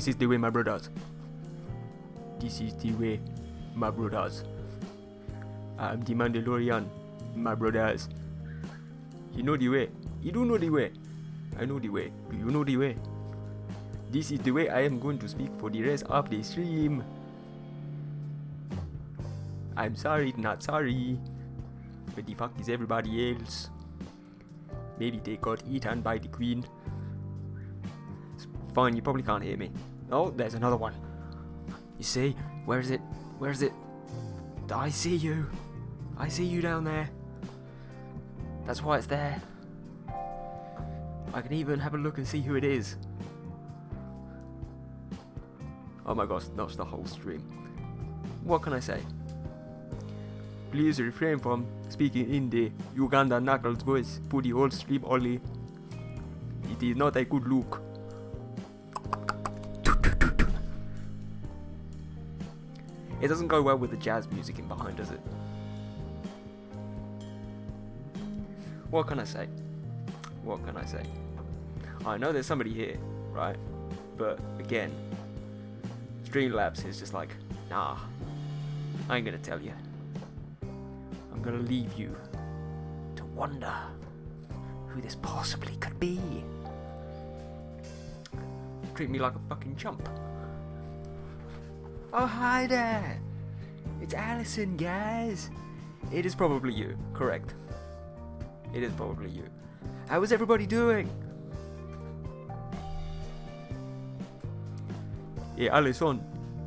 is the way, my brothers. This is the way, my brothers. I'm the Mandalorian, my brothers. You know the way. You do know the way. I know the way. Do you know the way? This is the way I am going to speak for the rest of the stream. I'm sorry, not sorry. Where the fuck is everybody else? Maybe they got eaten by the queen. It's fine, you probably can't hear me. Oh, there's another one. You see? Where is it? Where is it? I see you. I see you down there. That's why it's there. I can even have a look and see who it is. Oh my gosh, that's the whole stream. What can I say? Please refrain from speaking in the Uganda Knuckles voice for the whole stream only. It is not a good look. It doesn't go well with the jazz music in behind, does it? What can I say? What can I say? I know there's somebody here, right? But again, Streamlabs is just like, nah, I ain't gonna tell you. I'm gonna leave you to wonder who this possibly could be. Treat me like a fucking chump. Oh, hi there! It's Allison, guys! It is probably you, correct. It is probably you. How is everybody doing? Yeah, Allison,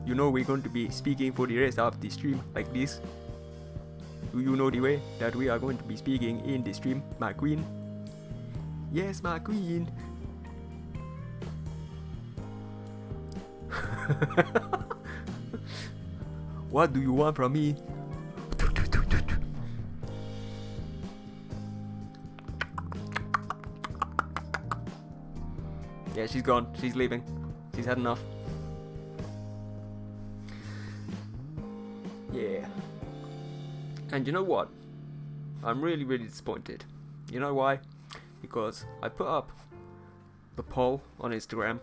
you know we're going to be speaking for the rest of the stream like this. Do you know the way that we are going to be speaking in the stream, my queen? Yes, my queen. What do you want from me? Yeah, she's gone. She's leaving. She's had enough. Yeah. And you know what? I'm really, really disappointed. You know why? Because I put up the poll on Instagram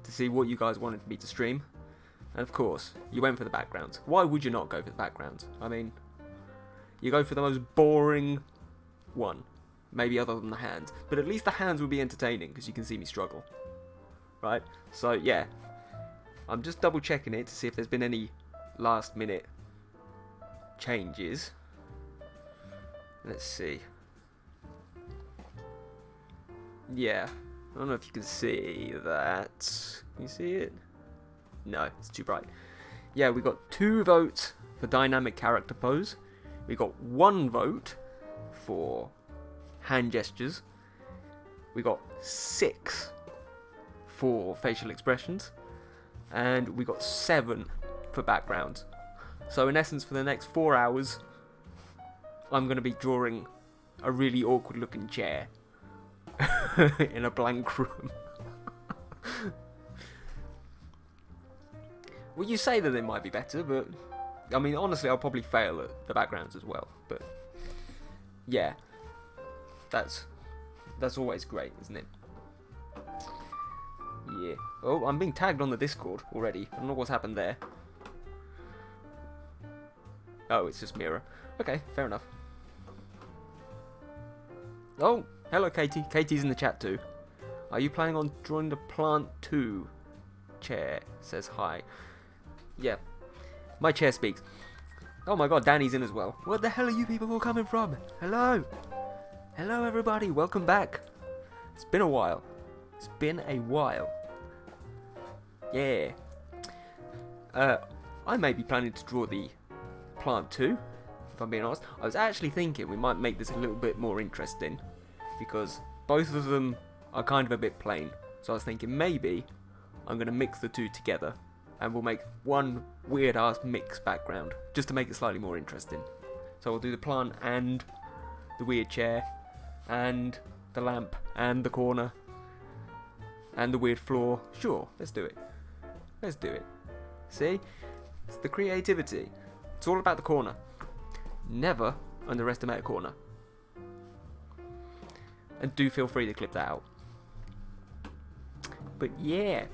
to see what you guys wanted me to stream. And of course, you went for the backgrounds. Why would you not go for the backgrounds? I mean, you go for the most boring one. Maybe other than the hands. But at least the hands will be entertaining because you can see me struggle. Right? So, yeah. I'm just double checking it to see if there's been any last minute changes. Let's see. Yeah. I don't know if you can see that. Can you see it? No, it's too bright. Yeah, we got 2 votes for dynamic character pose. We got 1 vote for hand gestures. We got 6 for facial expressions. And we got 7 for backgrounds. So in essence, for the next 4 hours, I'm going to be drawing a really awkward looking chair in a blank room. Well, you say that it might be better, but I mean, honestly, I'll probably fail at the backgrounds as well. But yeah, that's always great, isn't it? Yeah. Oh, I'm being tagged on the Discord already. I don't know what's happened there. Oh, it's just Mira. Okay, fair enough. Oh, hello, Katie. Katie's in the chat too. Are you planning on drawing the plant too? Chair says hi. Yeah, my chair speaks. Oh my god, Danny's in as well. Where the hell are you people all coming from? Hello. Hello, everybody. Welcome back. It's been a while. It's been a while. Yeah. I may be planning to draw the plant too, if I'm being honest. I was actually thinking we might make this a little bit more interesting, because both of them are kind of a bit plain. So I was thinking maybe I'm going to mix the 2 together, and we'll make one weird ass mix background, just to make it slightly more interesting. So we'll do the plant and the weird chair, and the lamp, and the corner, and the weird floor. Sure, let's do it. Let's do it. See? It's the creativity. It's all about the corner. Never underestimate a corner. And do feel free to clip that out. But yeah,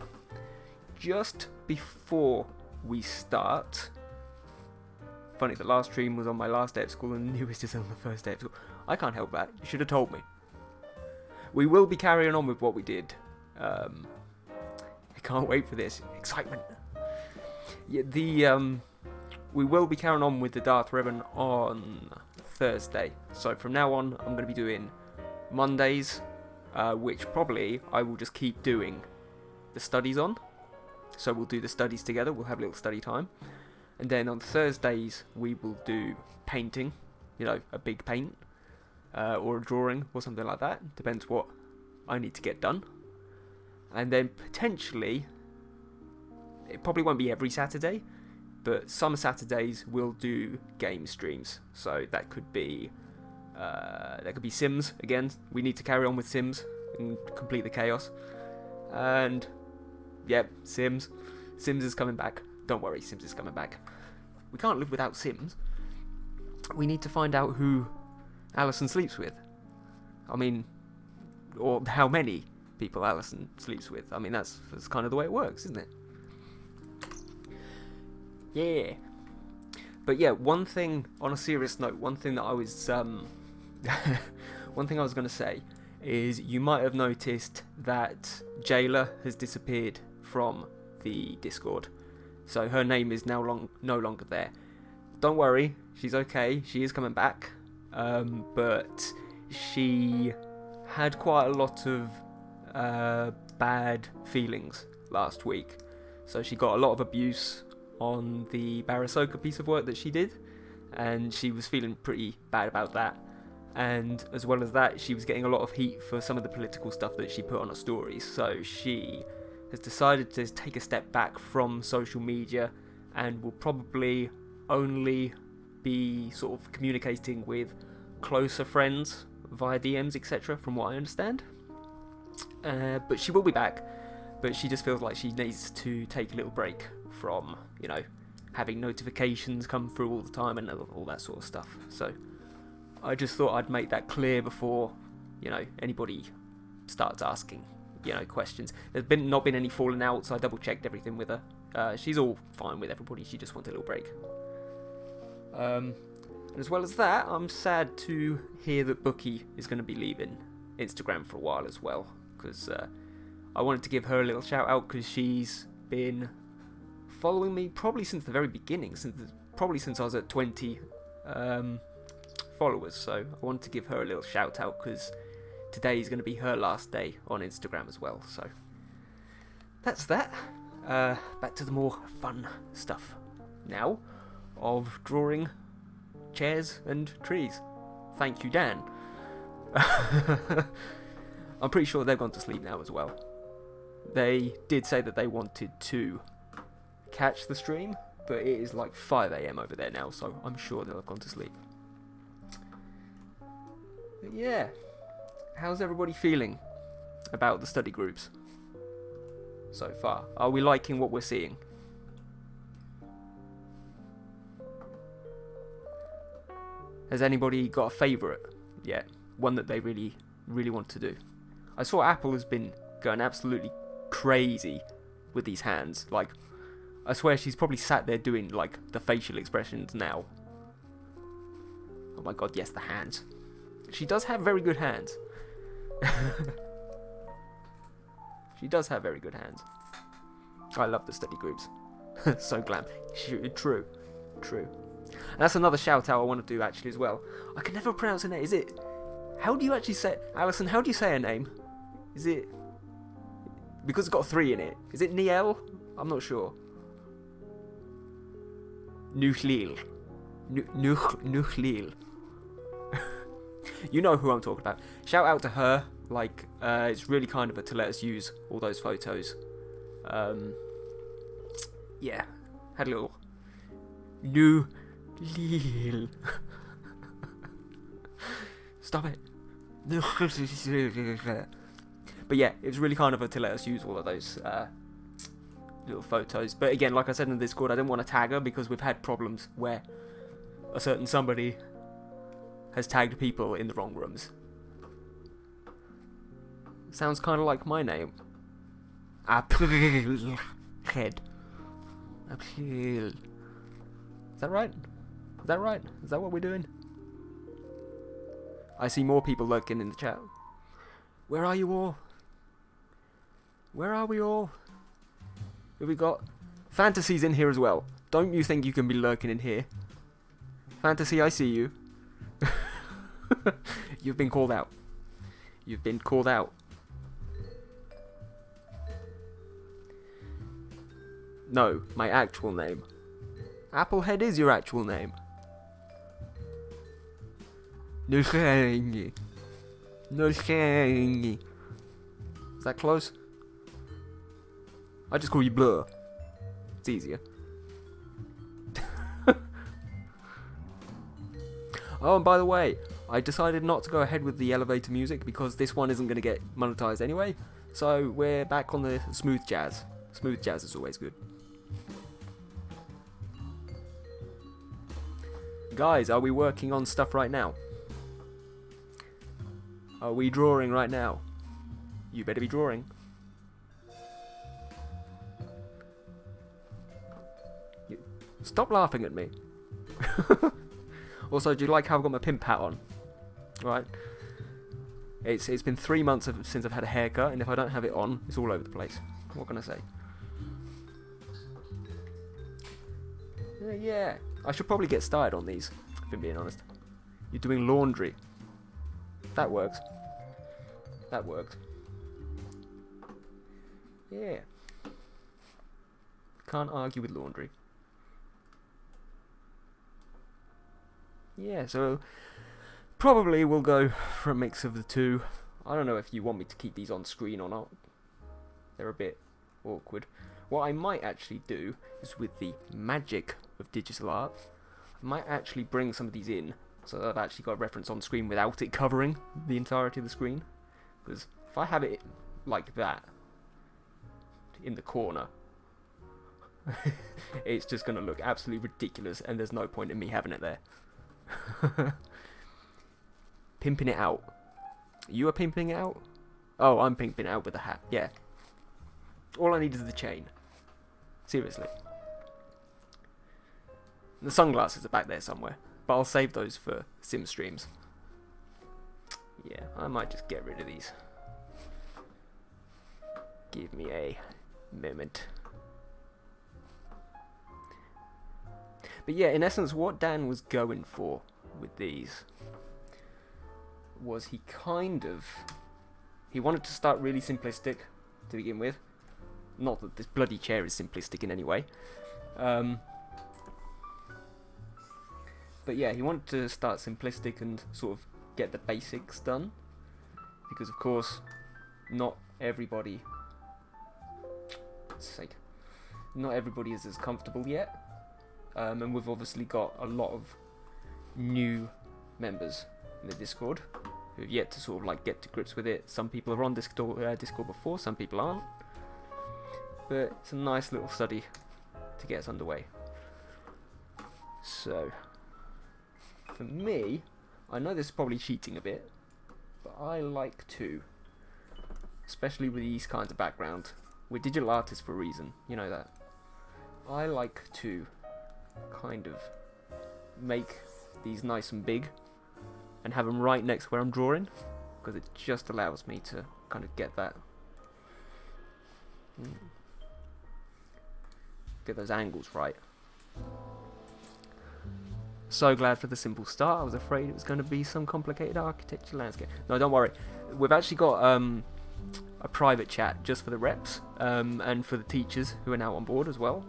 just before we start. Funny, the last stream was on my last day of school and the newest is on the first day of school. I can't help that. You should have told me. We will be carrying on with what we did. I can't wait for this. Excitement. Yeah, we will be carrying on with the Darth Ribbon on Thursday. So from now on, I'm going to be doing Mondays, which probably I will just keep doing the studies on. So we'll do the studies together. We'll have a little study time. And then on Thursdays, we will do painting. You know, a big paint. Or a drawing or something like that. Depends what I need to get done. And then potentially, it probably won't be every Saturday, but some Saturdays we'll do game streams. So that could be Sims again. We need to carry on with Sims and complete the chaos. And yeah, Sims is coming back. Don't worry, Sims is coming back. We can't live without Sims. We need to find out who Alison sleeps with. I mean, or how many people Alison sleeps with. I mean, that's kind of the way it works, isn't it? Yeah. But yeah, one thing, on a serious note, one thing that I was one thing I was going to say is you might have noticed that Jayla has disappeared from the Discord. So her name is now no longer there. Don't worry, she's okay. She is coming back. But she had quite a lot of bad feelings last week. So she got a lot of abuse on the Barasoka piece of work that she did, and she was feeling pretty bad about that. And as well as that, she was getting a lot of heat for some of the political stuff that she put on her stories. So she has decided to take a step back from social media and will probably only be sort of communicating with closer friends via DMs, etc., from what I understand. But she will be back, but she just feels like she needs to take a little break from, you know, having notifications come through all the time and all that sort of stuff. So I just thought I'd make that clear before, you know, anybody starts asking, you know, questions. There's not been any falling out, so I double checked everything with her. She's all fine with everybody. She just wanted a little break. And as well as that, I'm sad to hear that Bookie is going to be leaving Instagram for a while as well, because I wanted to give her a little shout out because she's been following me probably since the very beginning, probably since I was at 20 followers. So I wanted to give her a little shout out because today is going to be her last day on Instagram as well. So that's that. Back to the more fun stuff now of drawing chairs and trees. Thank you, Dan. I'm pretty sure they've gone to sleep now as well. They did say that they wanted to catch the stream, but it is like 5 AM over there now, so I'm sure they'll have gone to sleep. But yeah, how's everybody feeling about the study groups so far? Are we liking what we're seeing? Has anybody got a favourite yet? One that they really, really want to do? I saw Apple has been going absolutely crazy with these hands. Like, I swear she's probably sat there doing, like, the facial expressions now. Oh my god, yes, the hands. She does have very good hands. She does have very good hands. I love the study groups. So glam. True. And that's another shout out I want to do actually as well. I can never pronounce her name. Is it? How do you actually say, Alison? How do you say her name? Is it? Because it's got 3 in it. Is it Niel? I'm not sure. Nuchlil. Nuchlil. You know who I'm talking about. Shout out to her. Like, it's really kind of her to let us use all those photos. Yeah, had a little Nuchlil. Stop it. But yeah, it was really kind of her to let us use all of those little photos. But again, like I said in the Discord, I didn't want to tag her because we've had problems where a certain somebody has tagged people in the wrong rooms. Sounds kind of like my name. Applehead. Applehead. Is that right? Is that right? Is that what we're doing? I see more people lurking in the chat. Where are you all? Where are we all? Who we got? Fantasy's in here as well. Don't you think you can be lurking in here? Fantasy, I see you. You've been called out. You've been called out. No, my actual name. Applehead is your actual name. No sharing. No sharing. Is that close? I just call you Blur. It's easier. Oh, and by the way, I decided not to go ahead with the elevator music because this one isn't going to get monetized anyway. So we're back on the smooth jazz. Smooth jazz is always good. Guys, are we working on stuff right now? Are we drawing right now? You better be drawing. Stop laughing at me. Also, do you like how I've got my pimp hat on? Right. It's been 3 months since I've had a haircut, and if I don't have it on, it's all over the place. What can I say? Yeah. I should probably get started on these, if I'm being honest. You're doing laundry. That works. That worked. Yeah. Can't argue with laundry. Yeah, so probably we'll go for a mix of the two. I don't know if you want me to keep these on screen or not. They're a bit awkward. What I might actually do is, with the magic of digital art, I might actually bring some of these in so that I've actually got a reference on screen without it covering the entirety of the screen. Because if I have it like that in the corner, it's just going to look absolutely ridiculous, and there's no point in me having it there. Pimping it out. You are pimping it out? Oh, I'm pimping it out with a hat. Yeah. All I need is the chain. Seriously. The sunglasses are back there somewhere, but I'll save those for sim streams. Yeah, I might just get rid of these. Give me a moment. But yeah, in essence, what Dan was going for with these was he wanted to start really simplistic to begin with. Not that this bloody chair is simplistic in any way. But yeah, he wanted to start simplistic and sort of get the basics done. Because of course, not everybody is as comfortable yet. And we've obviously got a lot of new members in the Discord who have yet to sort of like get to grips with it. Some people are on Discord before, some people aren't. But it's a nice little study to get us underway. So, for me, I know this is probably cheating a bit, but I like to, especially with these kinds of background. We're digital artists for a reason, you know that. I like to kind of make these nice and big and have them right next to where I'm drawing, because it just allows me to kind of get that get those angles right. So glad for the simple start. I was afraid it was going to be some complicated architecture landscape. No, don't worry, we've actually got a private chat just for the reps and for the teachers who are now on board as well.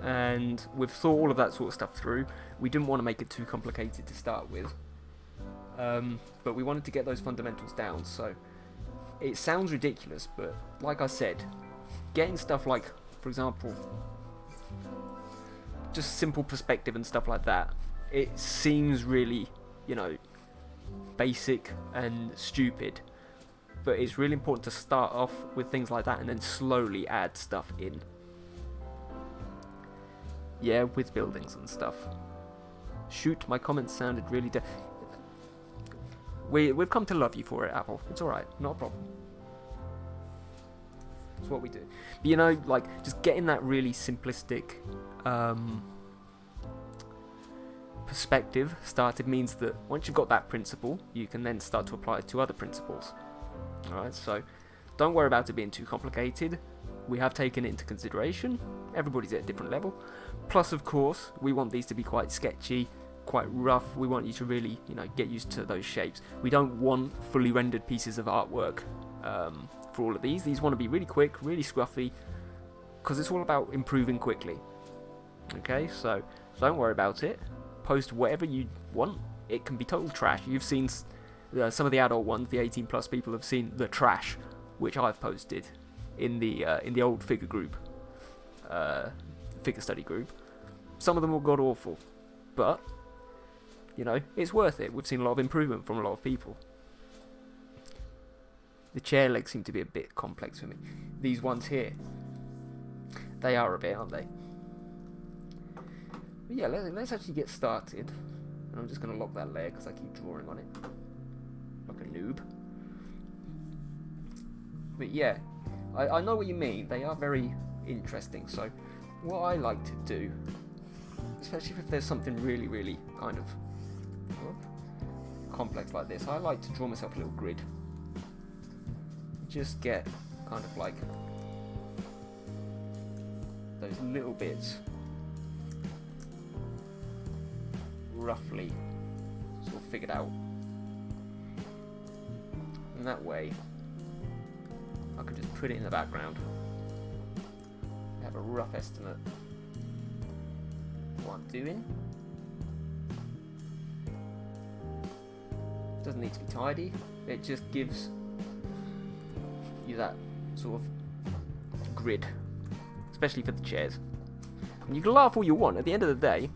And we've thought all of that sort of stuff through. We didn't want to make it too complicated to start with, but we wanted to get those fundamentals down. So it sounds ridiculous, but like I said, getting stuff like, for example, just simple perspective and stuff like that, it seems really, you know, basic and stupid, but it's really important to start off with things like that and then slowly add stuff in. Yeah, with buildings and stuff. Shoot, my comments sounded really we've come to love you for it, Apple. It's alright, not a problem. That's what we do. But, you know, like, just getting that really simplistic perspective started means that once you've got that principle, you can then start to apply it to other principles. Alright, so don't worry about it being too complicated. We have taken it into consideration. Everybody's at a different level. Plus, of course, we want these to be quite sketchy, quite rough. We want you to really, you know, get used to those shapes. We don't want fully rendered pieces of artwork for all of these. These want to be really quick, really scruffy, because it's all about improving quickly. Okay, so don't worry about it. Post whatever you want. It can be total trash. You've seen some of the adult ones. The 18+ people have seen the trash, which I've posted in the old figure group, figure study group. Some of them were god awful, but you know, it's worth it. We've seen a lot of improvement from a lot of people. The chair legs seem to be a bit complex for me. These ones here, they are a bit, aren't they? But yeah, let's actually get started. And I'm just going to lock that layer because I keep drawing on it like a noob. But yeah, I know what you mean. They are very interesting. So what I like to do, especially if there's something really, really kind of complex like this, I like to draw myself a little grid. Just get kind of like those little bits roughly sort of figured out, and that way I can just put it in the background, have a rough estimate of what I'm doing. Doesn't need to be tidy, it just gives you that sort of grid, especially for the chairs. And you can laugh all you want, at the end of the day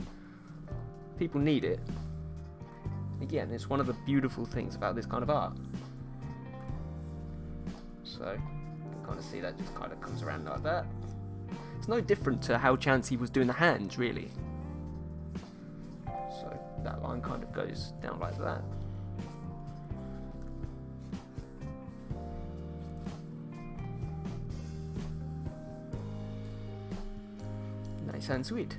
people need it. Again, it's one of the beautiful things about this kind of art. So you can kind of see that just kind of comes around like that. It's no different to how Chansey was doing the hands, really. So that line kind of goes down like that. Nice and sweet.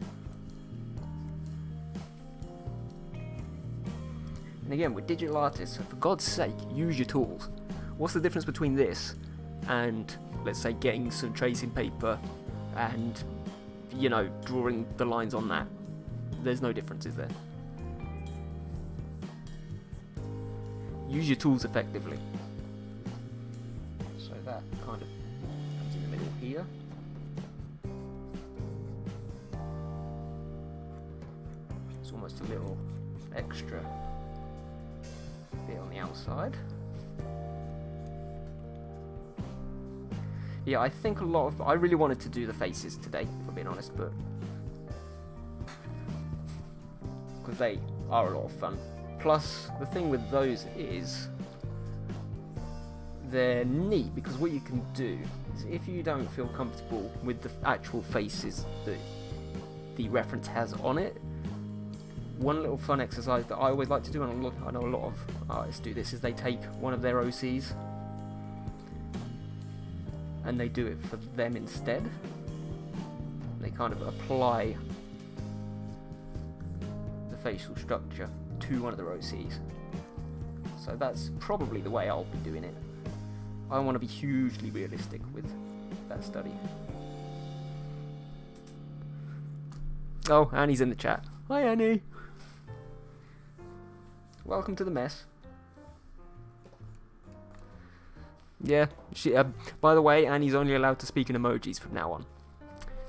And again, with digital artists, for God's sake, use your tools. What's the difference between this and, let's say, getting some tracing paper and, you know, drawing the lines on that? There's no difference, is there? Use your tools effectively. So that kind of comes in the middle here. It's almost a little extra bit on the outside. Yeah, I think I really wanted to do the faces today, if I'm being honest, but because they are a lot of fun. Plus, the thing with those is they're neat, because what you can do is, if you don't feel comfortable with the actual faces that the reference has on it, one little fun exercise that I always like to do, and I know a lot of artists do this, is they take one of their OCs and they do it for them instead. They kind of apply the facial structure to one of their OCs. So that's probably the way I'll be doing it. I want to be hugely realistic with that study. Oh, Annie's in the chat. Hi, Annie. Welcome to the mess. Yeah, by the way, Annie's only allowed to speak in emojis from now on,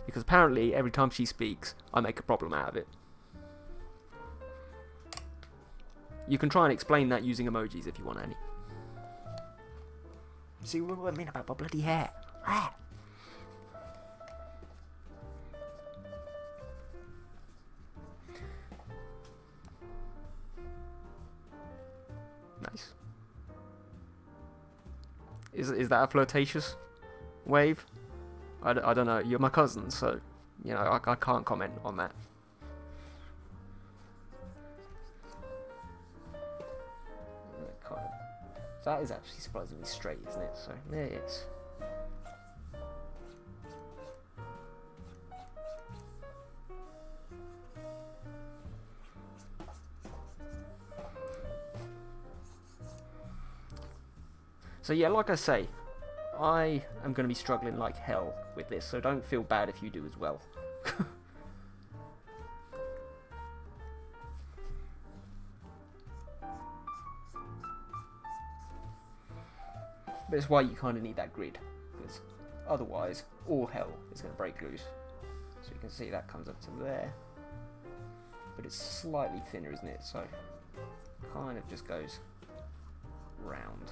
because apparently every time she speaks, I make a problem out of it. You can try and explain that using emojis if you want, Annie. See what I mean about my bloody hair? Ah. Nice. Is that a flirtatious wave? I don't know. You're my cousin, so you know I can't comment on that. That is actually surprisingly straight, isn't it? So there it is. So yeah, like I say, I am going to be struggling like hell with this, so don't feel bad if you do as well. But it's why you kind of need that grid, because otherwise all hell is going to break loose. So you can see that comes up to there, but it's slightly thinner, isn't it? So kind of just goes round.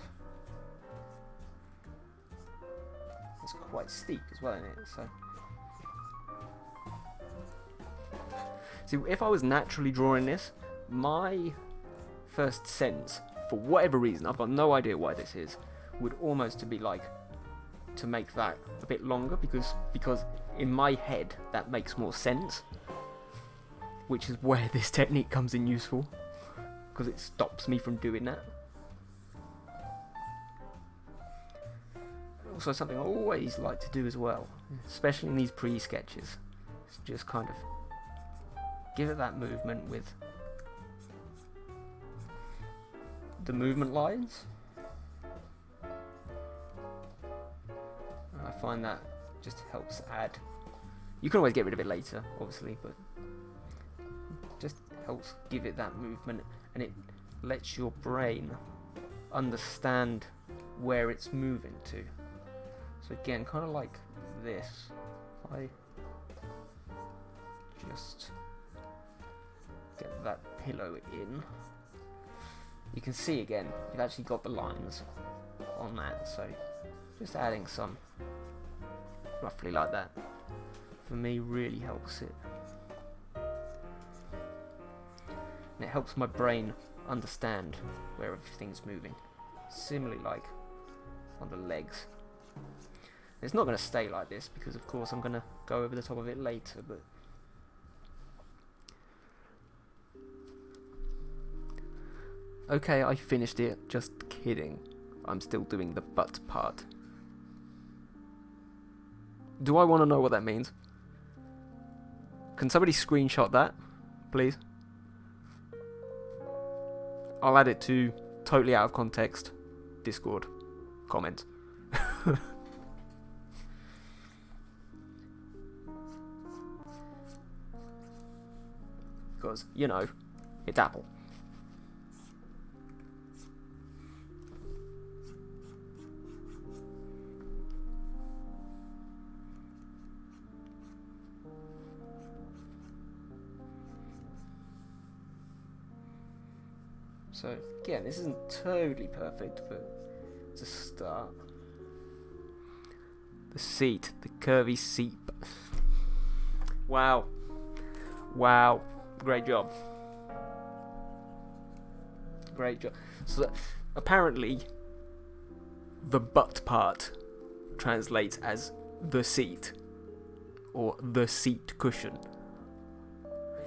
It's quite steep as well, isn't it? So see, if I was naturally drawing this, my first sense, for whatever reason, I've got no idea why this is, would almost to be like to make that a bit longer, because in my head that makes more sense, which is where this technique comes in useful, because it stops me from doing that. Also, something I always like to do as well, especially in these pre-sketches, is just kind of give it that movement with the movement lines. I find that just helps add. You can always get rid of it later, obviously, but just helps give it that movement, and it lets your brain understand where it's moving to. So again, kind of like this. If I just get that pillow in, you can see again, you've actually got the lines on that, so just adding some roughly like that, for me, really helps it. And it helps my brain understand where everything's moving. Similarly like on the legs. It's not going to stay like this, because of course I'm going to go over the top of it later, but okay, I finished it, just kidding. I'm still doing the butt part. Do I want to know what that means? Can somebody screenshot that, please? I'll add it to totally out of context Discord comment. Because, you know, it's Apple. So again, this isn't totally perfect, but it's a start. The seat, the curvy seat. Wow. Wow. Great job. Great job. So apparently the butt part translates as the seat, or the seat cushion.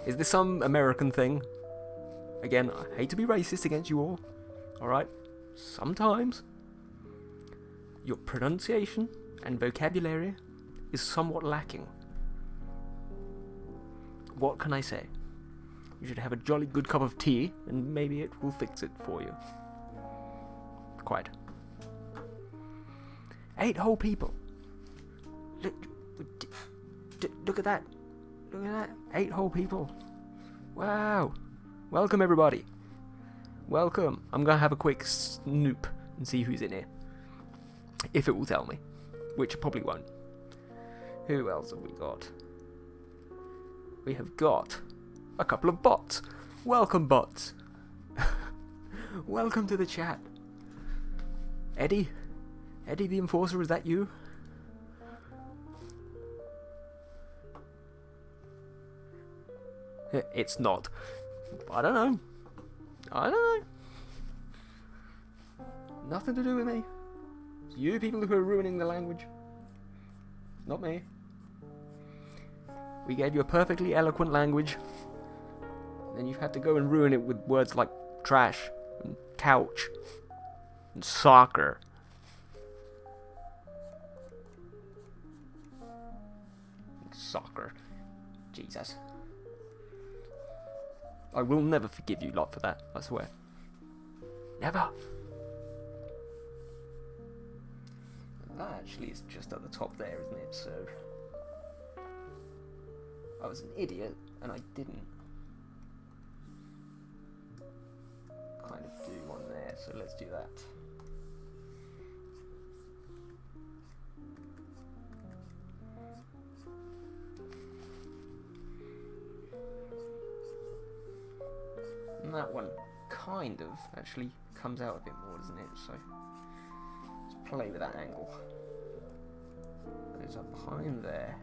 Is this some American thing? Again, I hate to be racist against you all, alright? Sometimes your pronunciation and vocabulary is somewhat lacking. What can I say? You should have a jolly good cup of tea, and maybe it will fix it for you. Quite. 8 whole people. Look at that. Look at that. 8 whole people. Wow. Welcome, everybody. Welcome. I'm going to have a quick snoop and see who's in here. If it will tell me. Which it probably won't. Who else have we got? We have got a couple of bots. Welcome, bots. Welcome to the chat. Eddie? Eddie the Enforcer, is that you? It's not. I don't know. I don't know. Nothing to do with me. It's you people who are ruining the language. Not me. We gave you a perfectly eloquent language. Then you've had to go and ruin it with words like trash and couch and soccer. Soccer. Jesus. I will never forgive you lot for that, I swear. Never. That actually is just at the top there, isn't it? So I was an idiot and I didn't kind of do one there, so let's do that. And that one kind of actually comes out a bit more, doesn't it? So let's play with that angle. Goes up behind there.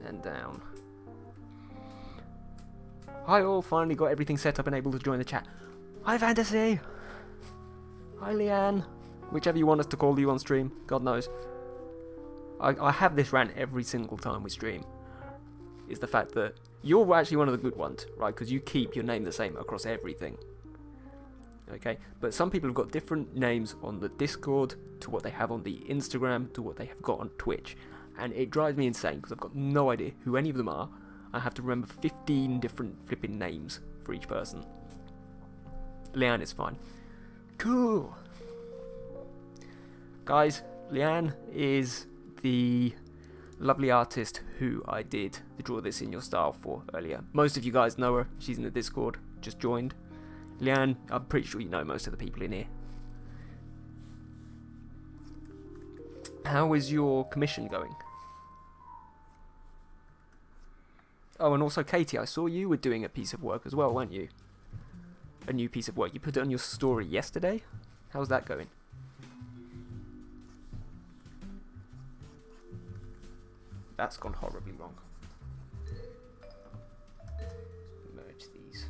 And down. Hi all, finally got everything set up and able to join the chat. Hi Fantasy! Hi Leanne! Whichever you want us to call you on stream, God knows. I have this rant every single time we stream. Is the fact that you're actually one of the good ones, right? Because you keep your name the same across everything. Okay? But some people have got different names on the Discord to what they have on the Instagram to what they have got on Twitch. And it drives me insane because I've got no idea who any of them are. I have to remember 15 different flipping names for each person. Leanne is fine. Cool. Guys, Leanne is the lovely artist who I did the Draw This In Your Style for earlier. Most of you guys know her. She's in the Discord. Just joined. Leanne, I'm pretty sure you know most of the people in here. How is your commission going? Oh, and also Katie, I saw you were doing a piece of work as well, weren't you? A new piece of work. You put it on your story yesterday? How's that going? That's gone horribly wrong. Merge these.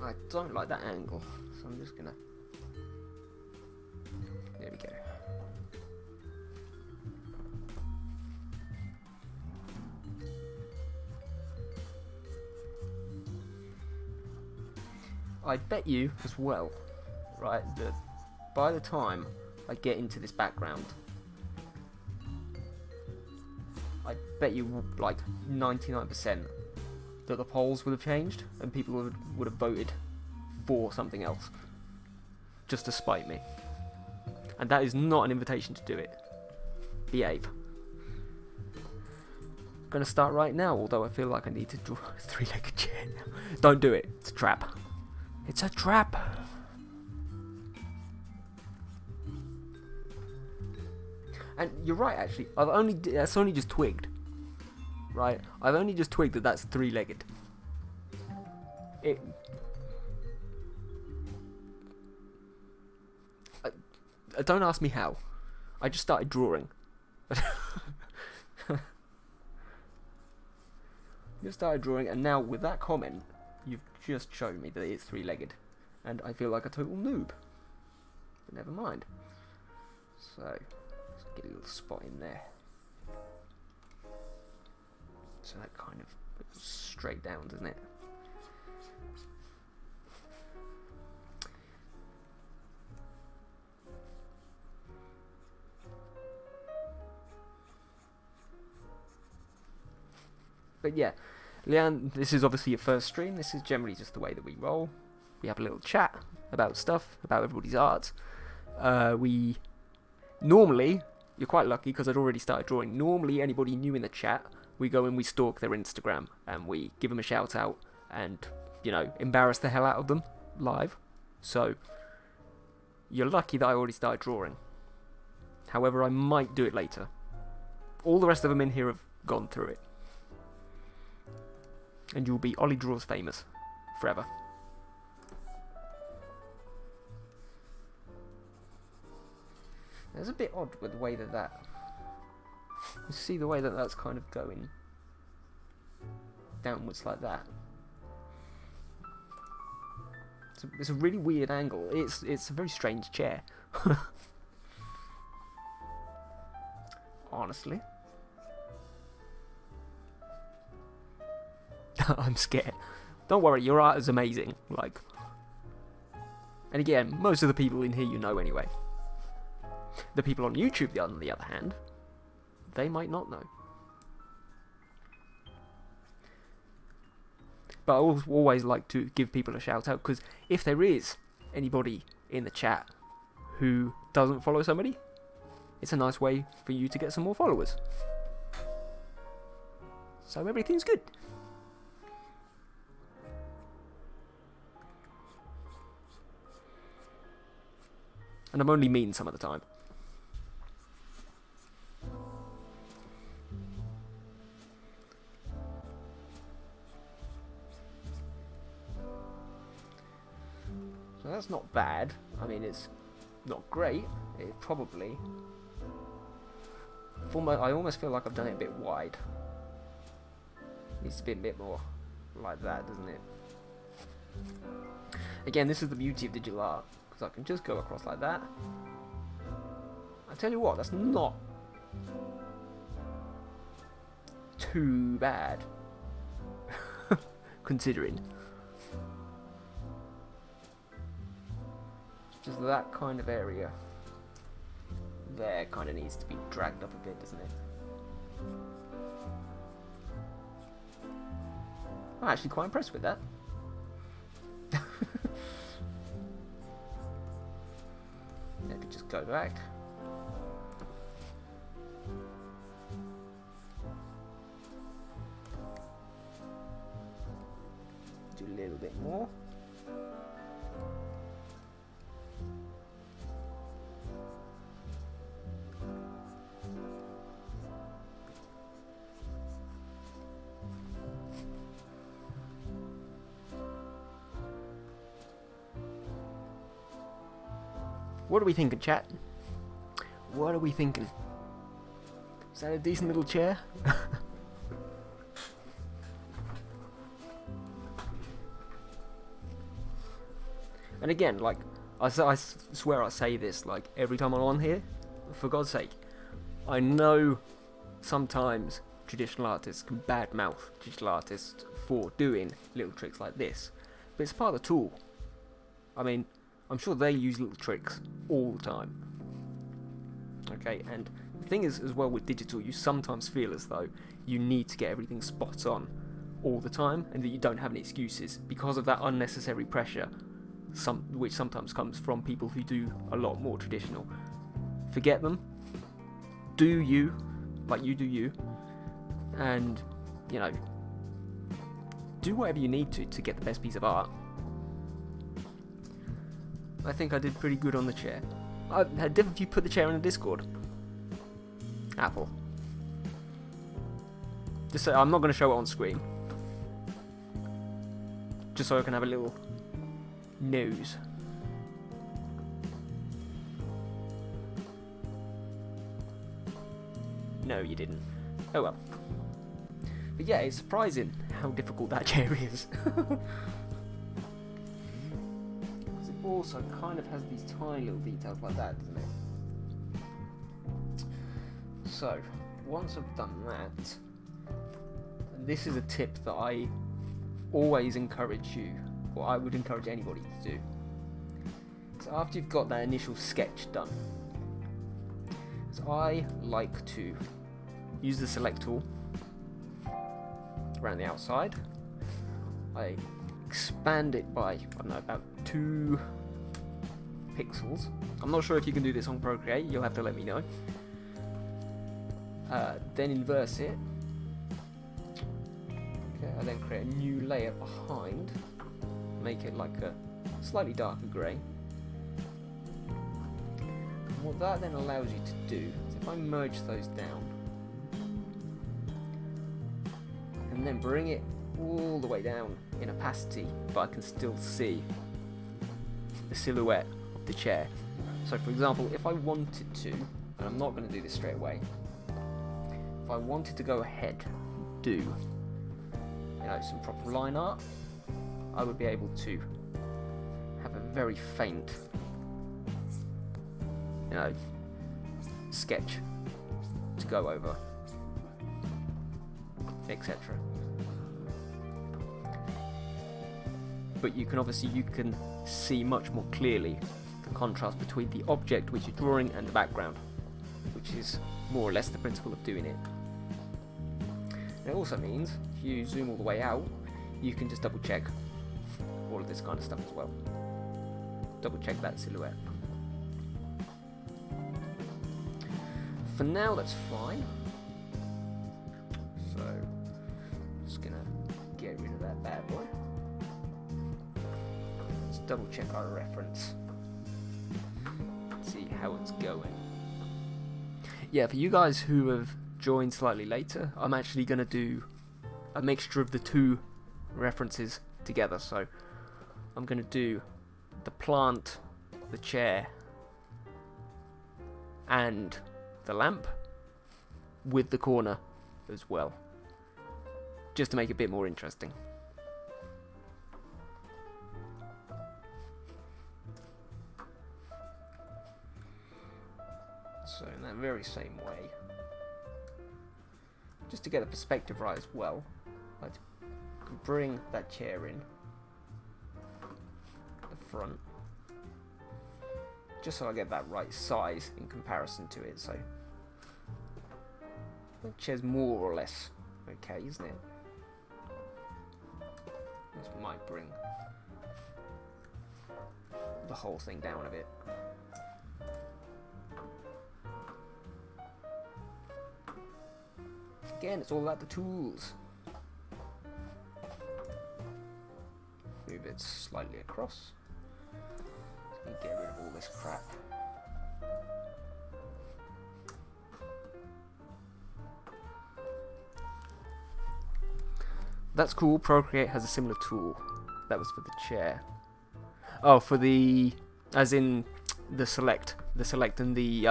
I don't like that angle, so I'm just gonna... There we go. I bet you as well, right, that by the time I get into this background, I bet you like 99% that the polls would have changed and people would have voted for something else just to spite me. And that is not an invitation to do it. Behave. Gonna start right now, although I feel like I need to draw a three-legged chair now. Don't do it, it's a trap. It's a trap! And you're right, actually. That's only just twigged. Right? I've only just twigged that that's three-legged. Don't ask me how. I just started drawing. Just started drawing, and now with that comment, you've just shown me that it's three-legged, and I feel like a total noob. But never mind. So, let's get a little spot in there. So that kind of goes straight down, doesn't it? But yeah, Leanne, this is obviously your first stream. This is generally just the way that we roll. We have a little chat about stuff, about everybody's art. We normally, you're quite lucky because I'd already started drawing. Normally, anybody new in the chat, we go and we stalk their Instagram and we give them a shout out and, you know, embarrass the hell out of them live. So, you're lucky that I already started drawing. However, I might do it later. All the rest of them in here have gone through it. And you'll be Ollie Draws famous forever. It's a bit odd with the way that you see the way that that's kind of going downwards like that. It's a really weird angle. It's a very strange chair. Honestly. I'm scared. Don't worry, your art is amazing. Like, and again, most of the people in here you know anyway. The people on YouTube, on the other hand, they might not know. But I always like to give people a shout out, because if there is anybody in the chat who doesn't follow somebody, it's a nice way for you to get some more followers. So everything's good. And I'm only mean some of the time. So that's not bad. I mean, it's not great. It probably... I almost feel like I've done it a bit wide. Needs to be a bit more like that, doesn't it? Again, this is the beauty of digital art, because I can just go across like that. I tell you what, that's not too bad, considering. It's just that kind of area there kind of needs to be dragged up a bit, doesn't it? I'm actually quite impressed with that. Maybe just go back. Do a little bit more. What are we thinking, chat? What are we thinking? Is that a decent little chair? And again, like, I swear I say this, like, every time I'm on here. For God's sake. I know sometimes traditional artists can badmouth digital artists for doing little tricks like this. But it's part of the tool. I mean, I'm sure they use little tricks all the time. Okay, and the thing is, as well, with digital, you sometimes feel as though you need to get everything spot on all the time, and that you don't have any excuses because of that unnecessary pressure, which sometimes comes from people who do a lot more traditional. Forget them. Do you, like you do you, and, you know, do whatever you need to get the best piece of art. I think I did pretty good on the chair. How did you put the chair in the Discord? Apple. Just so I'm not going to show it on screen. Just so I can have a little nose. No, you didn't. Oh well. But yeah, it's surprising how difficult that chair is. Also kind of has these tiny little details like that, doesn't it? So, once I've done that, this is a tip that I always encourage you, or I would encourage anybody to do. So after you've got that initial sketch done, so I like to use the select tool around the outside. I expand it by, I don't know, about 2 pixels. I'm not sure if you can do this on Procreate, you'll have to let me know. Then inverse it. Okay, I then create a new layer behind, make it like a slightly darker grey. And what that then allows you to do is if I merge those down, I can then bring it all the way down in opacity, but I can still see the silhouette of the chair. So for example, if I wanted to, and I'm not going to do this straight away, if I wanted to go ahead and do, you know, some proper line art, I would be able to have a very faint, you know, sketch to go over, etc. But you can obviously see much more clearly the contrast between the object which you're drawing and the background, which is more or less the principle of doing it. And it also means if you zoom all the way out, you can just double check all of this kind of stuff as well. Double check that silhouette. For now, that's fine. So, just gonna get rid of that bad boy. Let's double check our reference. See how it's going. Yeah, for you guys who have joined slightly later, I'm actually gonna do a mixture of the two references together. So, I'm gonna do the plant, the chair, and the lamp with the corner as well, just to make it a bit more interesting. So in that very same way, just to get the perspective right as well, I can bring that chair in the front, just so I get that right size in comparison to it. So the chair's more or less okay, isn't it? This might bring the whole thing down a bit. Again, it's all about the tools. Move it slightly across. And get rid of all this crap. That's cool. Procreate has a similar tool. That was for the chair. Oh, for the, as in the select and the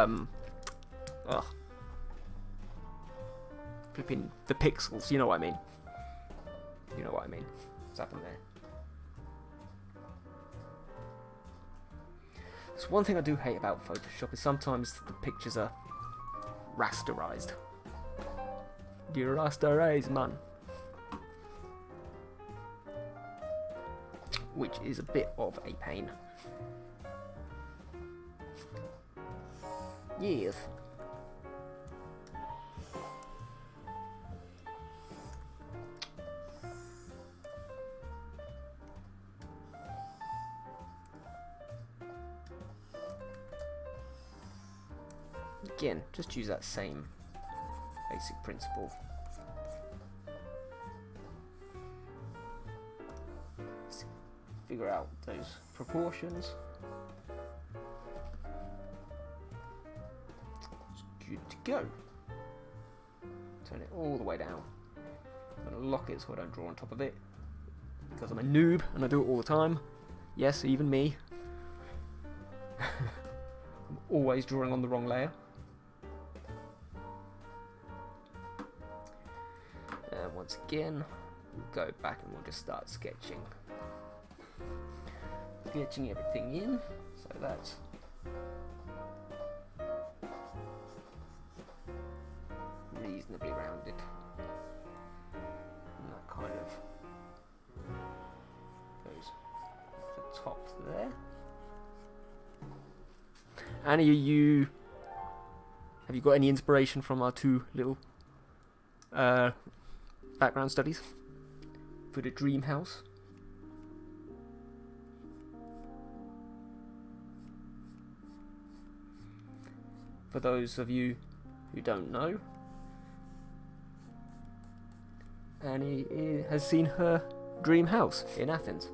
flipping the pixels. You know what I mean. You know what I mean. What's happened there? So one thing I do hate about Photoshop is sometimes the pictures are rasterized. You rasterize, man. Which is a bit of a pain. Yes. Again, just use that same basic principle. Figure out those proportions. It's good to go. Turn it all the way down. I'm going to lock it so I don't draw on top of it, because I'm a noob and I do it all the time. Yes, even me. I'm always drawing on the wrong layer. And once again, we'll go back and we'll just start sketching. Sketching everything in, so that's reasonably rounded. And that kind of goes the top there. Annie, have you got any inspiration from our two little background studies for the dream house? For those of you who don't know, Annie has seen her dream house in Athens,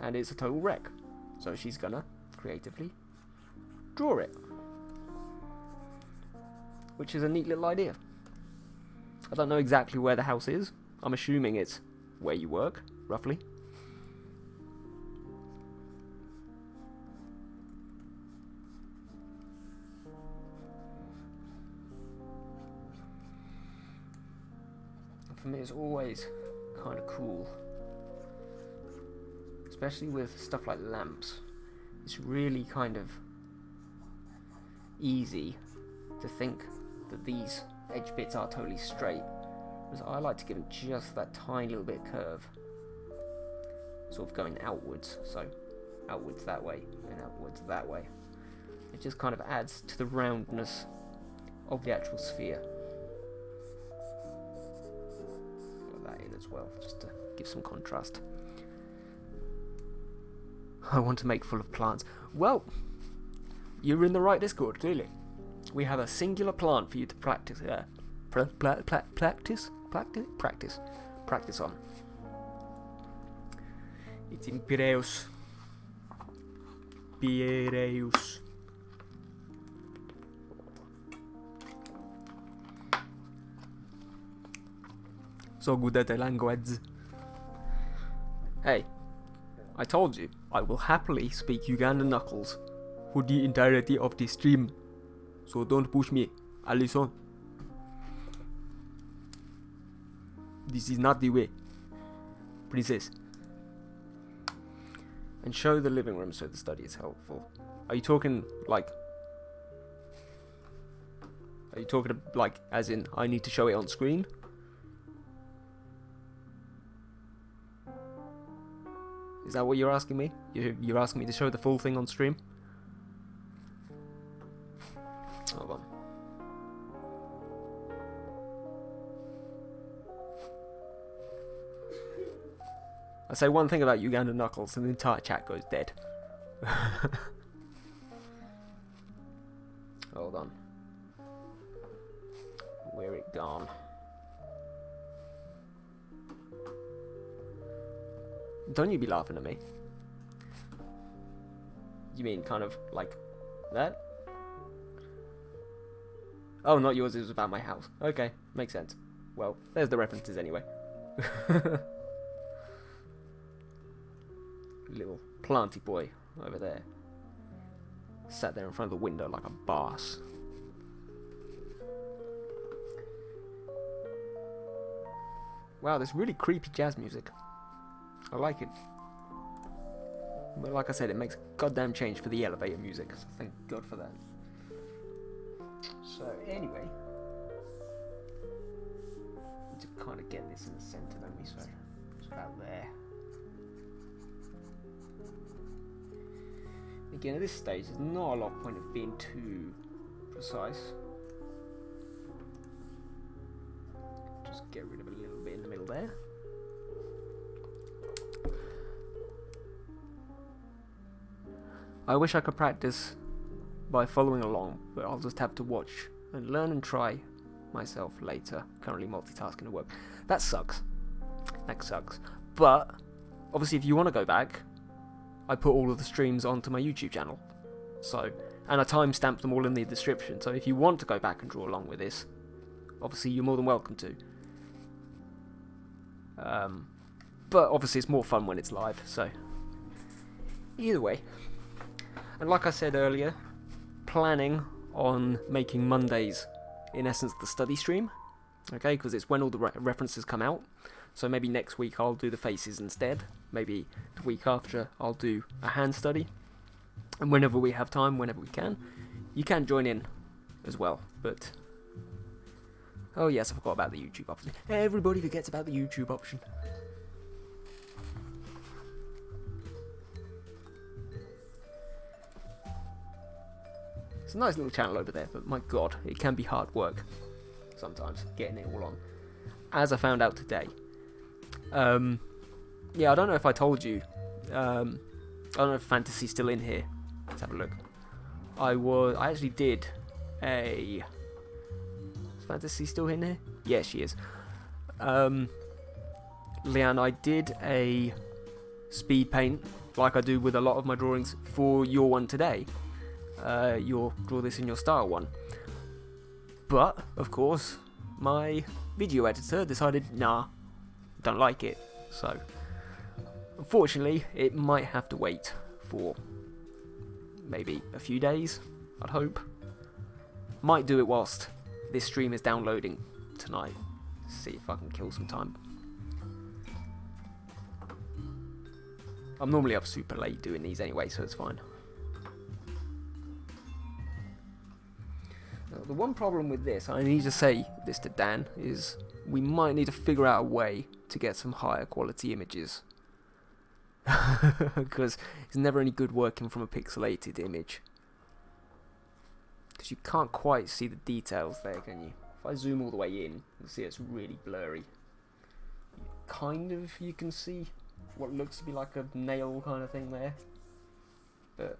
and it's a total wreck, so she's gonna creatively draw it, which is a neat little idea. I don't know exactly where the house is. I'm assuming it's where you work, roughly. For me, it's always kind of cool, especially with stuff like lamps. It's really kind of easy to think that these edge bits are totally straight, because I like to give them just that tiny little bit of curve, sort of going outwards. So outwards that way, and outwards that way. It just kind of adds to the roundness of the actual sphere. Put that in as well, just to give some contrast. I want to make full of plants. Well, you're in the right Discord, clearly. We have a singular plant for you to practice practice on. It's in Piraeus. So good at the language. Hey, I told you, I will happily speak Ugandan knuckles for the entirety of the stream. So don't push me, Alison. This is not the way. Princess. And show the living room so the study is helpful. Are you talking like as in I need to show it on screen? Is that what you're asking me? You're asking me to show the full thing on stream? Hold on. I say one thing about Uganda Knuckles and the entire chat goes dead. Hold on. Where it gone? Don't you be laughing at me. You mean kind of like that? Oh, not yours, it was about my house. Okay, makes sense. Well, there's the references anyway. Little planty boy over there. Sat there in front of the window like a boss. Wow, there's really creepy jazz music. I like it. But like I said, it makes a goddamn change for the elevator music, so thank God for that. So, anyway. To kind of get this in the center, don't we? So, it's about there. Again, at this stage, there's not a lot of point of being too precise. Just get rid of a little bit in the middle there. I wish I could practice by following along, but I'll just have to watch and learn and try myself later. Currently multitasking at work. That sucks. That sucks. But, obviously if you want to go back, I put all of the streams onto my YouTube channel. So, and I timestamped them all in the description. So if you want to go back and draw along with this, obviously you're more than welcome to. But obviously it's more fun when it's live, so either way. And like I said earlier, planning on making Mondays, in essence, the study stream. Okay, because it's when all the references come out. So maybe next week I'll do the faces instead. Maybe the week after I'll do a hand study. And whenever we have time, whenever we can, you can join in as well. But, oh yes, I forgot about the YouTube option. Everybody forgets about the YouTube option. It's a nice little channel over there, but my god, it can be hard work sometimes, getting it all on. As I found out today. Yeah, I don't know if I told you. I don't know if Fantasy's still in here. Let's have a look. I actually did a... Is Fantasy still in here? Yeah, she is. Leanne, I did a speed paint, like I do with a lot of my drawings, for your one today. You'll draw this in your style one. But, of course, my video editor decided, nah, don't like it. So, unfortunately, it might have to wait for maybe a few days, I'd hope. Might do it whilst this stream is downloading tonight. See if I can kill some time. I'm normally up super late doing these anyway, so it's fine. Now, the one problem with this, I need to say this to Dan, is we might need to figure out a way to get some higher quality images. because it's never any good working from a pixelated image. Because you can't quite see the details there, can you? If I zoom all the way in, you'll see it's really blurry. You can see what looks to be like a nail kind of thing there. But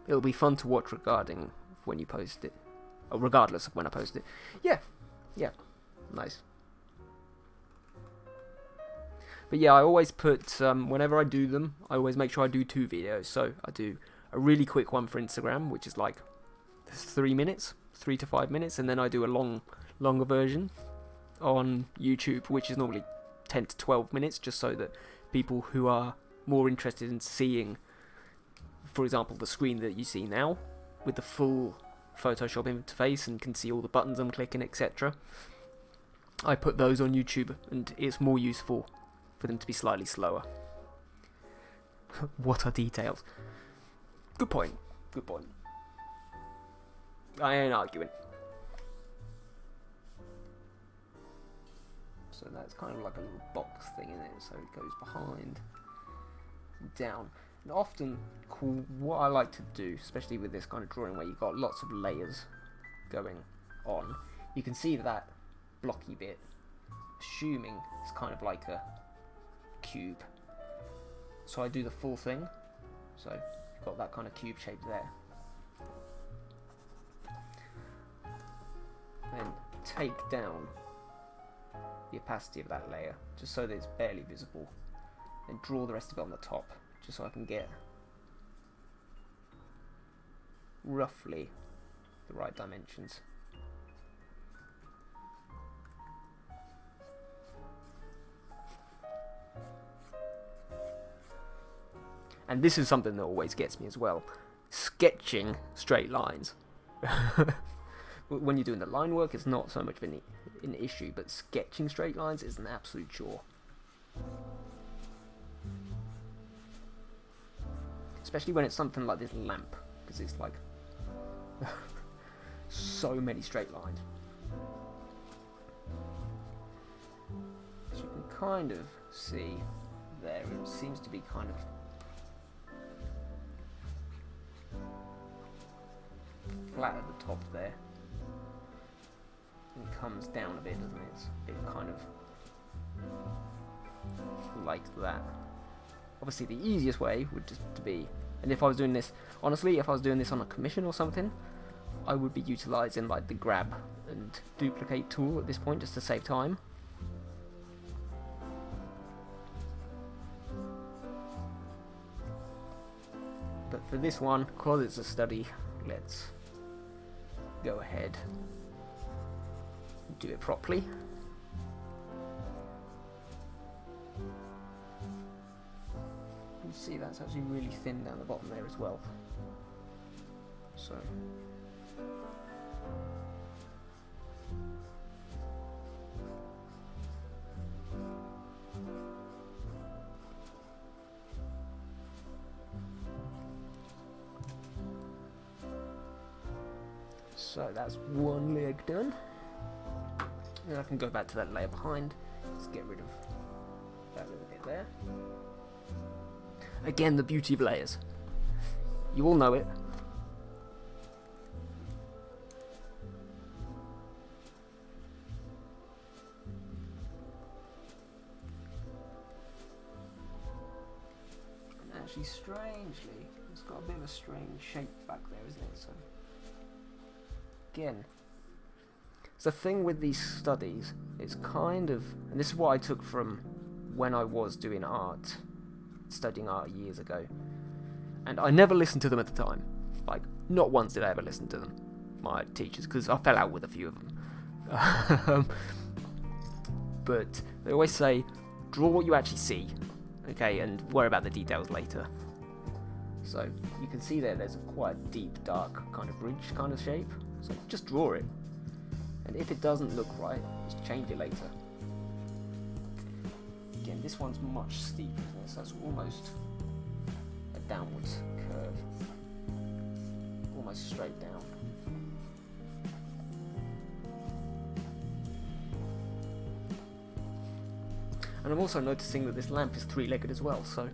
it'll be fun to watch regarding when you post it. Or regardless of when I post it. Yeah, nice. But yeah, I always put, whenever I do them, I always make sure I do 2 videos. So I do a really quick one for Instagram, which is like 3 minutes, 3 to 5 minutes, and then I do a longer version on YouTube, which is normally 10 to 12 minutes, just so that people who are more interested in seeing, for example, the screen that you see now, with the full Photoshop interface and can see all the buttons I'm clicking, etc. I put those on YouTube, and it's more useful for them to be slightly slower. What are details? Good point. Good point. I ain't arguing. So that's kind of like a little box thing in it, so it goes behind, down. And often, what I like to do, especially with this kind of drawing where you've got lots of layers going on, you can see that blocky bit, assuming it's kind of like a cube. So I do the full thing, so you've got that kind of cube shape there. Then take down the opacity of that layer, just so that it's barely visible, and draw the rest of it on the top, just so I can get roughly the right dimensions. And this is something that always gets me as well. Sketching straight lines. When you're doing the line work, it's not so much of an issue, but sketching straight lines is an absolute chore. Especially when it's something like this lamp, because it's like so many straight lines. As you can kind of see there, it seems to be kind of flat at the top there. And comes down a bit, doesn't it? It's a bit kind of like that. Obviously the easiest way would just to be, and if I was doing this, honestly, if I was doing this on a commission or something, I would be utilising like the grab and duplicate tool at this point just to save time. But for this one, because it's a study, let's go ahead and do it properly. You see that's actually really thin down the bottom there as well. So that's one leg done. And I can go back to that layer behind. Let's get rid of that little bit there. Again, the beauty of layers. You all know it. And actually, strangely, it's got a bit of a strange shape back there, isn't it? So again, it's the thing with these studies, it's kind of, and this is what I took from when I was doing art, studying art years ago, and I never listened to them at the time. Like, not once did I ever listen to them, my teachers, because I fell out with a few of them. But they always say, draw what you actually see, okay, and worry about the details later. So you can see there's a quite deep, dark kind of ridge kind of shape. So just draw it, and if it doesn't look right, just change it later. Again, this one's much steeper than this, so that's almost a downwards curve, almost straight down. And I'm also noticing that this lamp is three-legged as well, so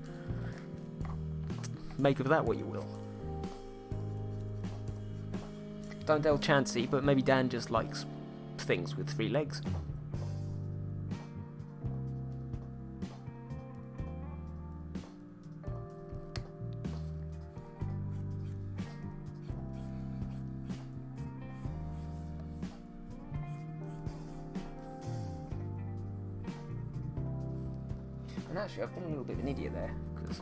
make of that what you will. Don't tell Chansey, but maybe Dan just likes things with 3 legs. And actually, I've been a little bit of an idiot there, because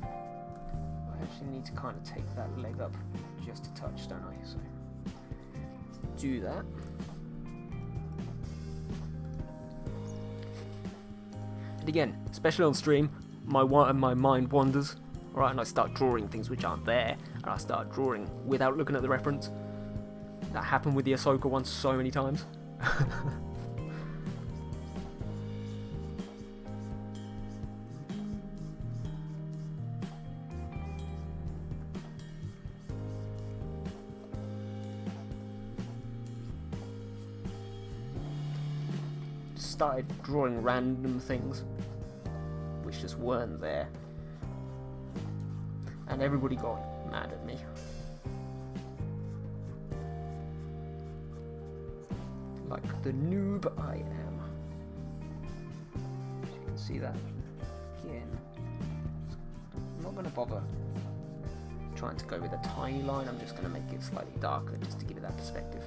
I actually need to kind of take that leg up just a touch, don't I? So, do that. And again, especially on stream, my mind wanders, alright, and I start drawing things which aren't there, and I start drawing without looking at the reference. That happened with the Ahsoka one so many times. Started drawing random things which just weren't there, and everybody got mad at me. Like the noob I am. You can see that again. I'm not going to bother trying to go with a tiny line, I'm just going to make it slightly darker just to give it that perspective.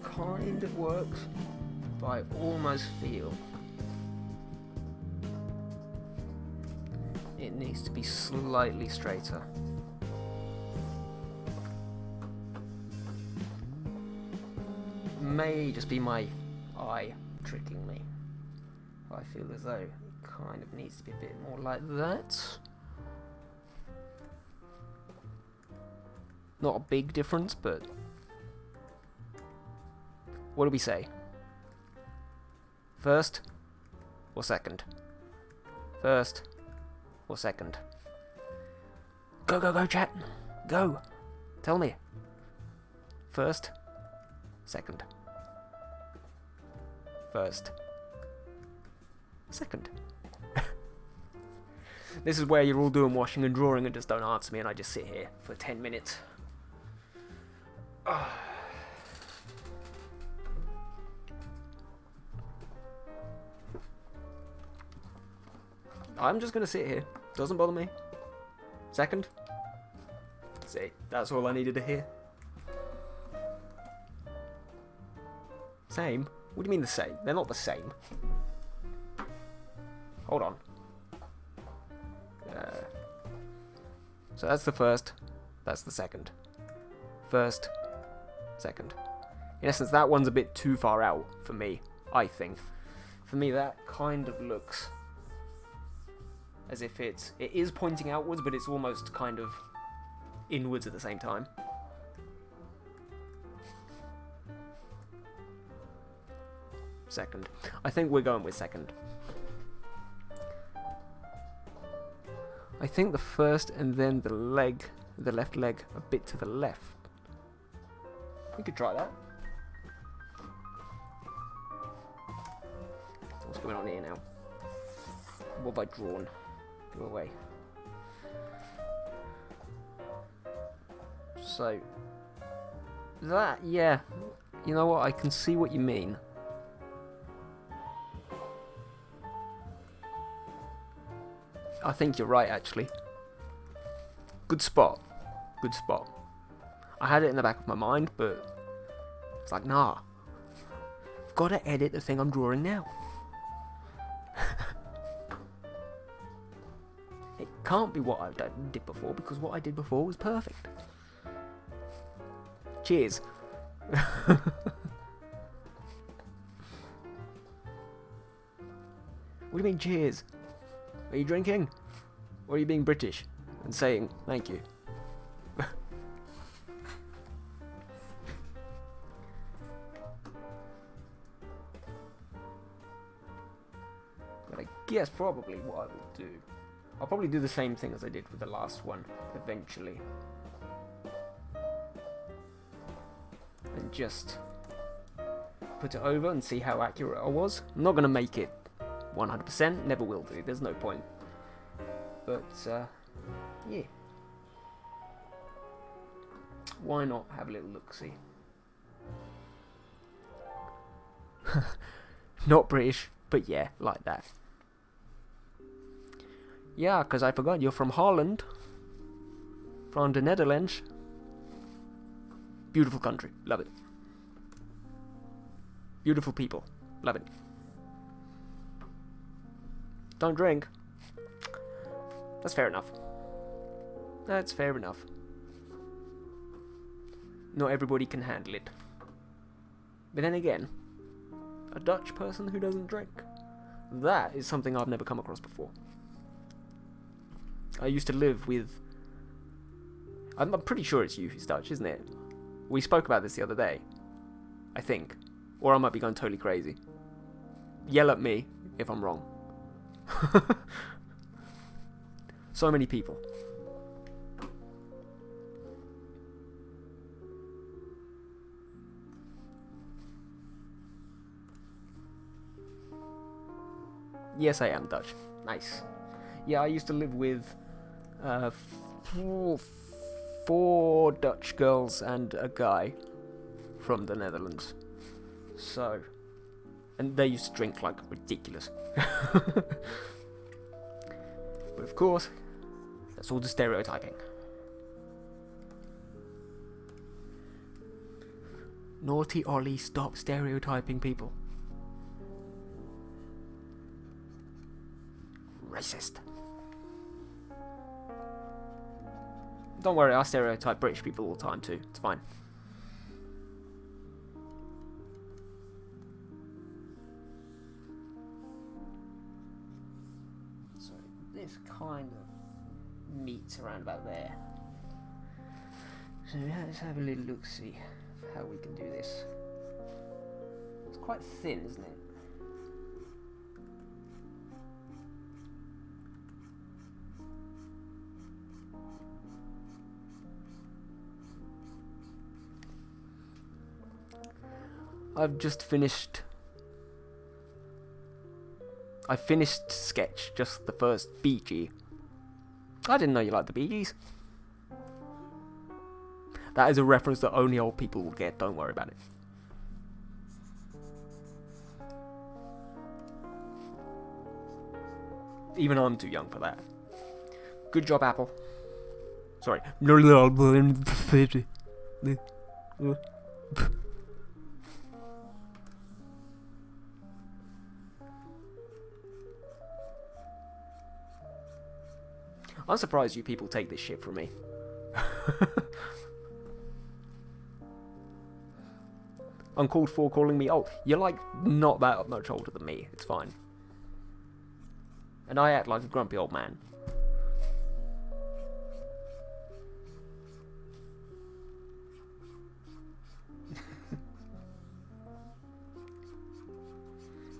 Kind of works, but I almost feel it needs to be slightly straighter. May just be my eye tricking me. I feel as though it kind of needs to be a bit more like that. Not a big difference, but what do we say? First or second? First or second? Go, go, go, chat! Go! Tell me. First, second. First, second. This is where you're all doing washing and drawing and just don't answer me, and I just sit here for 10 minutes. I'm just gonna sit here. Doesn't bother me. Second. See, that's all I needed to hear. Same? What do you mean the same? They're not the same. Hold on. So that's the first. That's the second. First. Second. In essence, that one's a bit too far out for me, I think. For me, that kind of looks as if it is pointing outwards, but it's almost kind of inwards at the same time. Second. I think we're going with second. I think the first and then the left leg a bit to the left. We could try that. What's going on here now? What have I drawn? Go away. So, that, yeah, you know what, I can see what you mean. I think you're right, actually. Good spot. Good spot. I had it in the back of my mind, but it's like, nah. I've got to edit the thing I'm drawing now. It can't be what I did before, because what I did before was perfect. Cheers. What do you mean, cheers? Are you drinking? Or are you being British and saying thank you? guess probably what I will do. I'll probably do the same thing as I did with the last one, eventually. And just put it over and see how accurate I was. I'm not going to make it 100%, never will do, there's no point. But, yeah. Why not have a little look-see? Not British, but yeah, like that. Yeah, because I forgot you're from Holland. From the Netherlands. Beautiful country, love it. Beautiful people, love it. Don't drink. That's fair enough. That's fair enough. Not everybody can handle it. But then again, a Dutch person who doesn't drink. That is something I've never come across before. I used to live with... I'm pretty sure it's you who's Dutch, isn't it? We spoke about this the other day. I think. Or I might be going totally crazy. Yell at me if I'm wrong. So many people. Yes, I am Dutch. Nice. Yeah, I used to live with four Dutch girls and a guy from the Netherlands. So, and they used to drink like ridiculous. But of course, that's all the stereotyping. Naughty Ollie, stop stereotyping people. Racist. Don't worry, I stereotype British people all the time too. It's fine. So this kind of meets around about there. So let's have a little look, see how we can do this. It's quite thin, isn't it? I've just finished... I finished sketch, just the first Bee Gee. I didn't know you liked the Bee Gees. That is a reference that only old people will get, don't worry about it. Even I'm too young for that. Good job, Apple. Sorry. I'm surprised you people take this shit from me. Uncalled for calling me old. You're like not that much older than me. It's fine. And I act like a grumpy old man.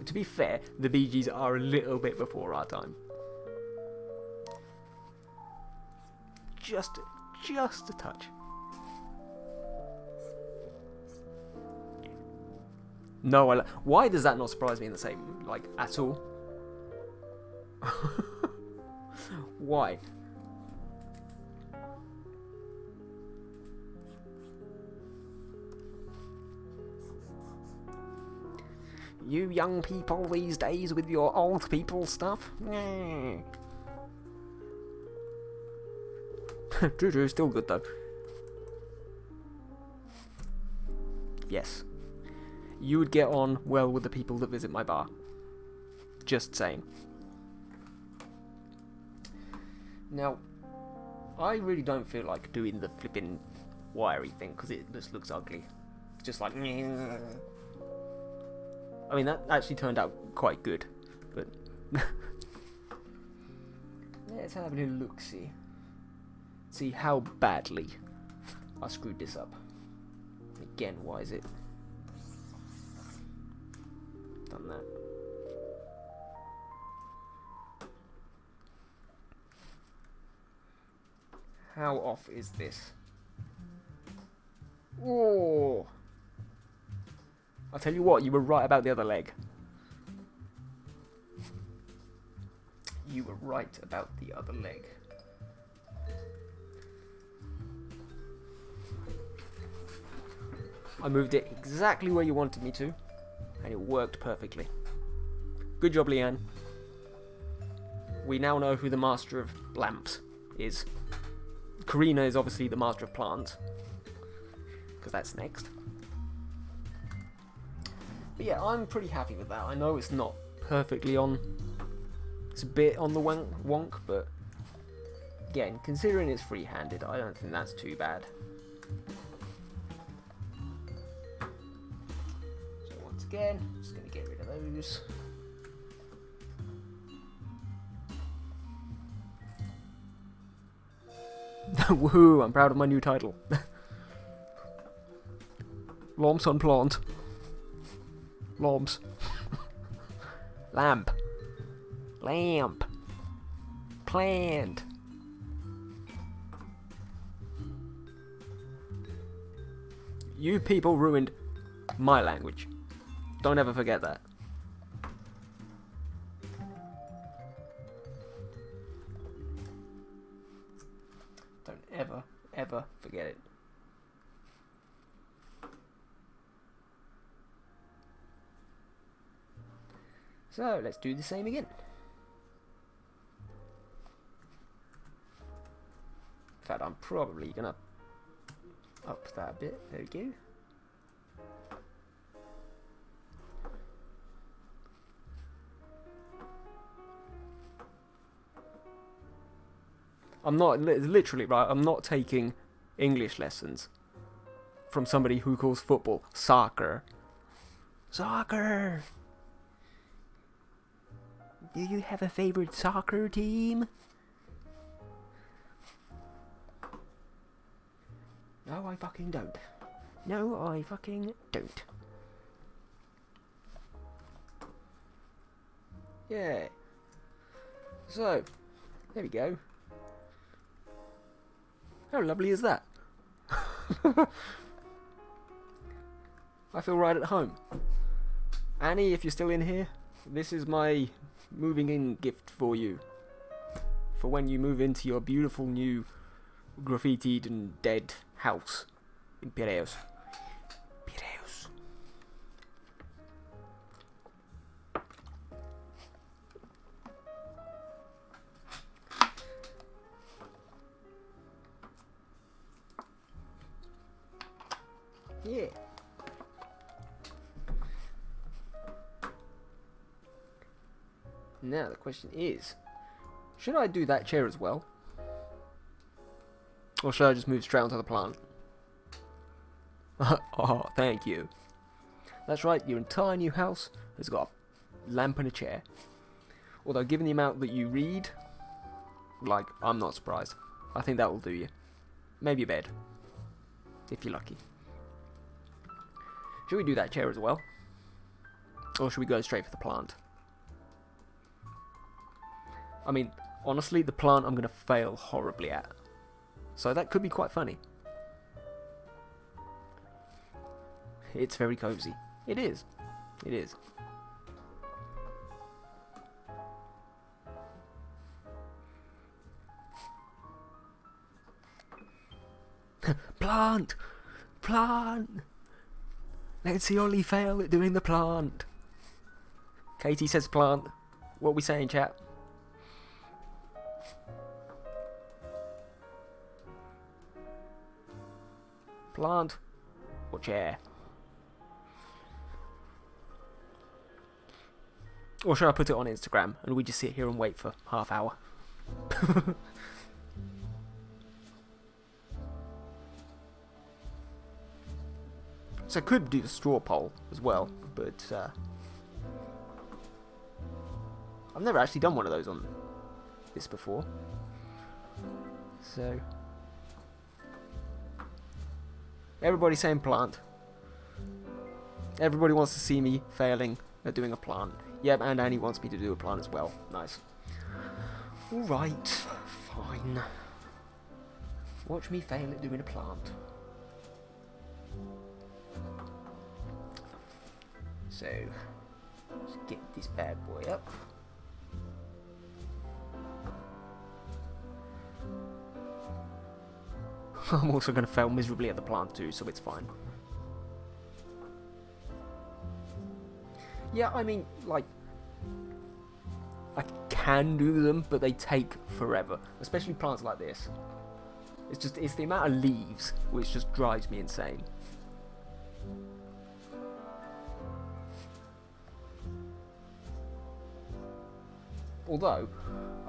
To be fair, the Bee Gees are a little bit before our time. Just a touch. No, why does that not surprise me in the same, like, at all? Why? You young people these days with your old people stuff? True, still good though. Yes. You would get on well with the people that visit my bar. Just saying. Now, I really don't feel like doing the flipping wiry thing because it just looks ugly. It's just like... I mean, that actually turned out quite good, but... Let's have a little look-see. See how badly I screwed this up. Again, why is it... Done that. How off is this? Oh! I'll tell you what, you were right about the other leg. You were right about the other leg. I moved it exactly where you wanted me to, and it worked perfectly. Good job, Leanne. We now know who the master of lamps is. Karina is obviously the master of plants, because that's next. But yeah, I'm pretty happy with that. I know it's not perfectly on. It's a bit on the wonk, but again, considering it's free-handed, I don't think that's too bad. So once again, I'm just going to get rid of those. Woohoo, I'm proud of my new title. Lamps on plant. Lamps. Lamp. Lamp. Plant. You people ruined my language. Don't ever forget that. Don't ever forget it. So, let's do the same again. In fact, I'm probably gonna up that a bit. There we go. I'm not, literally, right, I'm not taking English lessons from somebody who calls football soccer. Soccer! Do you have a favorite soccer team? No, I fucking don't. No, I fucking don't. Yeah. So, there we go. How lovely is that? I feel right at home. Annie, if you're still in here, this is my moving in gift for you. For when you move into your beautiful new graffitied and dead house in Piraeus. Piraeus. Yeah. Now the question is, should I do that chair as well? Or should I just move straight onto the plant? Oh, thank you. That's right, your entire new house has got a lamp and a chair. Although given the amount that you read, like, I'm not surprised. I think that will do you. Maybe a bed, if you're lucky. Should we do that chair as well? Or should we go straight for the plant? I mean, honestly, the plant I'm going to fail horribly at. So that could be quite funny. It's very cozy. It is. It is. Plant! Plant! Let's see Ollie fail at doing the plant. Katie says plant. What are we saying, chat? Plant or chair? Or should I put it on Instagram and we just sit here and wait for half hour? So I could do the straw poll as well, but I've never actually done one of those on this before. So everybody's saying plant. Everybody wants to see me failing at doing a plant. Yep, and Annie wants me to do a plant as well. Nice. Alright, fine. Watch me fail at doing a plant. So, let's get this bad boy up. I'm also going to fail miserably at the plant too, so it's fine. Yeah, I mean, like, I can do them, but they take forever. Especially plants like this. It's the amount of leaves which just drives me insane. Although,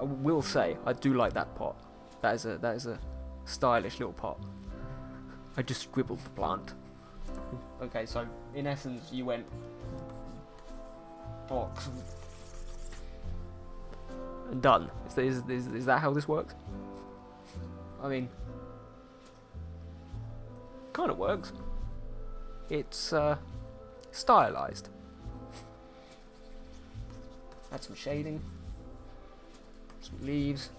I will say, I do like that pot. That is a stylish little pot. I just scribbled the plant. Okay, so in essence, you went box and done. Is that how this works? I mean, kind of works. It's stylized. Add some shading, some leaves.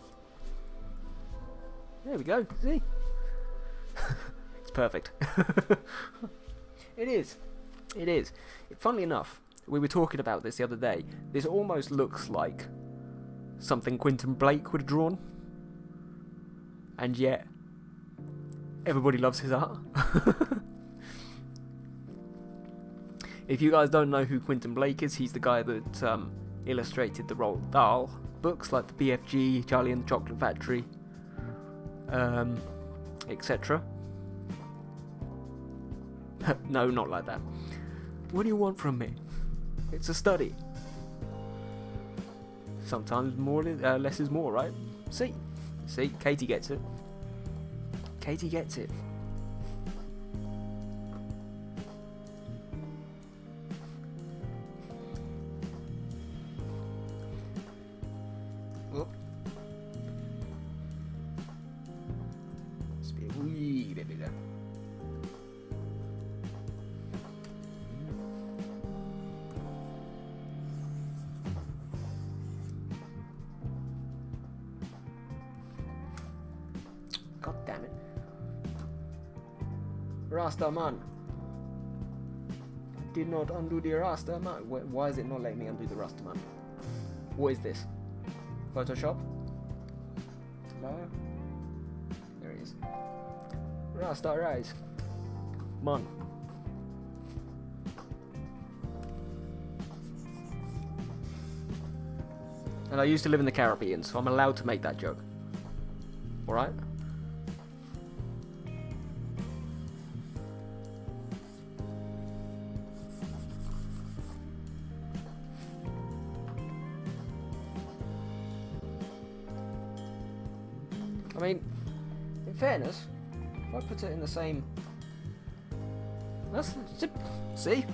There we go. See, it's perfect. It is. It is. Funnily enough, we were talking about this the other day. This almost looks like something Quentin Blake would have drawn, and yet everybody loves his art. If you guys don't know who Quentin Blake is, he's the guy that illustrated the Roald Dahl books like the BFG, Charlie and the Chocolate Factory, etc. No, not like that. What do you want from me? It's a study. Sometimes more, less is more, right? See, Katie gets it. Katie gets it. Whoop. Let's be a wee bit bigger. God damn it. Rasta man. Did not undo the Rasta man. Why is it not letting me undo the Rasta man? What is this? Photoshop? Hello? There it is. Rasta rise. Man. And I used to live in the Caribbean, so I'm allowed to make that joke. Alright? I mean, in fairness, if I put it in the same... See?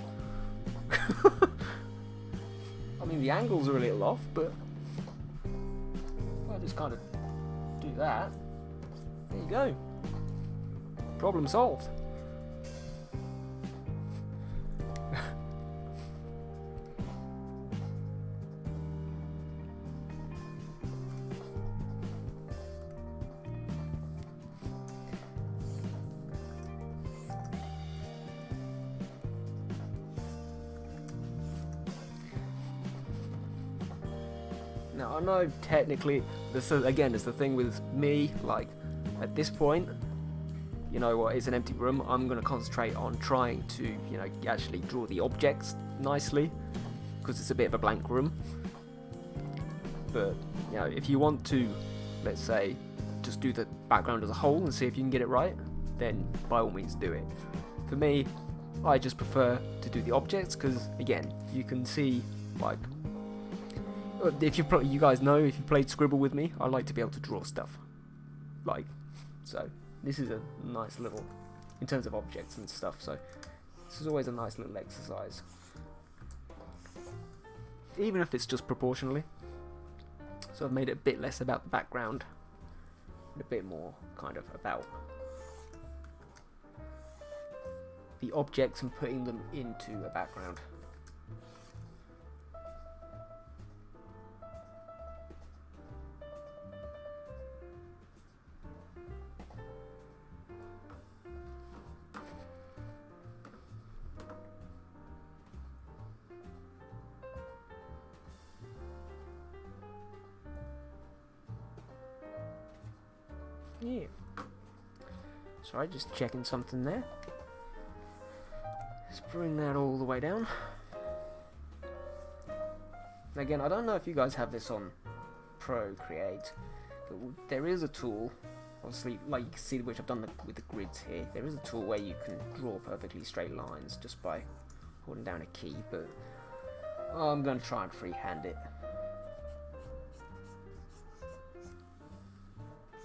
I mean, the angles are a little off, but... if I just kind of do that, there you go. Problem solved. Now, I know technically, again, it's the thing with me, like, at this point, you know what, it's an empty room, I'm going to concentrate on trying to, you know, actually draw the objects nicely, because it's a bit of a blank room. But, you know, if you want to, let's say, just do the background as a whole and see if you can get it right, then by all means do it. For me, I just prefer to do the objects, because, again, you can see, like, if you guys know, if you played Scribble with me, I like to be able to draw stuff. Like, so, this is a nice little, in terms of objects and stuff, so, this is always a nice little exercise. Even if it's just proportionally. So I've made it a bit less about the background, and a bit more kind of about the objects and putting them into a background. Yeah. Sorry, just checking something there. Let's bring that all the way down. Again, I don't know if you guys have this on Procreate, but there is a tool, obviously, like you can see, which I've done with the grids here. There is a tool where you can draw perfectly straight lines just by holding down a key, but I'm going to try and freehand it,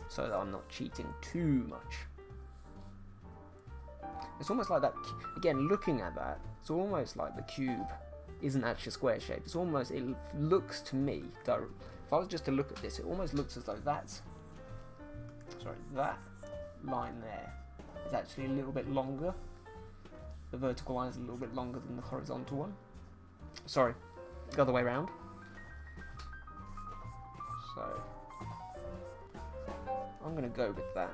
so that I'm not cheating too much. It's almost like that, again, looking at that, it's almost like the cube isn't actually a square shape. It's almost, it looks to me, if I was just to look at this, it almost looks as though that line there is actually a little bit longer. The vertical line is a little bit longer than the horizontal one. Sorry, the other way around. So, I'm going to go with that.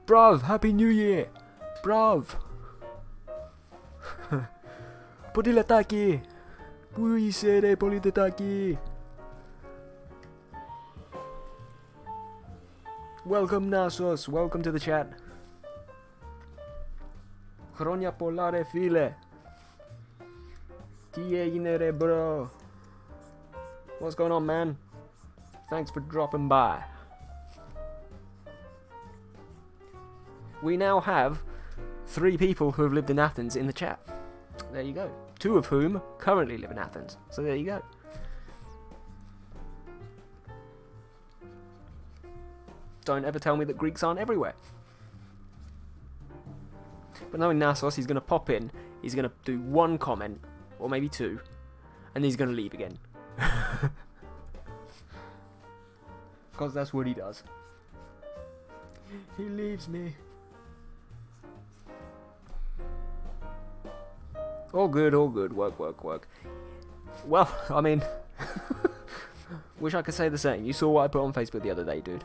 Bruv, Happy New Year! Bruv! Polilataki! Buisere politataki! Welcome Nasos, welcome to the chat. Chronia polare file. Tie inere bro. What's going on, man? Thanks for dropping by. We now have 3 people who have lived in Athens in the chat. There you go. 2 of whom currently live in Athens. So there you go. Don't ever tell me that Greeks aren't everywhere. But knowing Nasos, he's going to pop in, he's going to do 1 comment, or maybe 2, and he's going to leave again. Because that's what he does. He leaves me. All good, all good. Work, work, work. Well, I mean, wish I could say the same. You saw what I put on Facebook the other day, dude.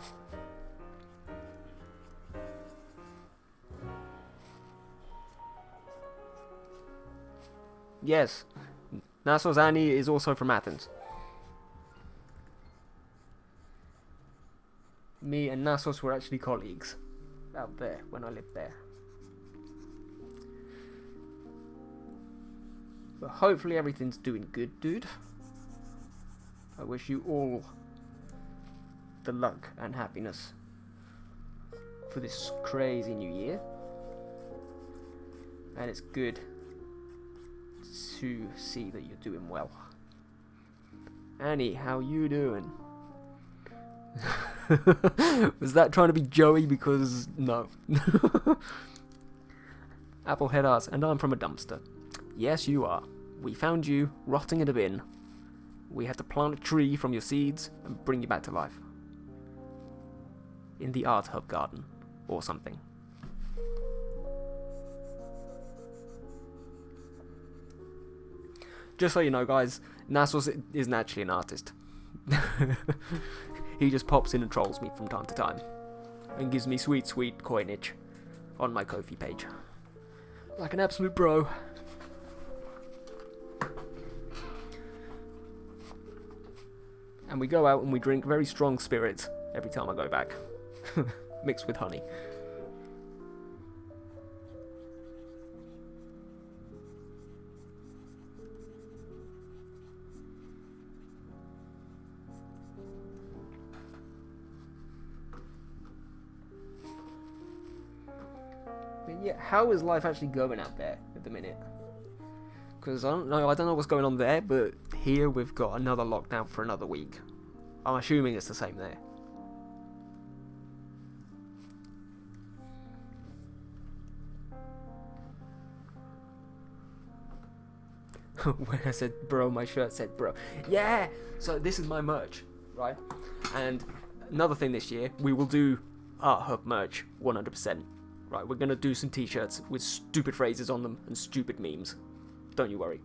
Yes, Nasos Annie is also from Athens. Me and Nasos were actually colleagues out there when I lived there. But hopefully everything's doing good, dude. I wish you all the luck and happiness for this crazy new year. And it's good to see that you're doing well. Annie, how you doing? Was that trying to be Joey? Because no. Applehead asks, and I'm from a dumpster. Yes, you are. We found you rotting in a bin. We had to plant a tree from your seeds and bring you back to life. In the Art Hub garden, or something. Just so you know, guys, Nasos isn't actually an artist. He just pops in and trolls me from time to time. And gives me sweet, sweet coinage on my Ko-fi page. Like an absolute bro. And we go out and we drink very strong spirits every time I go back. Mixed with honey. But yeah, how is life actually going out there at the minute? Because I don't know what's going on there, but here we've got another lockdown for another week. I'm assuming it's the same there. When I said bro, my shirt said bro. Yeah! So this is my merch, right? And another thing this year, we will do Art Hub merch 100%. Right, we're going to do some t-shirts with stupid phrases on them and stupid memes. Don't you worry.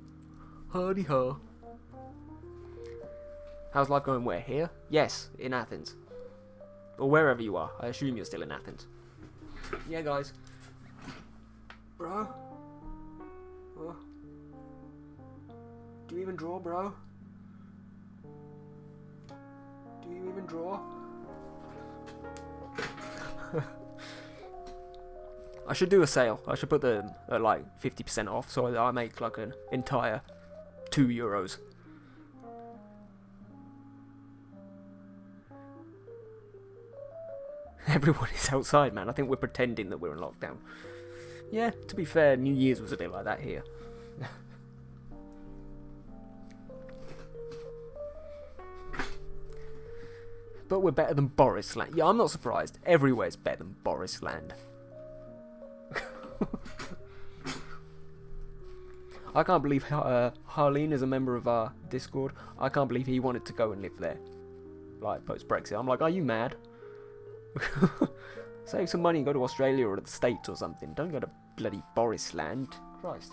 Hardy ho. How's life going where? Here? Yes, in Athens. Or wherever you are. I assume you're still in Athens. Yeah, guys. Bro? Oh. Do you even draw, bro? Do you even draw? I should do a sale. I should put them at like 50% off, so I make like an entire €2. Everyone is outside, man. I think we're pretending that we're in lockdown. Yeah, to be fair, New Year's was a bit like that here. But we're better than Borisland. Yeah, I'm not surprised. Everywhere's better than Borisland. I can't believe Harleen is a member of our Discord. I can't believe he wanted to go and live there. Like, post-Brexit. I'm like, are you mad? Save some money and go to Australia or the States or something. Don't go to bloody Borisland. Christ.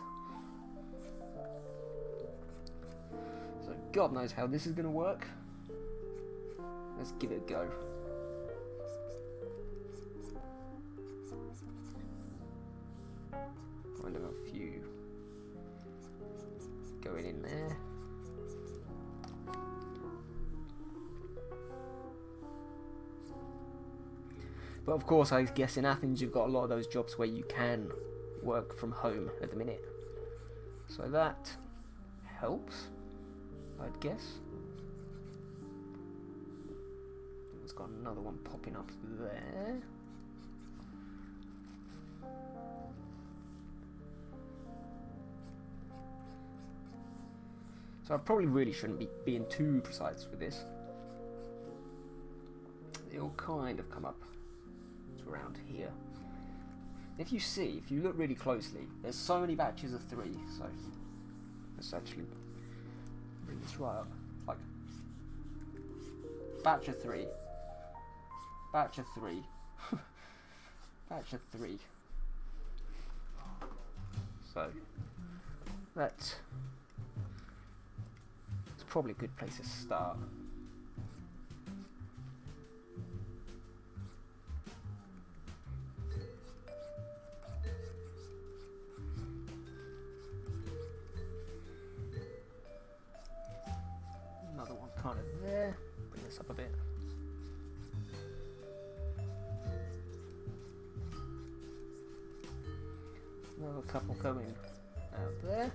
So, God knows how this is going to work. Let's give it a go. Kind of a few going in there. But of course, I guess in Athens you've got a lot of those jobs where you can work from home at the minute. So that helps, I'd guess. It's got another one popping up there. So I probably really shouldn't be being too precise with this. It'll kind of come up to around here. If you look really closely, there's so many batches of 3, so let's actually bring this right up. Like, batch of 3. Batch of 3. Batch of 3. So that's probably a good place to start. Another one kind of there. Bring this up a bit. Another couple going out there.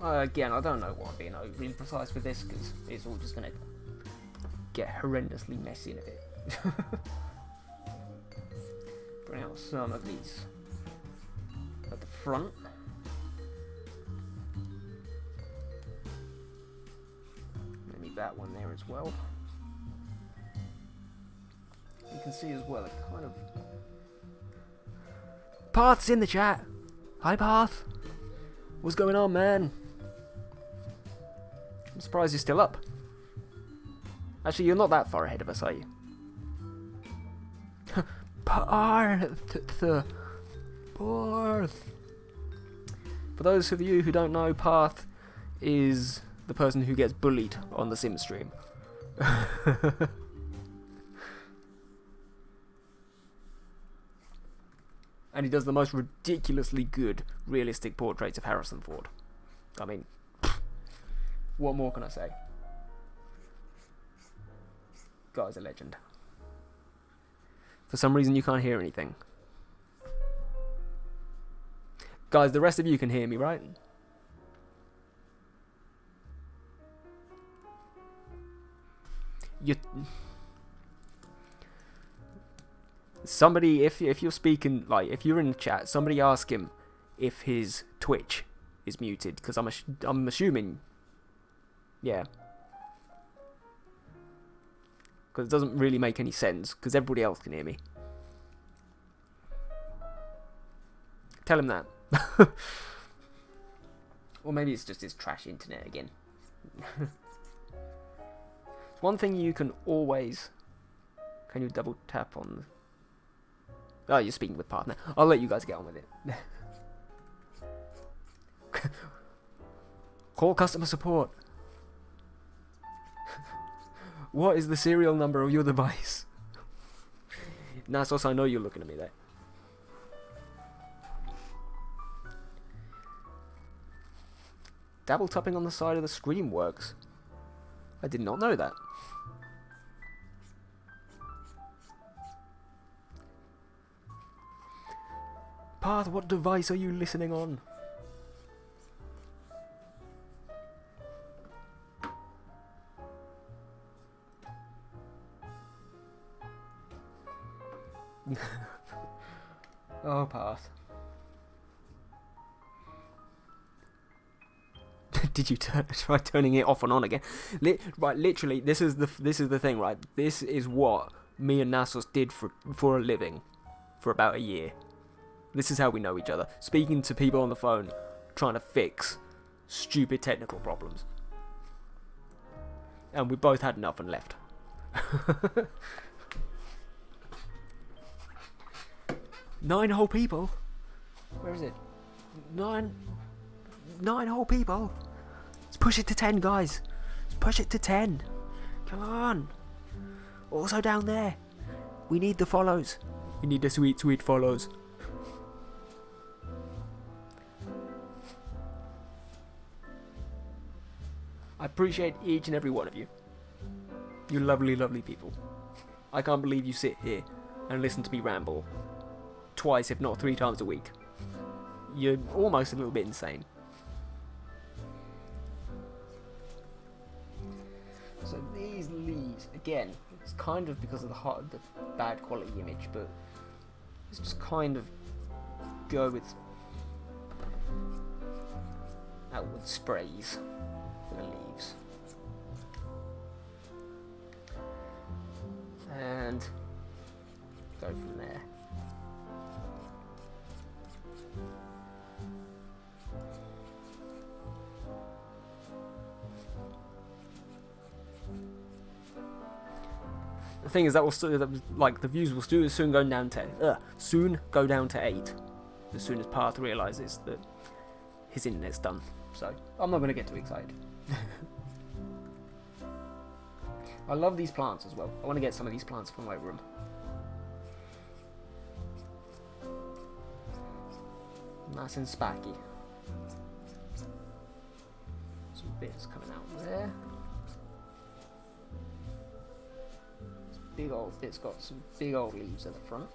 Again, I don't know why I'm being overly precise with this, because it's all just going to get horrendously messy in a bit. Bring out some of these at the front. Maybe that one there as well. You can see as well, it kind of... Path's in the chat! Hi Path! What's going on, man? I'm surprised you're still up. Actually, you're not that far ahead of us, are you? Parth! For those of you who don't know, Parth is the person who gets bullied on the Sim stream. And he does the most ridiculously good, realistic portraits of Harrison Ford. I mean, what more can I say? Guy's a legend. For some reason you can't hear anything. Guys, the rest of you can hear me, right? Somebody, if you're speaking, like, if you're in the chat, somebody ask him if his Twitch is muted, because I'm assuming, yeah. Because it doesn't really make any sense, because everybody else can hear me. Tell him that. Or maybe it's just his trash internet again. One thing you can always... Can you double tap on... Oh, you're speaking with partner. I'll let you guys get on with it. Call customer support. What is the serial number of your device? Nasos, I know you're looking at me there. Double tapping on the side of the screen works. I did not know that. Path, what device are you listening on? Oh, Path. Did you try turning it off and on again? Right, literally, this is the thing, right? This is what me and Nasos did for a living for about a year. This is how we know each other. Speaking to people on the phone, trying to fix stupid technical problems. And we both had enough and left. 9 whole people? Where is it? 9 whole people? Let's push it to 10, guys. Let's push it to 10. Come on. Also down there, we need the follows. We need the sweet, sweet follows. I appreciate each and every one of you. You lovely, lovely people. I can't believe you sit here and listen to me ramble twice, if not 3 times a week. You're almost a little bit insane. So these leaves, again, it's kind of because of the bad quality image, but let's just kind of go with outward sprays for the leaves. And go from there. The thing is that the views will soon go down to 8 as soon as Path realizes that his internet's done. So I'm not going to get too excited. I love these plants as well. I want to get some of these plants for my room. Nice and spacky. Some bits coming out there. Big old bit's got some big old leaves at the front.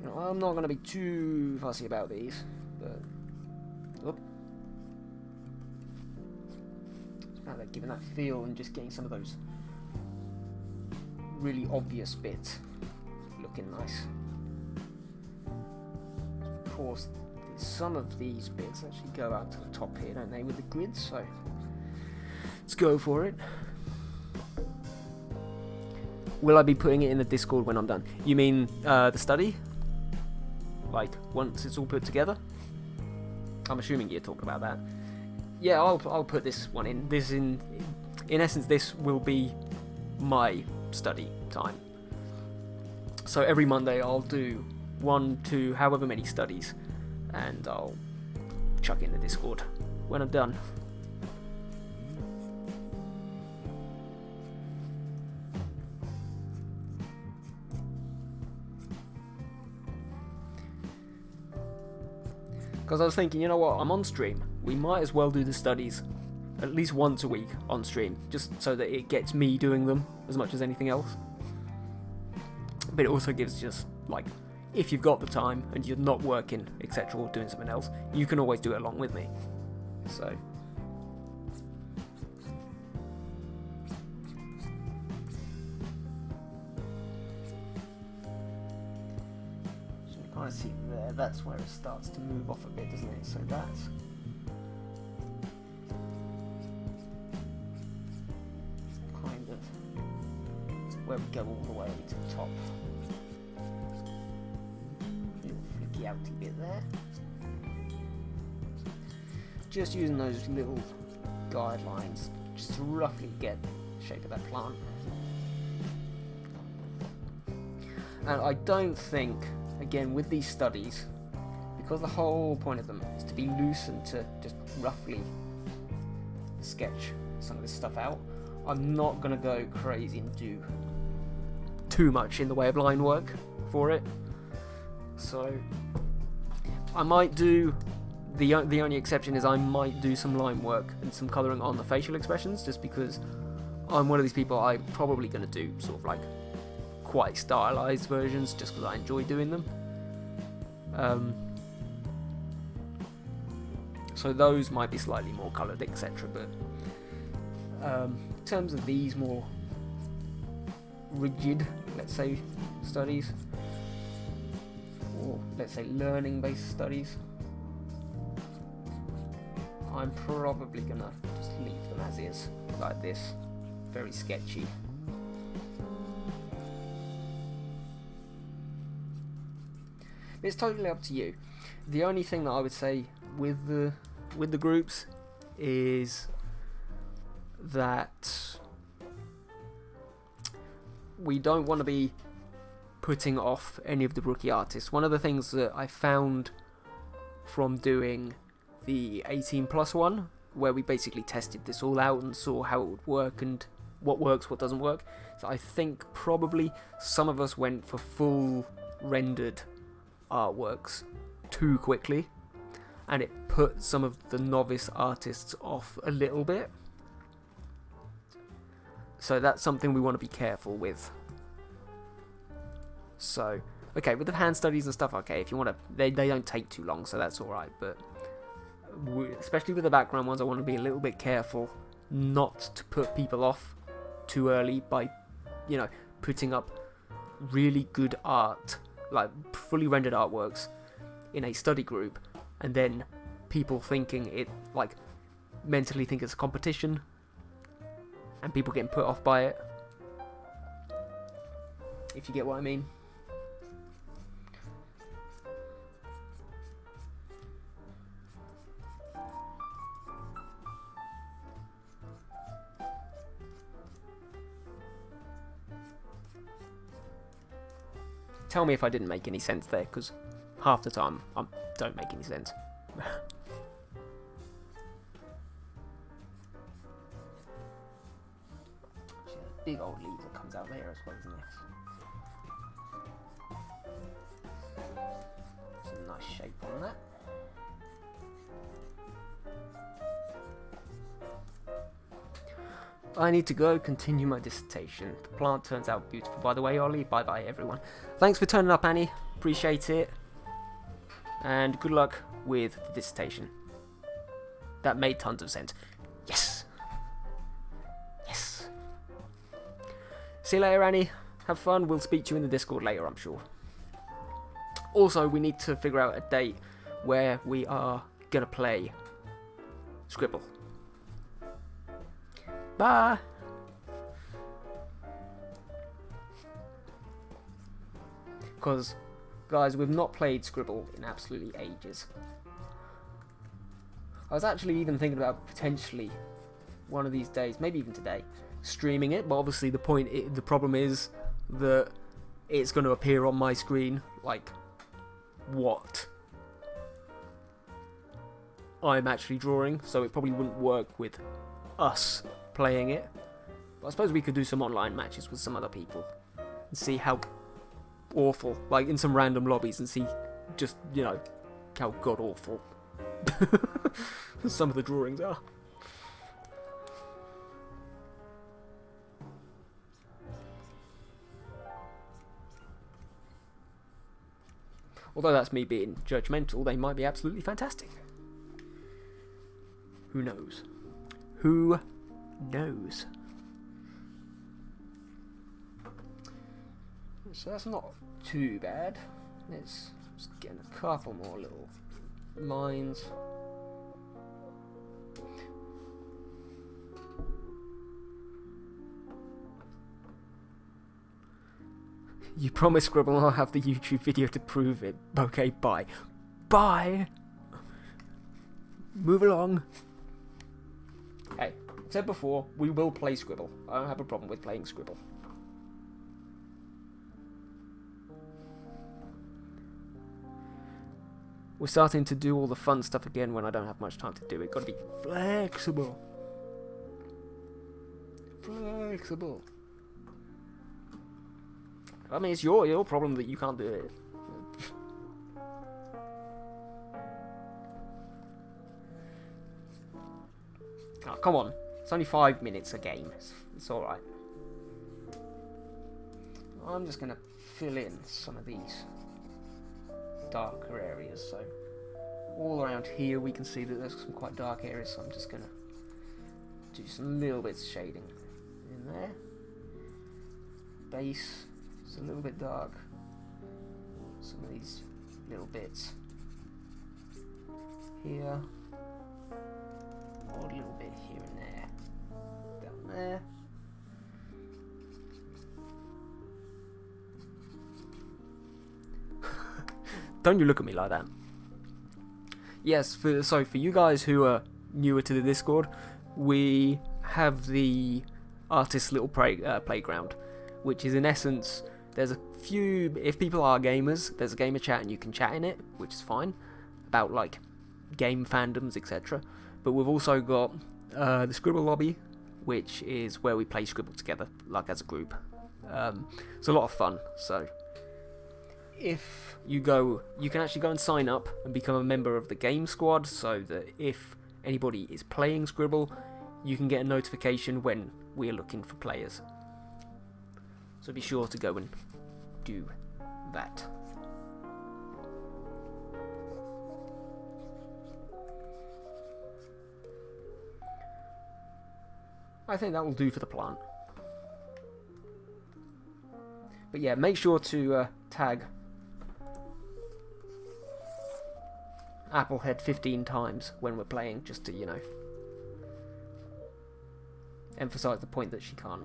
You know, I'm not going to be too fussy about these, but whoop. They're giving that feel and just getting some of those really obvious bits looking nice. Of course, some of these bits actually go out to the top here, don't they, with the grids, so let's go for it. Will I be putting it in the Discord when I'm done? You mean the study? Like, once it's all put together? I'm assuming you're talking about that. Yeah, I'll put this one in. In essence, this will be my study time. So every Monday I'll do 1, 2, however many studies, and I'll chuck in the Discord when I'm done. Because I was thinking, you know what, I'm on stream. We might as well do the studies at least once a week on stream, just so that it gets me doing them as much as anything else. But it also gives just, like, if you've got the time and you're not working, etc., or doing something else, you can always do it along with me. So I see there, that's where it starts to move off a bit, doesn't it? So that's kind of where we go all the way to the top. Little flicky outy bit there. Just using those little guidelines just to roughly get the shape of that plant. And I don't think, again, with these studies, because the whole point of them is to be loose and to just roughly sketch some of this stuff out, I'm not going to go crazy and do too much in the way of line work. for it. So I might do, the only exception is I might do some line work and some colouring on the facial expressions, just because I'm one of these people. I'm probably going to do sort of like quite stylised versions just because I enjoy doing them. So those might be slightly more coloured, etc. But in terms of these more rigid, let's say, studies, or let's say learning-based studies, I'm probably gonna just leave them as is, like this, very sketchy. It's totally up to you. The only thing that I would say with the groups is that we don't want to be putting off any of the rookie artists. One of the things that I found from doing the 18+ one, where we basically tested this all out and saw how it would work and what works, what doesn't work, so I think probably some of us went for full rendered artworks too quickly, and it put some of the novice artists off a little bit. So that's something we want to be careful with. So, okay, with the hand studies and stuff, okay, if you want to, they don't take too long, so that's alright, but especially with the background ones, I want to be a little bit careful not to put people off too early by, you know, putting up really good art, like fully rendered artworks in a study group, and then people thinking it, like, mentally think it's a competition, and people getting put off by it, if you get what I mean. Tell me if I didn't make any sense there, because half the time I don't make any sense. Big old leaf that comes out there as well, isn't it? It's a nice shape on that. I need to go continue my dissertation. The plant turns out beautiful, by the way, Ollie. Bye bye, everyone. Thanks for turning up, Annie. Appreciate it. And good luck with the dissertation. That made tons of sense. Yes! Yes! See you later, Annie. Have fun. We'll speak to you in the Discord later, I'm sure. Also, we need to figure out a date where we are gonna play Scribble. Bye! Because, guys, we've not played Scribble in absolutely ages. I was actually even thinking about potentially one of these days, maybe even today, streaming it, but obviously the problem is that it's going to appear on my screen like what I'm actually drawing, so it probably wouldn't work with us playing it. But I suppose we could do some online matches with some other people and see how awful, like in some random lobbies, and see just, you know, how god awful some of the drawings are. Although that's me being judgmental, they might be absolutely fantastic. Who knows? Who knows? So that's not too bad. Let's just get a couple more little lines. You promise, Scribble, I'll have the YouTube video to prove it. Okay, bye. Bye! Move along. Hey, I've said before, we will play Scribble. I don't have a problem with playing Scribble. We're starting to do all the fun stuff again when I don't have much time to do it. Gotta be flexible. Flexible. I mean, it's your problem that you can't do it. Oh, come on. It's only 5 minutes a game. It's alright. I'm just going to fill in some of these darker areas. So, all around here we can see that there's some quite dark areas. So I'm just going to do some little bits of shading in there. Base is a little bit dark. Some of these little bits here. Odd little bit here and there. Down there. Don't you look at me like that. Yes, so for you guys who are newer to the Discord, we have the artist's little playground, which is in essence, there's a few, if people are gamers, there's a gamer chat and you can chat in it, which is fine, about like game fandoms, etc. But we've also got the Scribble lobby, which is where we play Scribble together, like as a group. It's a lot of fun, so if you go, you can actually go and sign up and become a member of the game squad, so that if anybody is playing Scribble, you can get a notification when we're looking for players. So be sure to go and do that. I think that will do for the plant. But yeah, make sure to tag Applehead 15 times when we're playing, just to, you know, emphasize the point that she can't.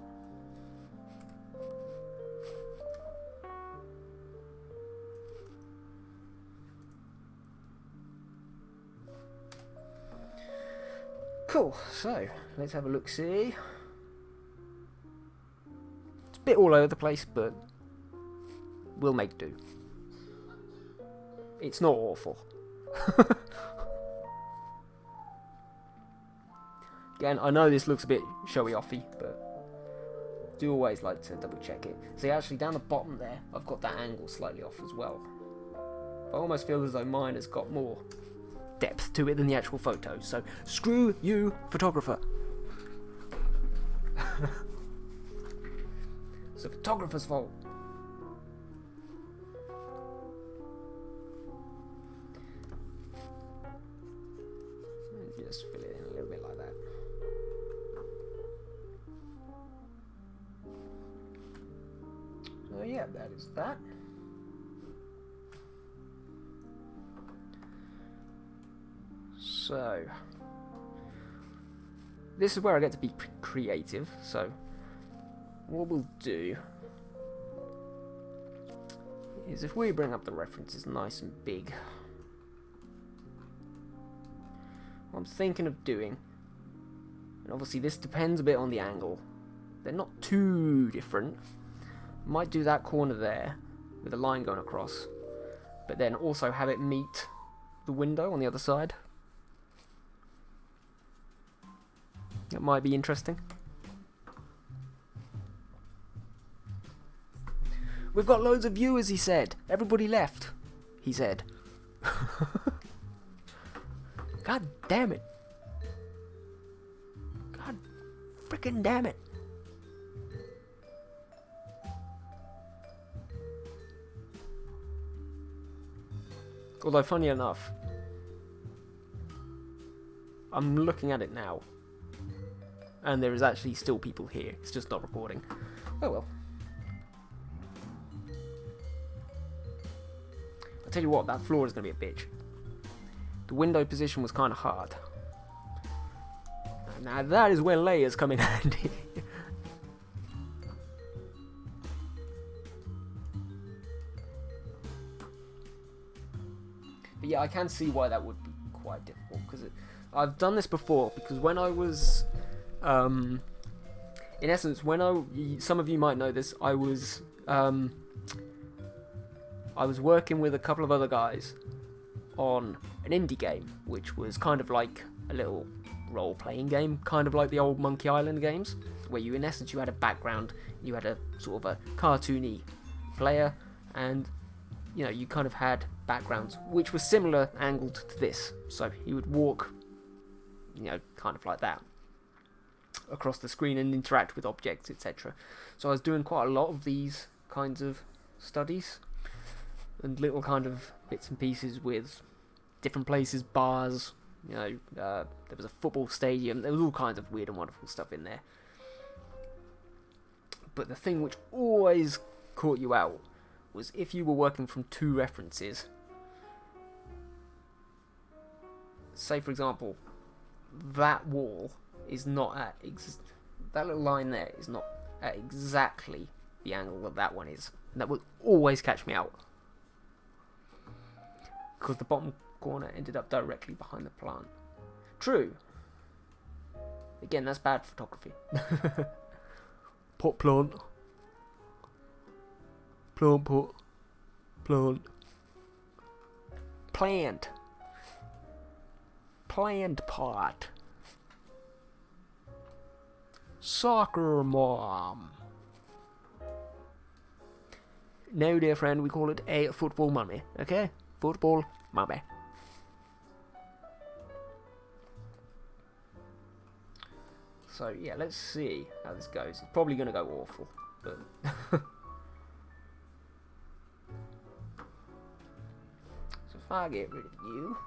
Cool, so let's have a look see. It's a bit all over the place, but we'll make do. It's not awful. Again, I know this looks a bit showy-offy, but do always like to double check it. See, actually down the bottom there, I've got that angle slightly off as well. I almost feel as though mine has got more depth to it than the actual photos, so screw you, photographer. It's the photographer's fault. Just fill it in a little bit like that. So yeah, that is that. So this is where I get to be creative. So what we'll do is, if we bring up the references nice and big, what I'm thinking of doing, and obviously this depends a bit on the angle, they're not too different. Might do that corner there with a line going across, but then also have it meet the window on the other side. That might be interesting. We've got loads of viewers, he said. Everybody left, he said. God damn it. God frickin' damn it. Although, funny enough, I'm looking at it now, and there is actually still people here. It's just not recording. Oh well. I'll tell you what, that floor is going to be a bitch. The window position was kind of hard. Now that is where layers come in handy. But yeah, I can see why that would be quite difficult, because I've done this before, because when I was, in essence, some of you might know this, I was working with a couple of other guys on an indie game, which was kind of like a little role-playing game, kind of like the old Monkey Island games, where you, in essence, you had a background, you had a sort of a cartoony player, and you know, you kind of had backgrounds which were similar angled to this. So he would walk, you know, kind of like that across the screen and interact with objects, etc. So I was doing quite a lot of these kinds of studies and little kind of bits and pieces with different places, bars, you know, there was a football stadium, there was all kinds of weird and wonderful stuff in there. But the thing which always caught you out was if you were working from two references. Say, for example, that wall is not at that little line there is not at exactly the angle that that one is. And that would always catch me out, because the bottom corner ended up directly behind the plant. True. Again, that's bad photography. Pot plant. Plant pot. Plant. Plant. Plant pot. Soccer mom. No, dear friend, we call it a football mummy, okay? Football mummy. So, yeah, let's see how this goes. It's probably going to go awful, but... So if I get rid of you,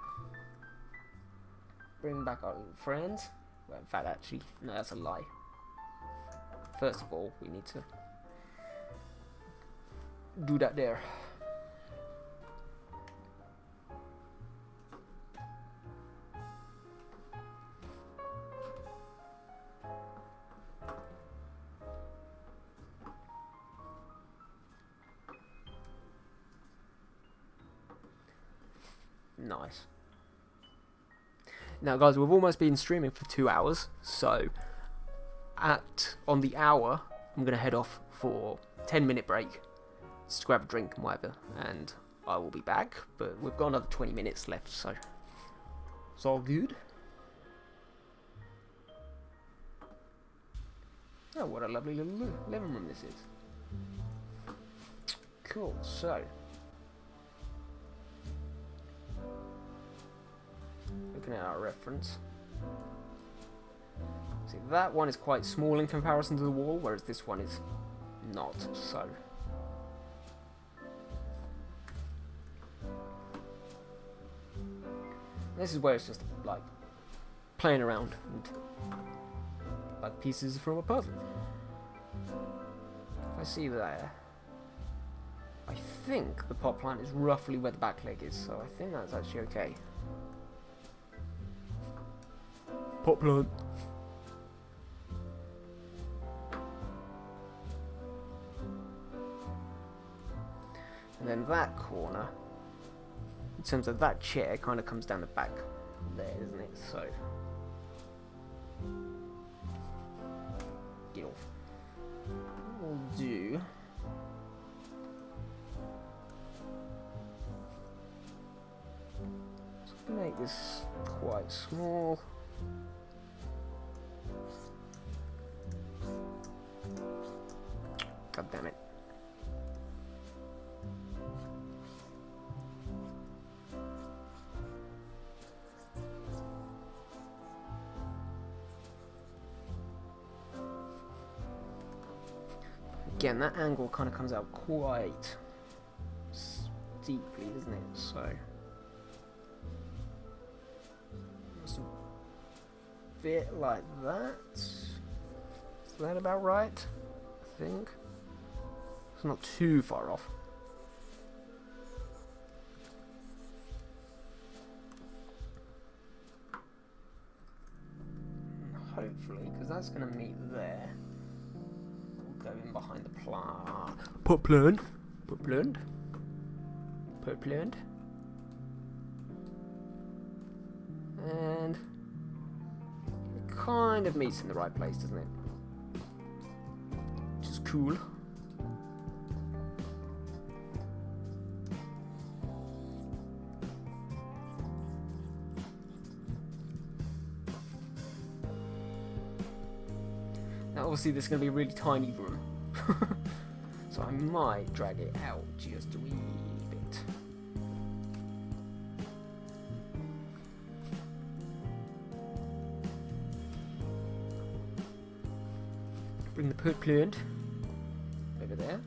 bring back our little friends. Well, in fact, actually, no, that's a lie. First of all, we need to do that there. Nice. Now, guys, we've almost been streaming for 2 hours, so on the hour, I'm going to head off for a 10-minute break, just to grab a drink and whatever, and I will be back, but we've got another 20 minutes left, so it's all good. Oh, what a lovely little living room this is. Cool, so... looking at our reference. See, that one is quite small in comparison to the wall, whereas this one is not, so... This is where it's just, like, playing around and, like, pieces from a puzzle. If I see there, I think the pot plant is roughly where the back leg is, so I think that's actually okay. Pot plant. And then that corner, in terms of that chair, kind of comes down the back there, isn't it? So, get off. What we'll do... let's make this quite small. God damn it. Again, that angle kind of comes out quite steeply, doesn't it? So, just a bit like that. Is that about right? I think. It's not too far off. Hopefully, because that's going to meet there. We'll go in behind the plant. Pot plant. Pot plant. Pot plant. And it kind of meets in the right place, doesn't it? Which is cool. Now obviously this is going to be a really tiny room. So I might drag it out just a wee bit. Bring the plant over there.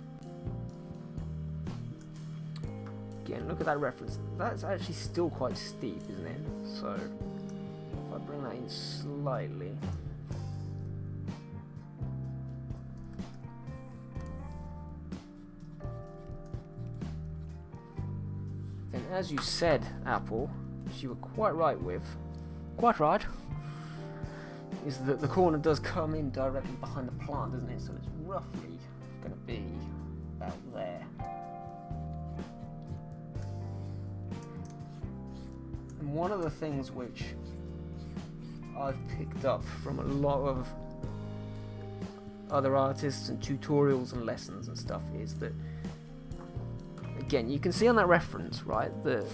Again, look at that reference. That's actually still quite steep, isn't it? So, if I bring that in slightly. Then, as you said, Apple, which you were quite right, is that the corner does come in directly behind the plant, doesn't it? So it's roughly going to be about there. And one of the things which I've picked up from a lot of other artists and tutorials and lessons and stuff is that, again, you can see on that reference, right, that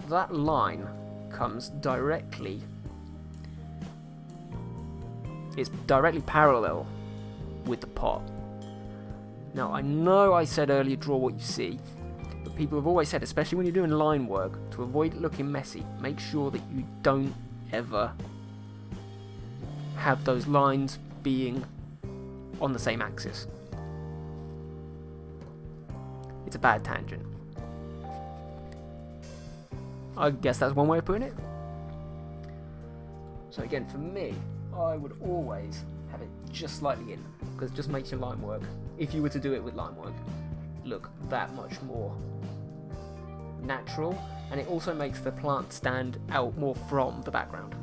that line comes directly, it's directly parallel with the pot. Now, I know I said earlier, draw what you see, but people have always said, especially when you're doing line work, to avoid it looking messy, make sure that you don't ever have those lines being on the same axis. It's a bad tangent. I guess that's one way of putting it. So again, for me, I would always have it just slightly in, because it just makes your line work, if you were to do it with line work, look that much more natural, and it also makes the plant stand out more from the background.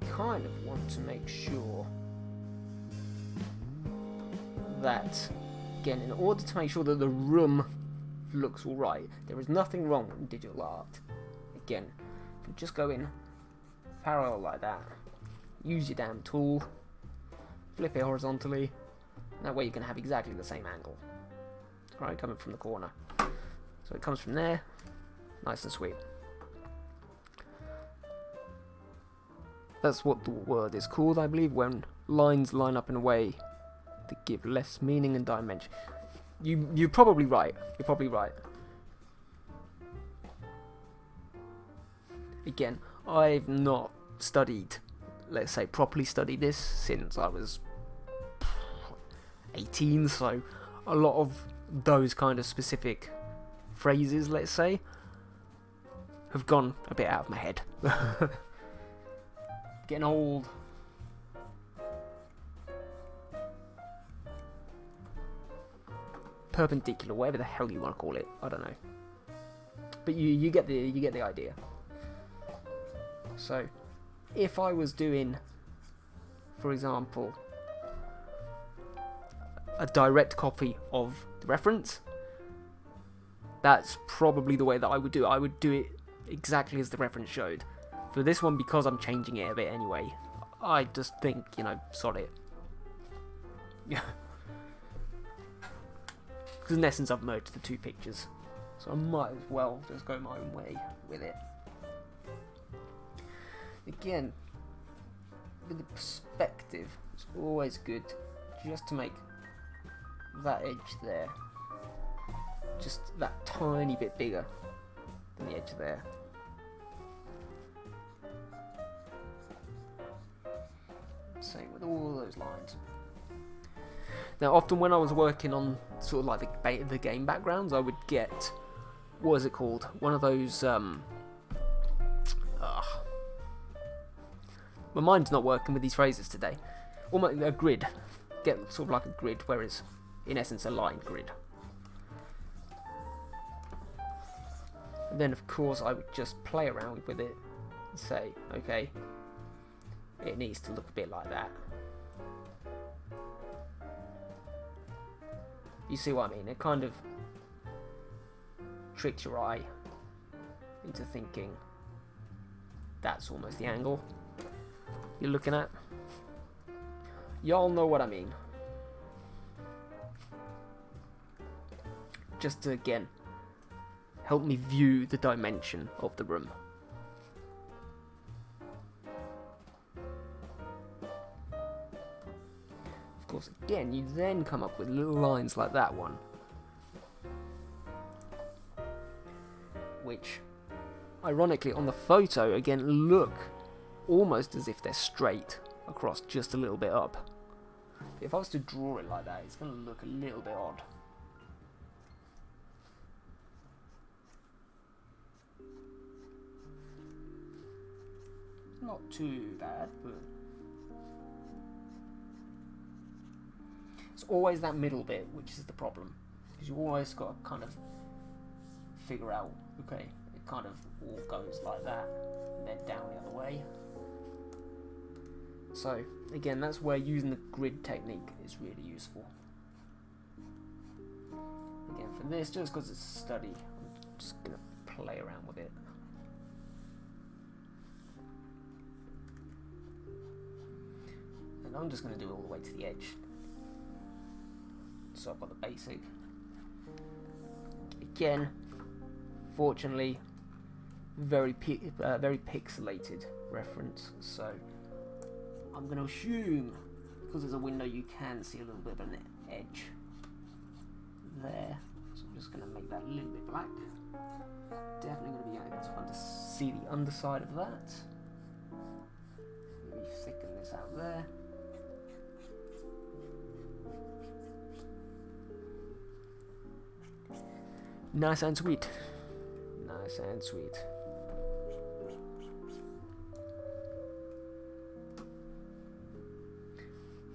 Kind of want to make sure that, again, in order to make sure that the room looks alright, there is nothing wrong with digital art. Again, if you just go in parallel like that, use your damn tool, flip it horizontally, that way you can have exactly the same angle, right, coming from the corner. So it comes from there, nice and sweet. That's what the word is called, I believe, when lines line up in a way that give less meaning and dimension. You're probably right. You're probably right. Again, I've not studied, let's say, properly studied this since I was 18, so a lot of those kind of specific phrases, let's say, have gone a bit out of my head. Getting old. Perpendicular, whatever the hell you want to call it, I don't know. But you get the idea. So, if I was doing, for example, a direct copy of the reference, that's probably the way that I would do it. I would do it exactly as the reference showed. For this one, because I'm changing it a bit anyway, I just think, sod it. Yeah. Because in essence, I've merged the two pictures. So I might as well just go my own way with it. Again, with the perspective, it's always good just to make that edge there just that tiny bit bigger than the edge there. Same with all those lines. Now, often when I was working on sort of like the game backgrounds, I would get, what is it called? One of those, my mind's not working with these phrases today. Almost a grid. Get sort of like a grid, where it's in essence a line grid. And then of course I would just play around with it and say, okay, it needs to look a bit like that. You see what I mean? It kind of tricks your eye into thinking that's almost the angle you're looking at. Y'all know what I mean. Just to, again, help me view the dimension of the room. Of course, again, you then come up with little lines like that one, which, ironically, on the photo, again, look almost as if they're straight across, just a little bit up. If I was to draw it like that, it's going to look a little bit odd. Not too bad, but it's always that middle bit which is the problem, because you always got to kind of figure out, okay, it kind of all goes like that and then down the other way. So again, that's where using the grid technique is really useful. Again, for this, just because it's a study, I'm just going to play around with it. And I'm just going to do it all the way to the edge. So I've got the basic. Again, fortunately, very pixelated reference. So I'm going to assume, because there's a window, you can see a little bit of an edge there. So I'm just going to make that a little bit black. Definitely going to be able to see the underside of that. Maybe thicken this out there. Nice and sweet. Nice and sweet.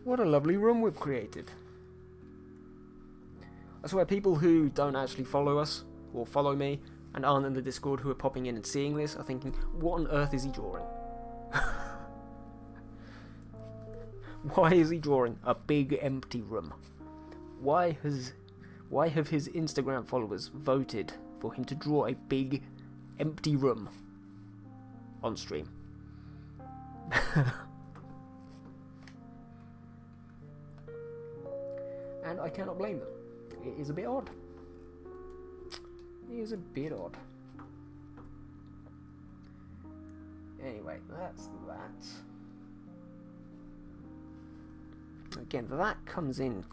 What a lovely room we've created. I swear, people who don't actually follow us, or follow me, and aren't in the Discord, who are popping in and seeing this, are thinking, what on earth is he drawing? Why is he drawing a big empty room? Why have his Instagram followers voted for him to draw a big empty room on stream? And I cannot blame them. It is a bit odd. It is a bit odd. Anyway, that's that. Again, that comes in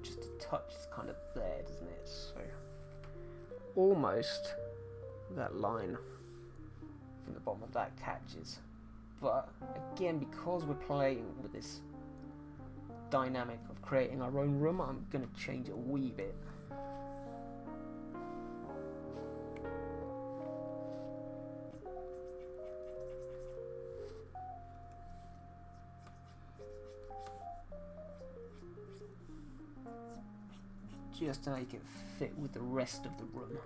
just a touch, it's kind of there, doesn't it? So almost that line from the bottom of that catches. But again, because we're playing with this dynamic of creating our own room, I'm going to change it a wee bit. Just to make it fit with the rest of the room.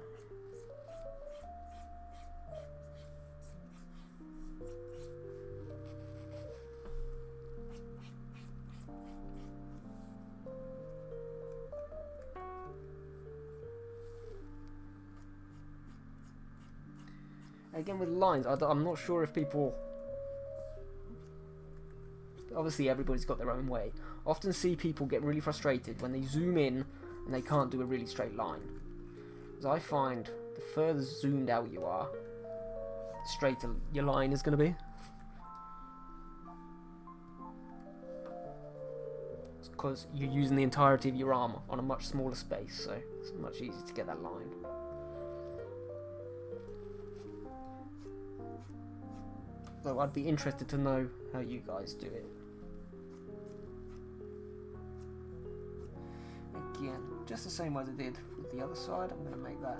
Again, with lines, I'm not sure if people... Obviously, everybody's got their own way. Often see people get really frustrated when they zoom in and they can't do a really straight line. As I find, the further zoomed out you are, the straighter your line is going to be. It's because you're using the entirety of your arm on a much smaller space, so it's much easier to get that line. So I'd be interested to know how you guys do it. Again, just the same as I did with the other side, I'm going to make that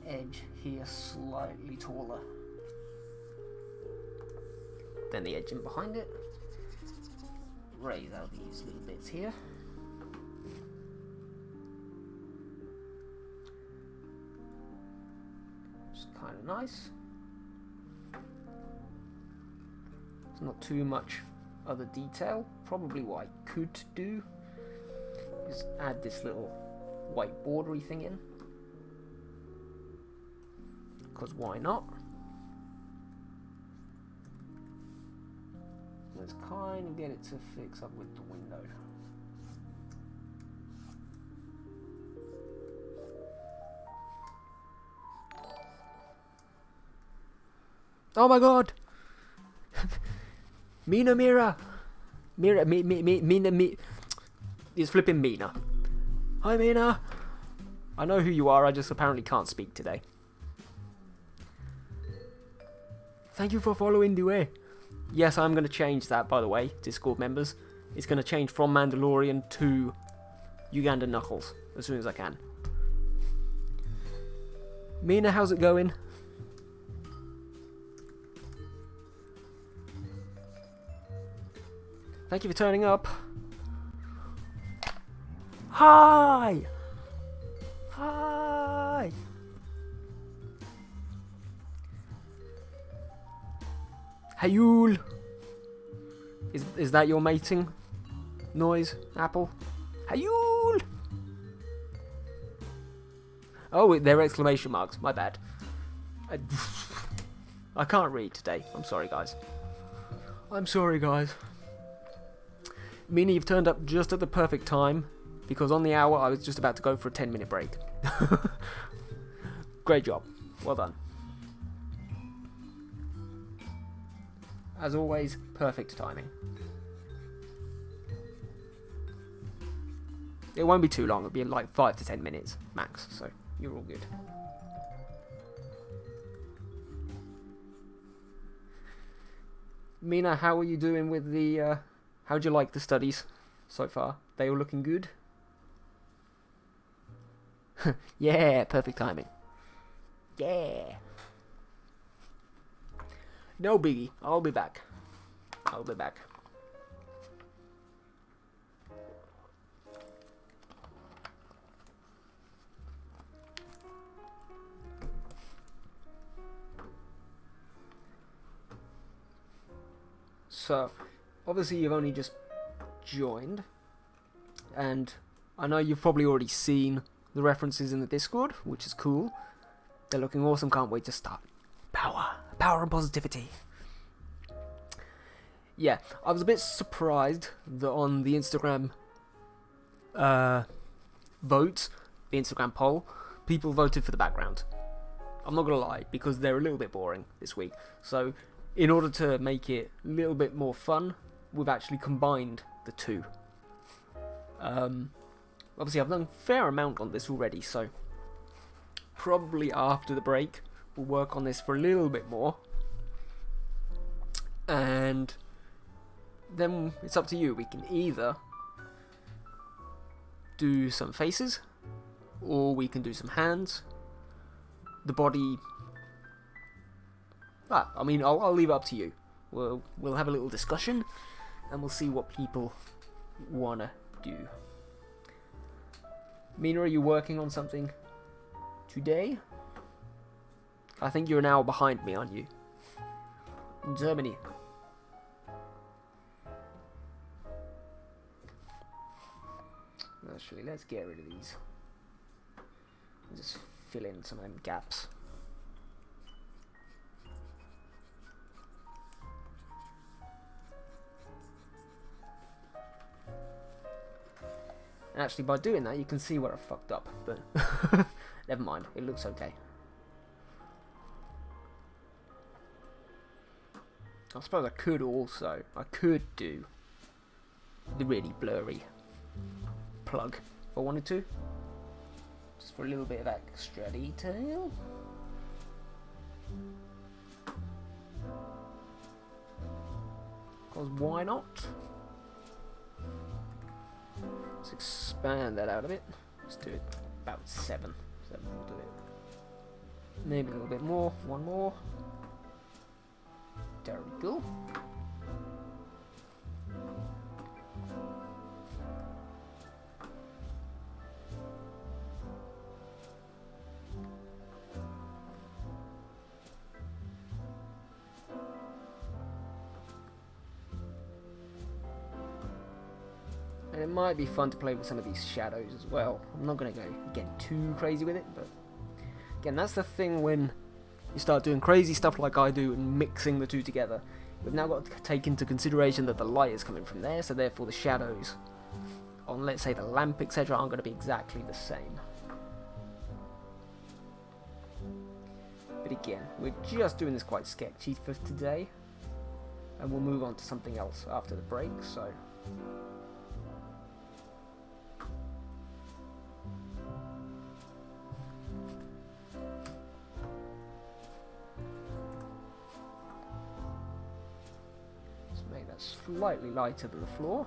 edge here slightly taller than the edge in behind it. Raise out these little bits here. Just kind of nice. There's not too much other detail. Probably what I could do is add this little white bordery thing in. because why not? Let's kind of get it to fix up with the window. Oh my god! Mina Mira! Mina. It's flipping Mina. Hi Mina! I know who you are, I just apparently can't speak today. Thank you for following the way. Yes, I'm going to change that, by the way, Discord members. It's going to change from Mandalorian to Uganda Knuckles as soon as I can. Mina, how's it going? Thank you for turning up. Hi! Hi! Hayul! Is that your mating noise, Apple? Hayul! Oh, they're exclamation marks. My bad. I can't read today. I'm sorry, guys. I'm sorry, guys. Mina, you've turned up just at the perfect time, because on the hour I was just about to go for a 10-minute break. Great job. Well done. As always, perfect timing. It won't be too long. It'll be like 5 to 10 minutes max, so you're all good. Mina, how are you doing with the... how'd you like the studies so far? They all looking good? Yeah, perfect timing. Yeah. No biggie. I'll be back. I'll be back. So, obviously you've only just joined, and I know you've probably already seen the references in the Discord, which is cool. They're looking awesome, can't wait to start. Power and positivity. Yeah, I was a bit surprised that on the Instagram votes, the Instagram poll, people voted for the background. I'm not gonna lie, because they're a little bit boring this week. So, in order to make it a little bit more fun, we've actually combined the two. Obviously I've done a fair amount on this already, so probably after the break we'll work on this for a little bit more, and then it's up to you. We can either do some faces, or we can do some hands. The body, I mean, I'll leave it up to you. We'll have a little discussion, and we'll see what people wanna do. Mina, are you working on something today? I think you're an hour behind me, aren't you? In Germany. Actually, let's get rid of these. Just fill in some of them gaps. And actually, by doing that, you can see where I fucked up, but never mind, it looks okay. I suppose I could do the really blurry plug if I wanted to, just for a little bit of extra detail. Because why not? Let's expand that out a bit. Let's do it about 7. 7 will do it. Maybe a little bit more. One more. There we go. And it might be fun to play with some of these shadows as well. I'm not going to go again too crazy with it, but again, that's the thing when you start doing crazy stuff like I do and mixing the two together. We've now got to take into consideration that the light is coming from there, so therefore the shadows on, let's say, the lamp, etc., aren't going to be exactly the same. But again, we're just doing this quite sketchy for today, and we'll move on to something else after the break, so... let's make that slightly lighter than the floor.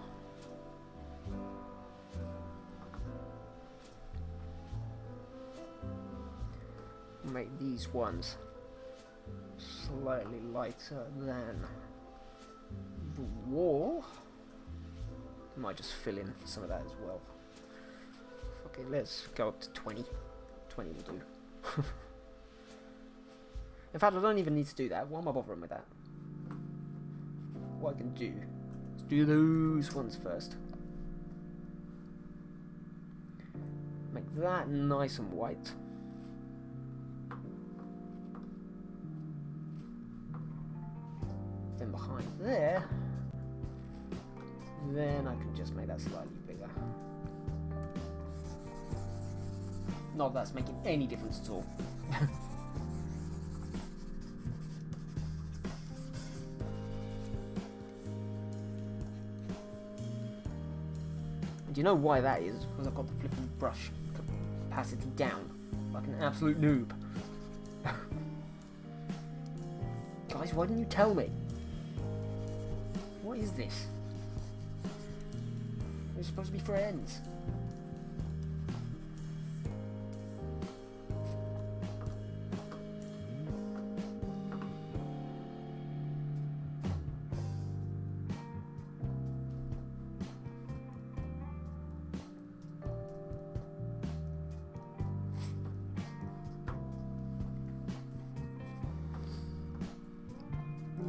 Make these ones slightly lighter than the wall. Might just fill in some of that as well. Okay, let's go up to 20. 20 will do. In fact, I don't even need to do that. Why am I bothering with that? What I can do is do those ones first. Make that nice and white. Then behind there, then I can just make that slightly bigger. Not that that's making any difference at all. Do you know why that is? Because I've got the flipping brush capacity down like an absolute noob. Guys, why didn't you tell me? What is this? We're supposed to be friends.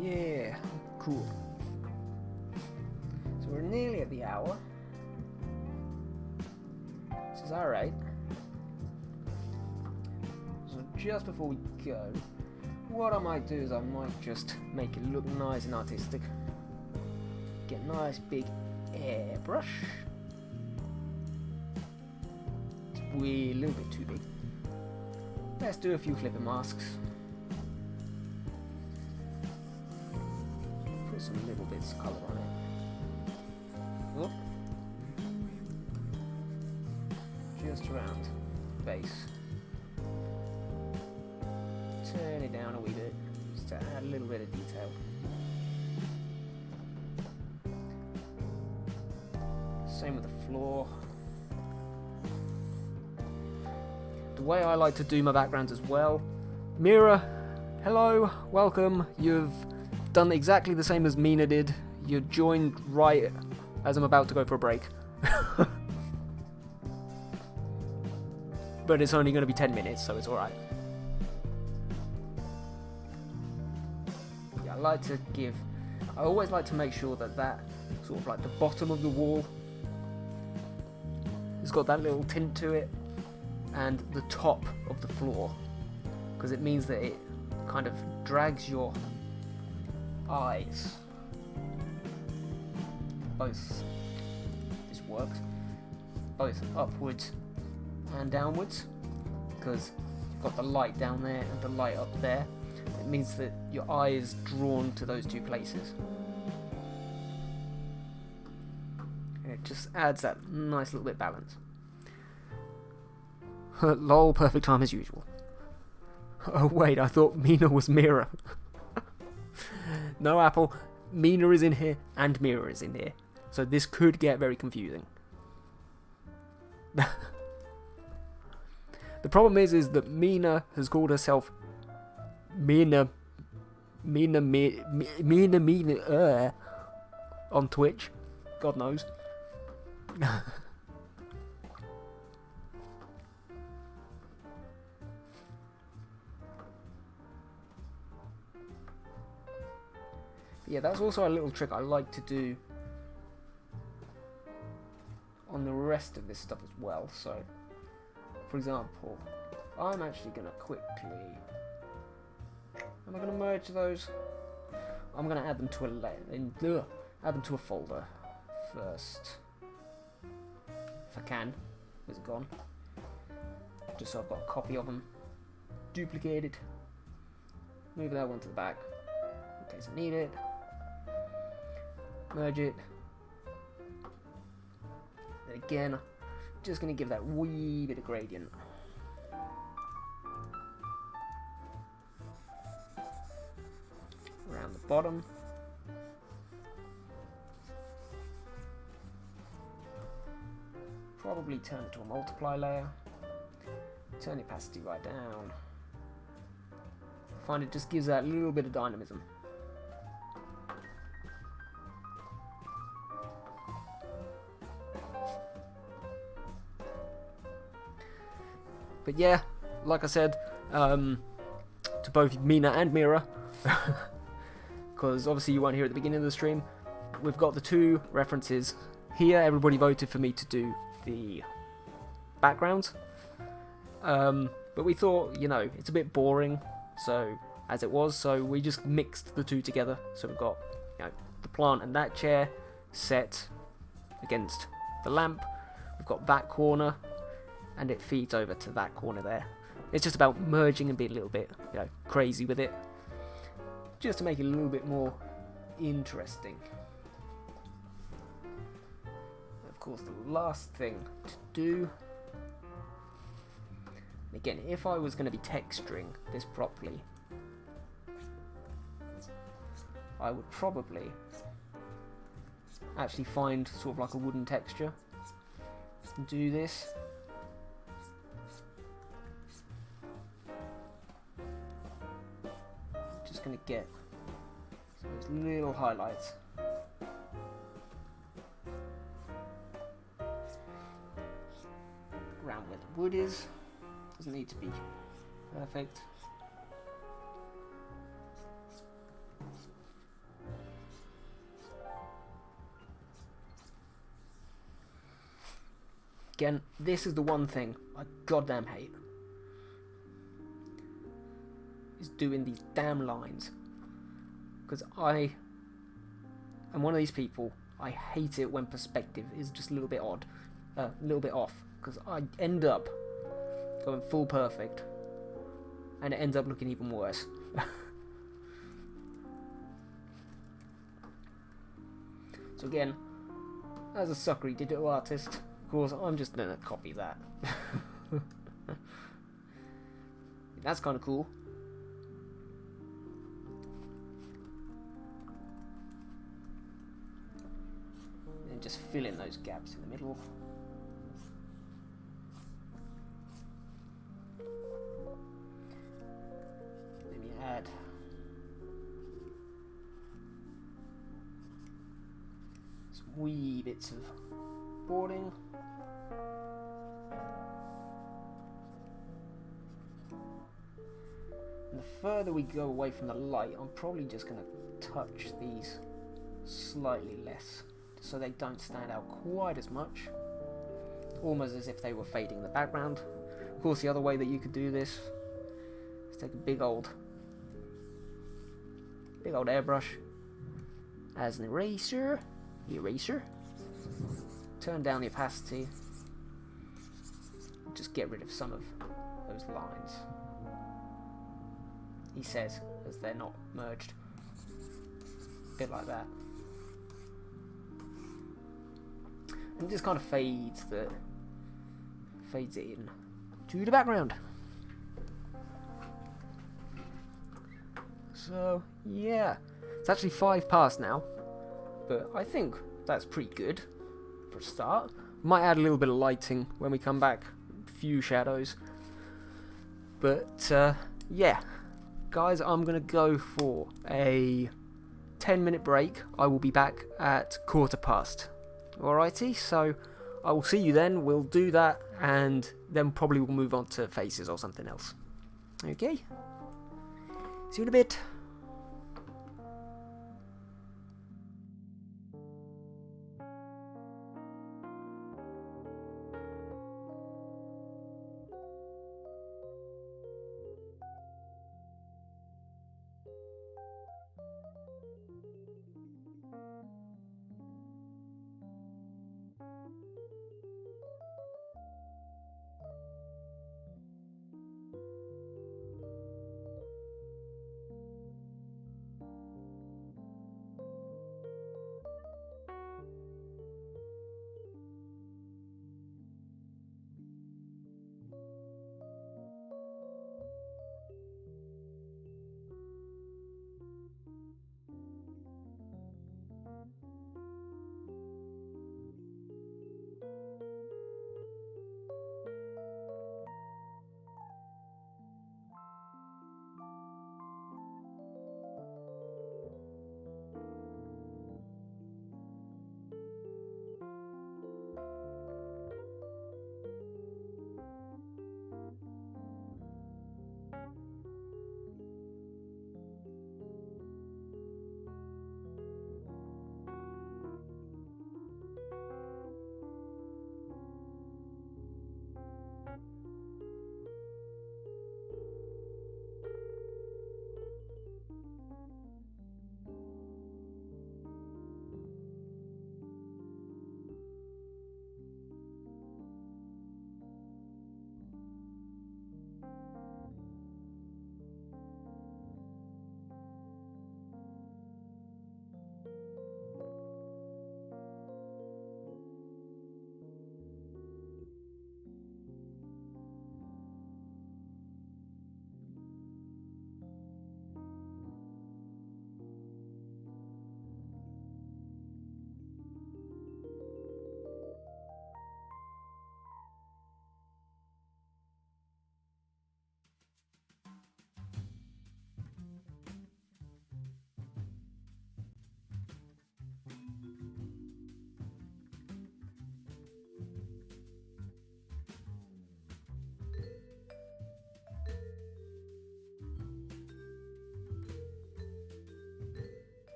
Yeah, cool. So we're nearly at the hour. This is alright. So just before we go, what I might do is I might just make it look nice and artistic. Get a nice big airbrush. It's a little bit too big. Let's do a few clipper masks. Put some little bits of colour on it. Whoop. Just around the base. Turn it down a wee bit, just to add a little bit of detail. Same with the floor. The way I like to do my backgrounds as well. Mira, hello, welcome. You've done exactly the same as Mina did. You joined right as I'm about to go for a break. But it's only going to be 10 minutes, so it's alright. Yeah, I always like to make sure that that sort of like the bottom of the wall has got that little tint to it, and the top of the floor, because it means that it kind of drags your eyes, both, this works, both upwards and downwards, because you've got the light down there and the light up there. It means that your eye is drawn to those two places. And it just adds that nice little bit of balance. Lol, perfect time as usual. Oh wait, I thought Mina was Mira. No, Apple, Mina is in here and Mira is in here. So this could get very confusing. The problem is that Mina has called herself Mina on Twitch. God knows. Yeah, that's also a little trick I like to do on the rest of this stuff as well. So, for example, I'm actually going to quickly am I going to merge those? I'm going to add them to add them to a folder first. If I can. Where's it gone? Just so I've got a copy of them. Duplicated. Move that one to the back in case I need it. Merge it. Then again, just going to give that wee bit of gradient. Around the bottom. Probably turn it to a multiply layer. Turn the opacity right down. I find it just gives that little bit of dynamism. But yeah, like I said, to both Mina and Mira, because obviously you weren't here at the beginning of the stream, we've got the two references here. Everybody voted for me to do the backgrounds, but we thought, you know, it's a bit boring, so as it was, so we just mixed the two together. So we've got, you know, the plant and that chair set against the lamp. We've got that corner, and it feeds over to that corner there. It's just about merging and being a little bit, you know, crazy with it, just to make it a little bit more interesting. Of course, the last thing to do, again, if I was going to be texturing this properly, I would probably actually find sort of like a wooden texture and do this. Just going to get those little highlights. Around where the wood is. Doesn't need to be perfect. Again, this is the one thing I goddamn hate. Is doing these damn lines. Because I am one of these people, I hate it when perspective is just a little bit odd. A little bit off. Because I end up going full perfect. And it ends up looking even worse. So again, as a suckery digital artist, of course, I'm just going to copy that. That's kind of cool. And just fill in those gaps in the middle. Then you add some wee bits of boarding. And the further we go away from the light, I'm probably just going to touch these slightly less so they don't stand out quite as much, almost as if they were fading in the background. Of course, the other way that you could do this is take a big old airbrush as an eraser, turn down the opacity, just get rid of some of those lines. He says, as they're not merged. A bit like that. And it just kind of fades it in to the background. So yeah, it's actually 5 past now, but I think that's pretty good for a start. Might add a little bit of lighting when we come back, a few shadows, but yeah. Guys, I'm going to go for a 10-minute break. I will be back at 15:15. Alrighty, so I will see you then. We'll do that, and then probably we'll move on to faces or something else. Okay? See you in a bit.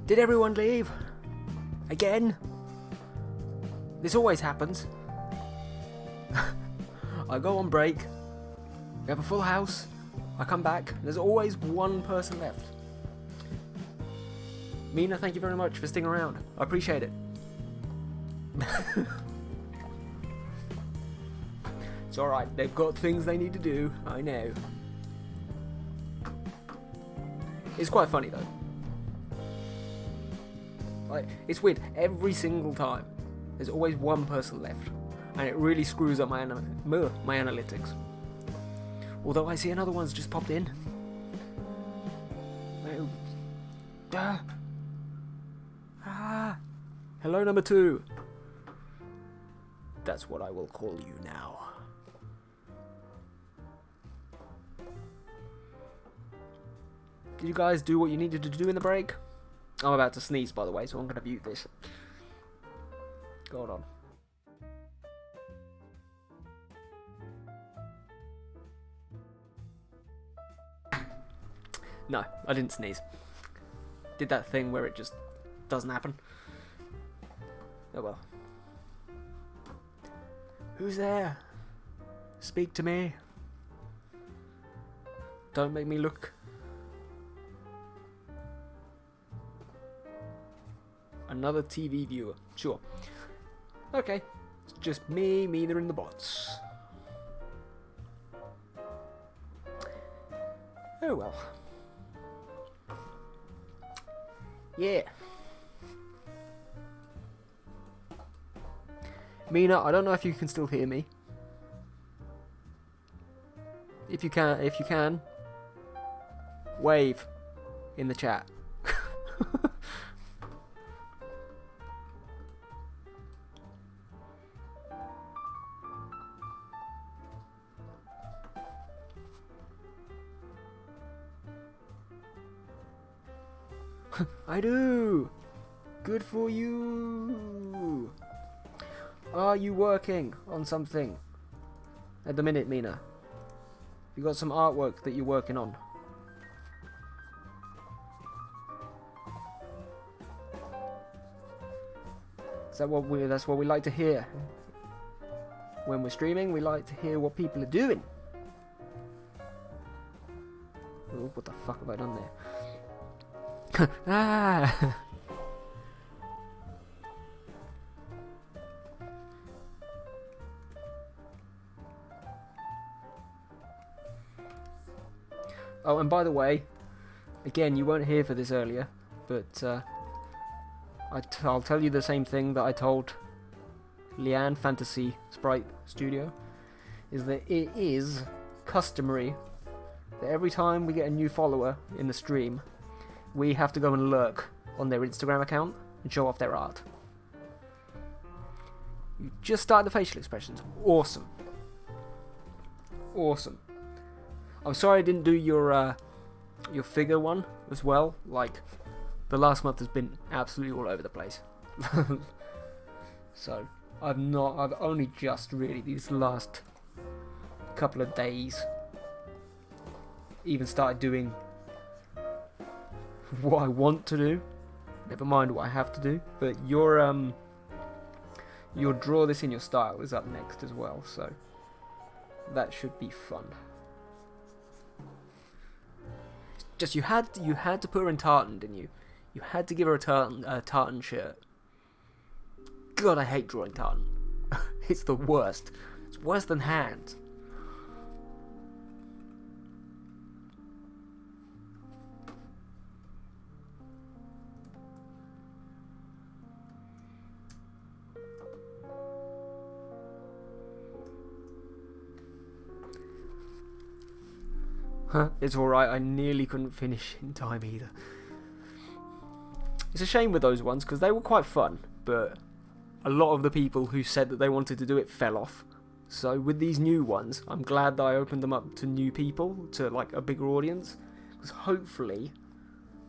Did everyone leave? Again? This always happens. I go on break, we have a full house, I come back, there's always one person left. Mina, thank you very much for sticking around. I appreciate it. It's alright, they've got things they need to do, I know. It's quite funny though. Like, it's weird, every single time there's always one person left, and it really screws up my analytics. Although I see another one's just popped in. Hello, number 2. That's what I will call you now. Did you guys do what you needed to do in the break? I'm about to sneeze, by the way, so I'm going to mute this. Hold on. No, I didn't sneeze. Did that thing where it just doesn't happen. Oh well. Who's there? Speak to me. Don't make me look. Another TV viewer. Sure. Okay. It's just me, Mina, and the bots. Oh well. Yeah. Mina, I don't know if you can still hear me. If you can, wave in the chat. I do! Good for you! Are you working on something at the minute, Mina? You got some artwork that you're working on? Is that that's what we like to hear. When we're streaming, we like to hear what people are doing. Oh, what the fuck have I done there? Ah! Oh, and by the way, again, you weren't here for this earlier, but I'll tell you the same thing that I told Leanne Fantasy Sprite Studio, is that it is customary that every time we get a new follower in the stream, we have to go and lurk on their Instagram account and show off their art. You just started the facial expressions. Awesome. Awesome. I'm sorry I didn't do your figure one as well. Like, the last month has been absolutely all over the place. So, I've only just really, these last couple of days, even started doing what I want to do. Never mind what I have to do. But your draw this in your style is up next as well, so that should be fun. Just you had to put her in tartan, didn't you? You had to give her a tartan shirt. God, I hate drawing tartan. It's the worst. It's worse than hand. It's alright, I nearly couldn't finish in time either. It's a shame with those ones, because they were quite fun, but a lot of the people who said that they wanted to do it fell off. So with these new ones, I'm glad that I opened them up to new people, to like a bigger audience, because hopefully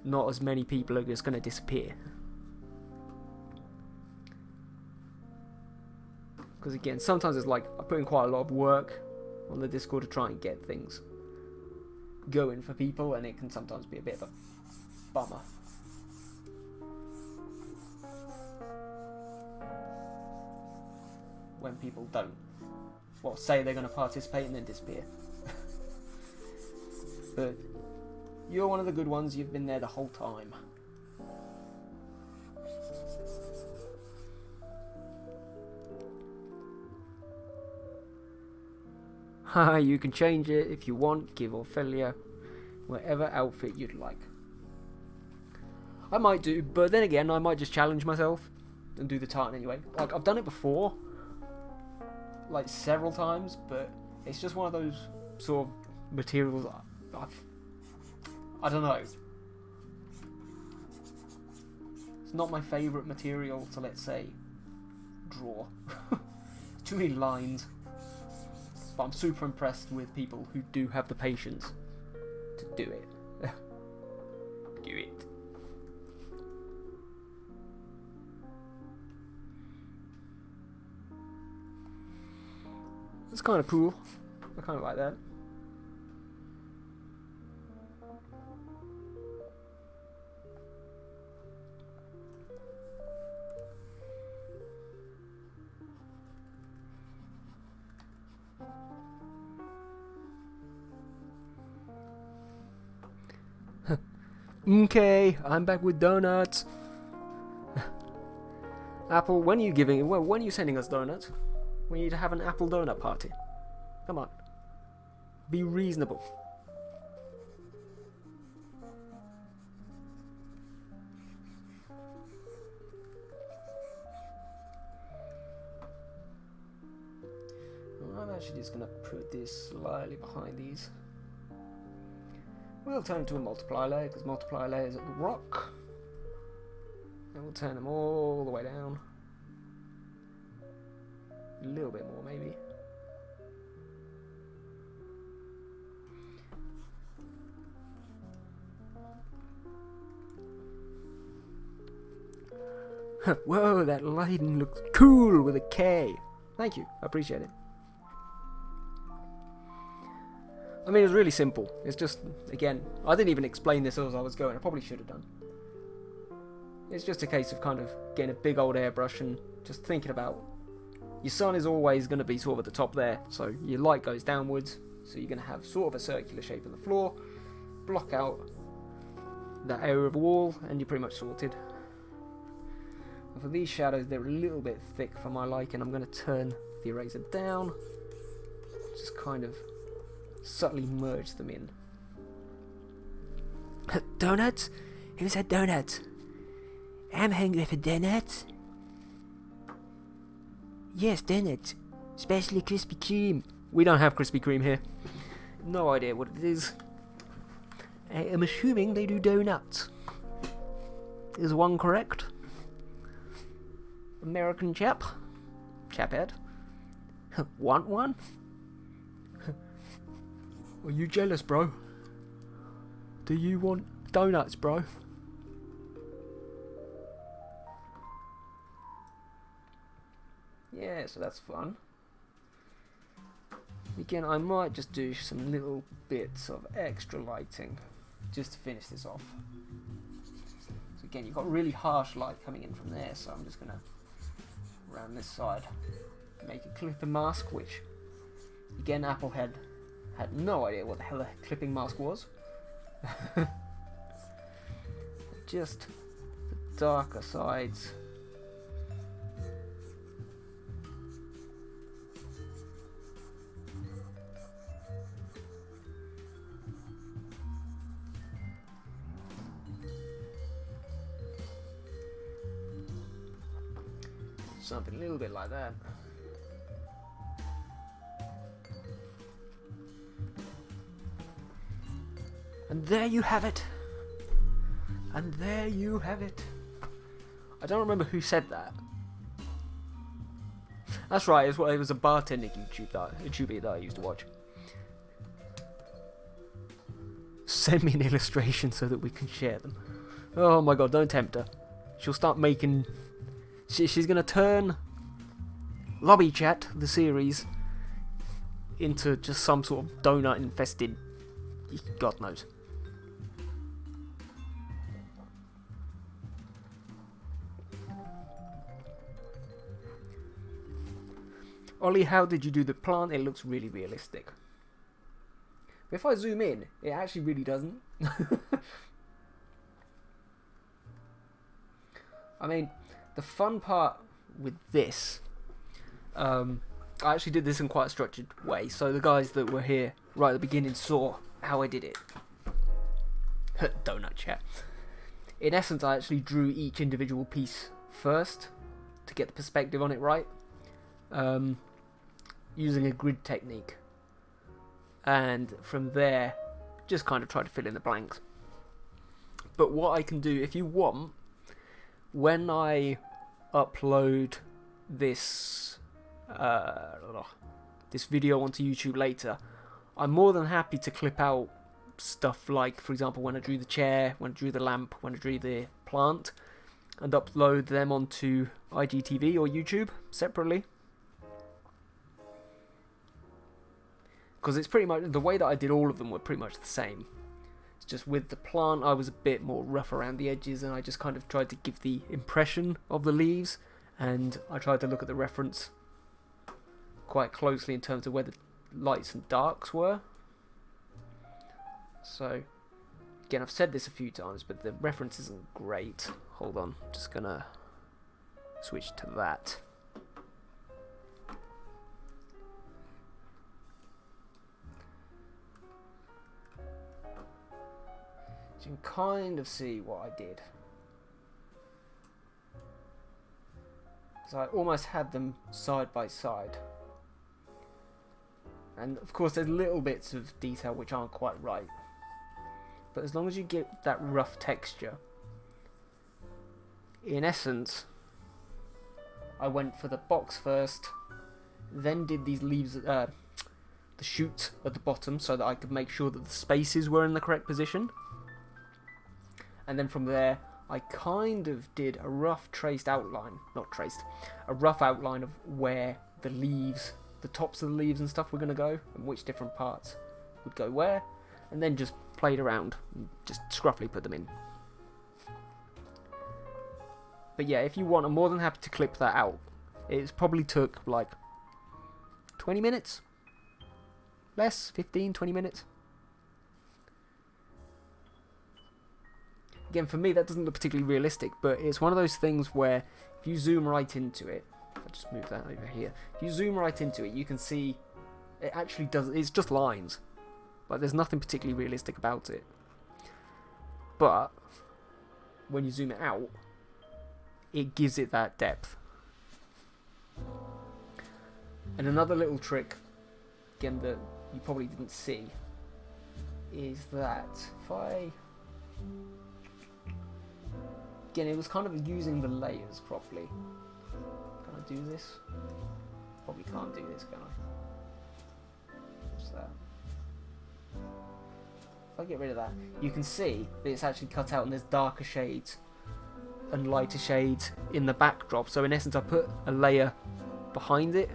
not as many people are just going to disappear. Because again, sometimes it's like I put in quite a lot of work on the Discord to try and get things going for people, and it can sometimes be a bit of a bummer. when people don't. Well, say they're going to participate and then disappear. But you're one of the good ones, you've been there the whole time. Haha, you can change it if you want, give Ophelia whatever outfit you'd like. I might do, but then again, I might just challenge myself and do the tartan anyway. Like, I've done it before, like several times, but it's just one of those sort of materials I don't know. It's not my favourite material to, let's say, draw. Too many lines. But I'm super impressed with people who do have the patience to do it. Do it. It's kind of cool. I kind of like that. Okay, I'm back with donuts. Apple, when are you giving? Well, when are you sending us donuts? We need to have an apple donut party. Come on, be reasonable. I'm actually just gonna put this slightly behind these. We'll turn it to a multiply layer, because multiply layer is at the rock. And we'll turn them all the way down. A little bit more, maybe. Whoa, that lighting looks cool with a K. Thank you, I appreciate it. I mean, it's really simple. It's just, again, I didn't even explain this as I was going. I probably should have done. It's just a case of kind of getting a big old airbrush and just thinking about your sun is always going to be sort of at the top there. So your light goes downwards. So you're going to have sort of a circular shape of the floor. Block out that area of the wall and you're pretty much sorted. And for these shadows, they're a little bit thick for my liking. I'm going to turn the eraser down. Just kind of subtly merge them in. Donuts? Who said donuts? I'm hungry for donuts. Yes, donuts. Especially Krispy Kreme. We don't have Krispy Kreme here. No idea what it is. I'm assuming they do donuts. Is one correct? American chap? Chaphead? Want one? Are you jealous, bro? Do you want donuts, bro? Yeah, so that's fun. Again, I might just do some little bits of extra lighting just to finish this off. So again, you've got really harsh light coming in from there, so I'm just gonna round this side, make a clipping mask, which again, Apple had no idea what the hell a clipping mask was. Just the darker sides. Something a little bit like that. And there you have it. And there you have it. I don't remember who said that. That's right, it was a bartending YouTuber that I used to watch. Send me an illustration so that we can share them. Oh my god, don't tempt her. She'll start making... She's going to turn Lobby Chat, the series, into just some sort of donut-infested... God knows. Ollie, how did you do the plant? It looks really realistic. If I zoom in, it actually really doesn't. I mean, the fun part with this, I actually did this in quite a structured way, so the guys that were here right at the beginning saw how I did it. Donut chat. In essence, I actually drew each individual piece first to get the perspective on it right, using a grid technique, and from there just kind of try to fill in the blanks. But what I can do, if you want, when I upload this this video onto YouTube later, I'm more than happy to clip out stuff like, for example, when I drew the chair, when I drew the lamp, when I drew the plant, and upload them onto IGTV or YouTube separately. Because it's pretty much, the way that I did all of them were pretty much the same. It's just with the plant I was a bit more rough around the edges, and I just kind of tried to give the impression of the leaves, and I tried to look at the reference quite closely in terms of where the lights and darks were. So, again, I've said this a few times, but the reference isn't great. Hold on, just gonna switch to that. So you can kind of see what I did. So I almost had them side by side. And of course there's little bits of detail which aren't quite right. But as long as you get that rough texture, in essence, I went for the box first, then did these leaves, the shoots at the bottom, so that I could make sure that the spaces were in the correct position. And then from there, I kind of did a rough traced outline, a rough outline of where the leaves, the tops of the leaves and stuff were going to go, and which different parts would go where, and then just played around and just scruffily put them in. But yeah, if you want, I'm more than happy to clip that out. It probably took like 20 minutes? Less? 15, 20 minutes? Again, for me, that doesn't look particularly realistic, but it's one of those things where if you zoom right into it, if I just move that over here, if you zoom right into it, you can see it actually does, it's just lines. Like, there's nothing particularly realistic about it. But when you zoom it out, it gives it that depth. And another little trick, again, that you probably didn't see, is that if I... Again, it was kind of using the layers properly. Can I do this? Probably can't do this, can I? What's that? If I get rid of that, you can see that it's actually cut out and there's darker shades and lighter shades in the backdrop. So in essence, I put a layer behind it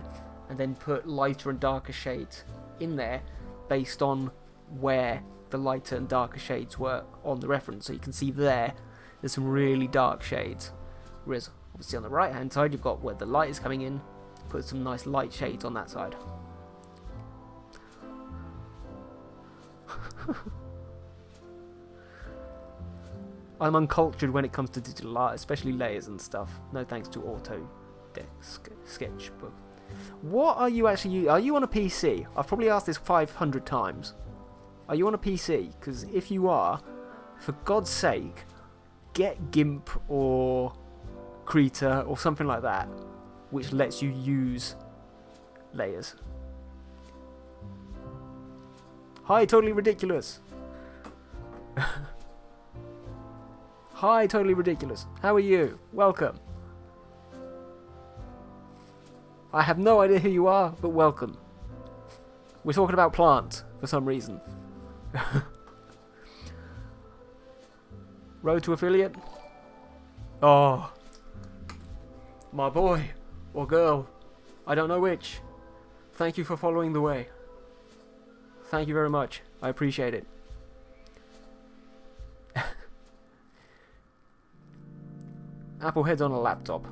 and then put lighter and darker shades in there based on where the lighter and darker shades were on the reference. So you can see there's some really dark shades. Whereas obviously on the right hand side, you've got where the light is coming in, put some nice light shades on that side. I'm uncultured when it comes to digital art, especially layers and stuff. No thanks to Autodesk Sketchbook. What are you actually... Are you on a PC? I've probably asked this 500 times. Are you on a PC? Because if you are, for God's sake, get GIMP or Krita or something like that, which lets you use layers. Hi, Totally Ridiculous. Hi, Totally Ridiculous. How are you? Welcome. I have no idea who you are, but welcome. We're talking about plants for some reason. Road to affiliate? Oh. My boy. Or girl. I don't know which. Thank you for following the way. Thank you very much. I appreciate it. Apple head's on a laptop.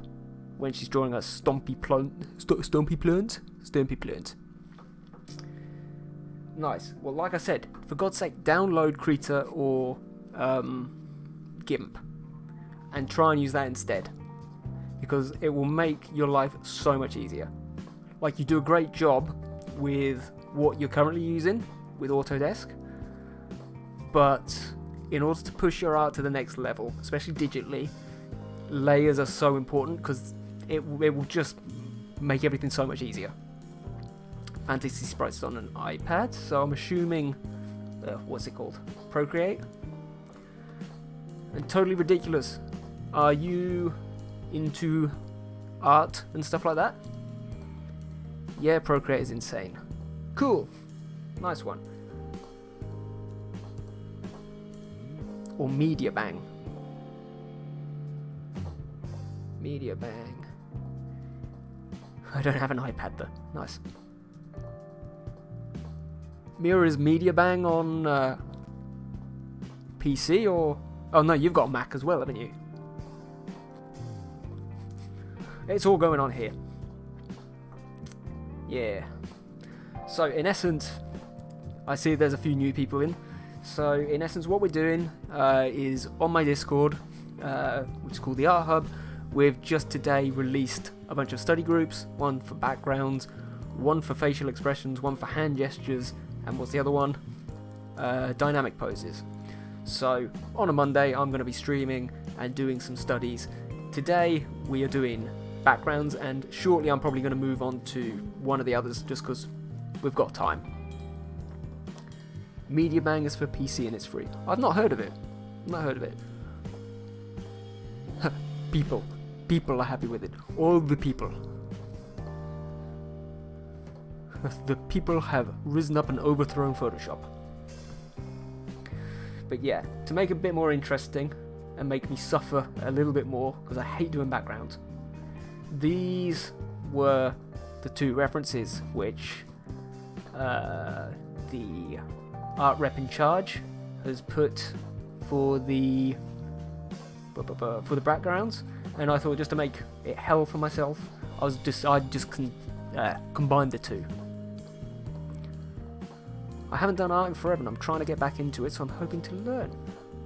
when she's drawing her stompy plant. Nice. Well, like I said, for God's sake, download Krita or GIMP and try and use that instead, because it will make your life so much easier. Like, you do a great job with what you're currently using with Autodesk, but in order to push your art to the next level, especially digitally, layers are so important, because it will just make everything so much easier. Fantasy Sprites is on an iPad, so I'm assuming, what's it called? Procreate? And totally ridiculous. Are you into art and stuff like that? Yeah, Procreate is insane. Cool. Nice one. Or Media Bang. Media Bang. I don't have an iPad though. Nice. Mira, is Media Bang on PC or... Oh no, you've got a Mac as well, haven't you? It's all going on here. Yeah. So in essence, I see there's a few new people in. So in essence, what we're doing is on my Discord, which is called the Art Hub, we've just today released a bunch of study groups, one for backgrounds, one for facial expressions, one for hand gestures, and what's the other one? Dynamic poses. So on a Monday, I'm going to be streaming and doing some studies. Today we are doing backgrounds, and shortly I'm probably going to move on to one of the others just because we've got time. Media Bang is for PC and it's free. I've not heard of it. People are happy with it. All the people. The people have risen up and overthrown Photoshop. But yeah, to make it a bit more interesting and make me suffer a little bit more, because I hate doing backgrounds, these were the two references which the art rep in charge has put for the backgrounds, and I thought, just to make it hell for myself, I just combined the two. I haven't done art in forever and I'm trying to get back into it, so I'm hoping to learn.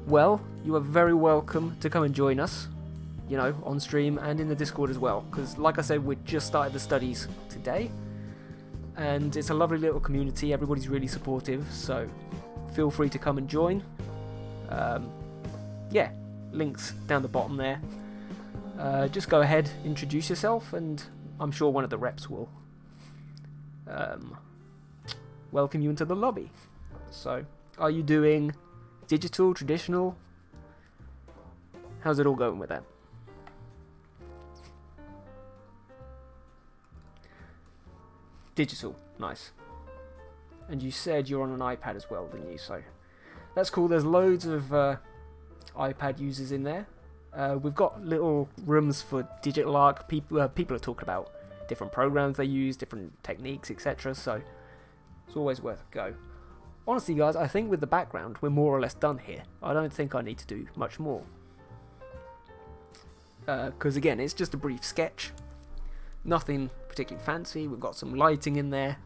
Well, you are very welcome to come and join us, you know, on stream and in the Discord as well, because like I said, we just started the studies today, and it's a lovely little community. Everybody's really supportive, so feel free to come and join. Yeah, links down the bottom there. Just go ahead, introduce yourself, and I'm sure one of the reps will welcome you into the lobby. So, are you doing digital, traditional? How's it all going with that? Digital, nice. And you said you're on an iPad as well, didn't you? So that's cool. There's loads of iPad users in there. We've got little rooms for digital art. People are talking about different programs they use, different techniques, etc. So it's always worth a go. Honestly, guys, I think with the background, we're more or less done here. I don't think I need to do much more. Because again, it's just a brief sketch. Nothing particularly fancy. We've got some lighting in there.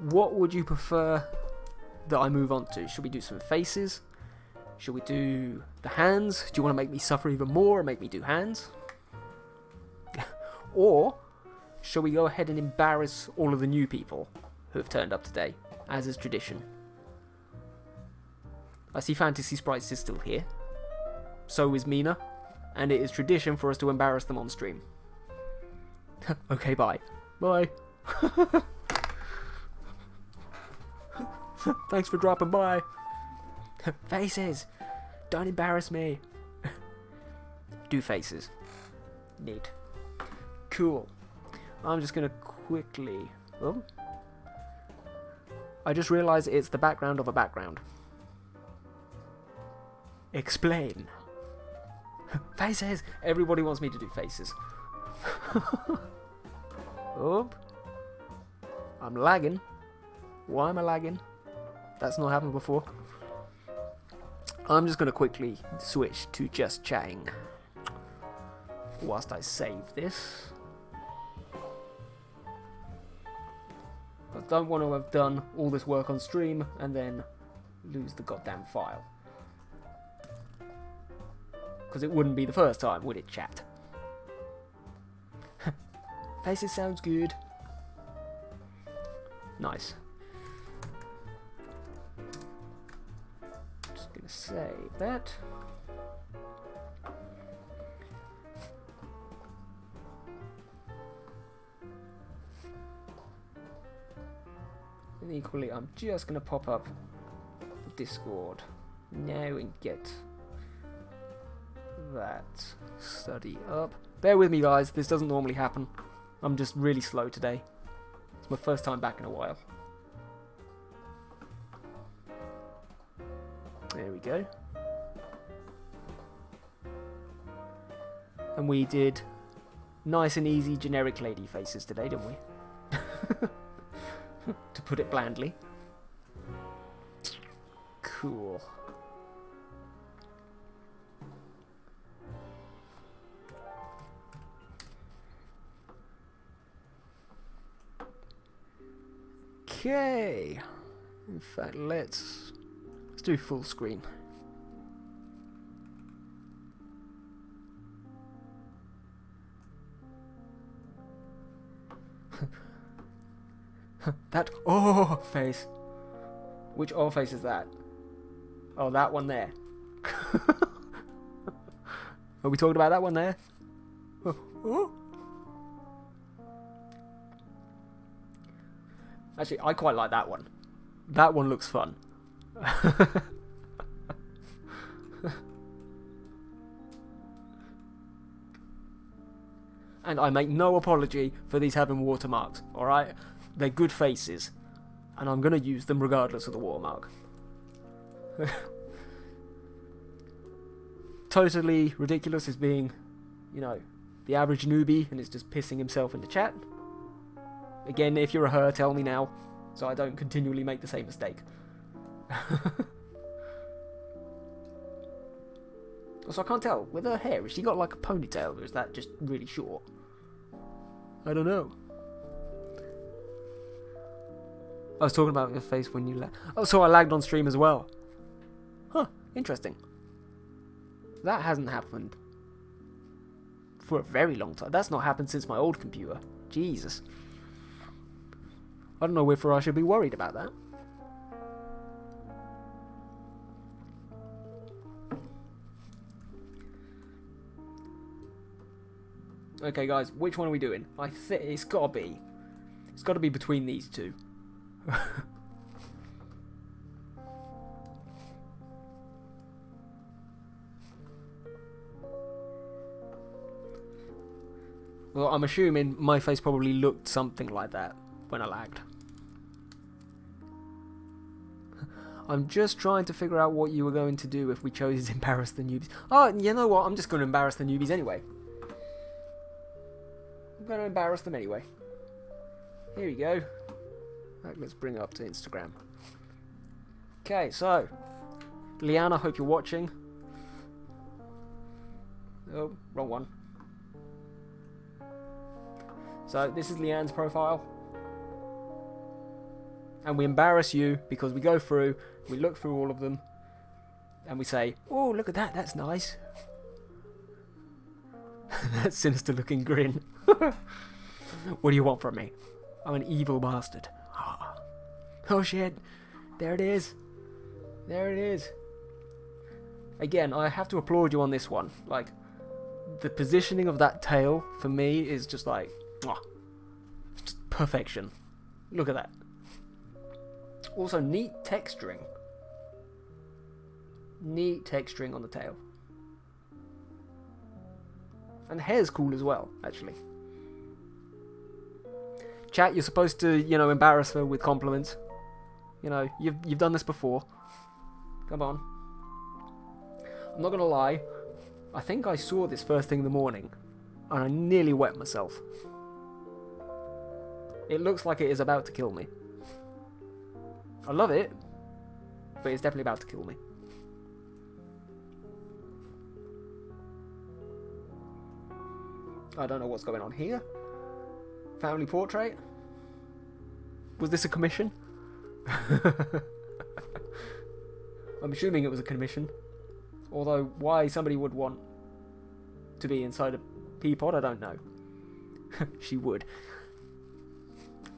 What would you prefer that I move on to? Should we do some faces? Should we do the hands? Do you want to make me suffer even more and make me do hands? Or shall we go ahead and embarrass all of the new people who have turned up today, as is tradition? I see Fantasy Sprites is still here. So is Mina. And it is tradition for us to embarrass them on stream. Okay, bye. Bye. Thanks for dropping by. Faces. Don't embarrass me. Do faces. Neat. Cool. I'm just going to quickly... Oh. I just realised it's the background of a background. Explain. Faces! Everybody wants me to do faces. Oh. I'm lagging. Why am I lagging? That's not happened before. I'm just going to quickly switch to just chatting. whilst I save this. I don't want to have done all this work on stream and then lose the goddamn file. Because it wouldn't be the first time, would it, chat? Faces sounds good. Nice. Just gonna save that. And equally, I'm just gonna pop up the Discord now and get that study up. Bear with me, guys, this doesn't normally happen. I'm just really slow today. It's my first time back in a while. There we go. And we did nice and easy generic lady faces today, didn't we? To put it blandly. Cool. Okay. In fact, let's do full screen. That face. Which face is that? Oh, that one there. Are we talking about that one there? Oh. Actually, I quite like that one. That one looks fun. And I make no apology for these having watermarks, alright? They're good faces, and I'm going to use them regardless of the watermark. Totally ridiculous as being, you know, the average newbie and is just pissing himself in the chat. Again, if you're a her, tell me now, so I don't continually make the same mistake. Also, I can't tell, with her hair, has she got like a ponytail, or is that just really short? I don't know. I was talking about your face when you lagged. Oh, so I lagged on stream as well. Huh, interesting. That hasn't happened for a very long time. That's not happened since my old computer. Jesus. I don't know whether I should be worried about that. Okay, guys, which one are we doing? I think it's got to be between these two. Well, I'm assuming my face probably looked something like that when I lagged. I'm just trying to figure out what you were going to do if we chose embarrass the newbies. Oh, you know what? I'm just going to embarrass the newbies anyway. I'm going to embarrass them anyway. Here we go. Right, let's bring it up to Instagram. Okay, so Leanne, I hope you're watching. Oh, wrong one. So this is Leanne's profile. And we embarrass you because we go through, we look through all of them, and we say, oh, look at that, that's nice. That sinister looking grin. What do you want from me? I'm an evil bastard. Oh shit, there it is. There it is. Again, I have to applaud you on this one. Like, the positioning of that tail, for me, is just like, it's just perfection. Look at that. Also, neat texturing. Neat texturing on the tail. And the hair's cool as well, actually. Chat, you're supposed to, you know, embarrass her with compliments. You know, you've done this before. Come on. I'm not gonna lie. I think I saw this first thing in the morning, and I nearly wet myself. It looks like it is about to kill me. I love it, but it's definitely about to kill me. I don't know what's going on here. Family portrait? Was this a commission? I'm assuming it was a commission. Although, why somebody would want to be inside a peapod, I don't know. She would.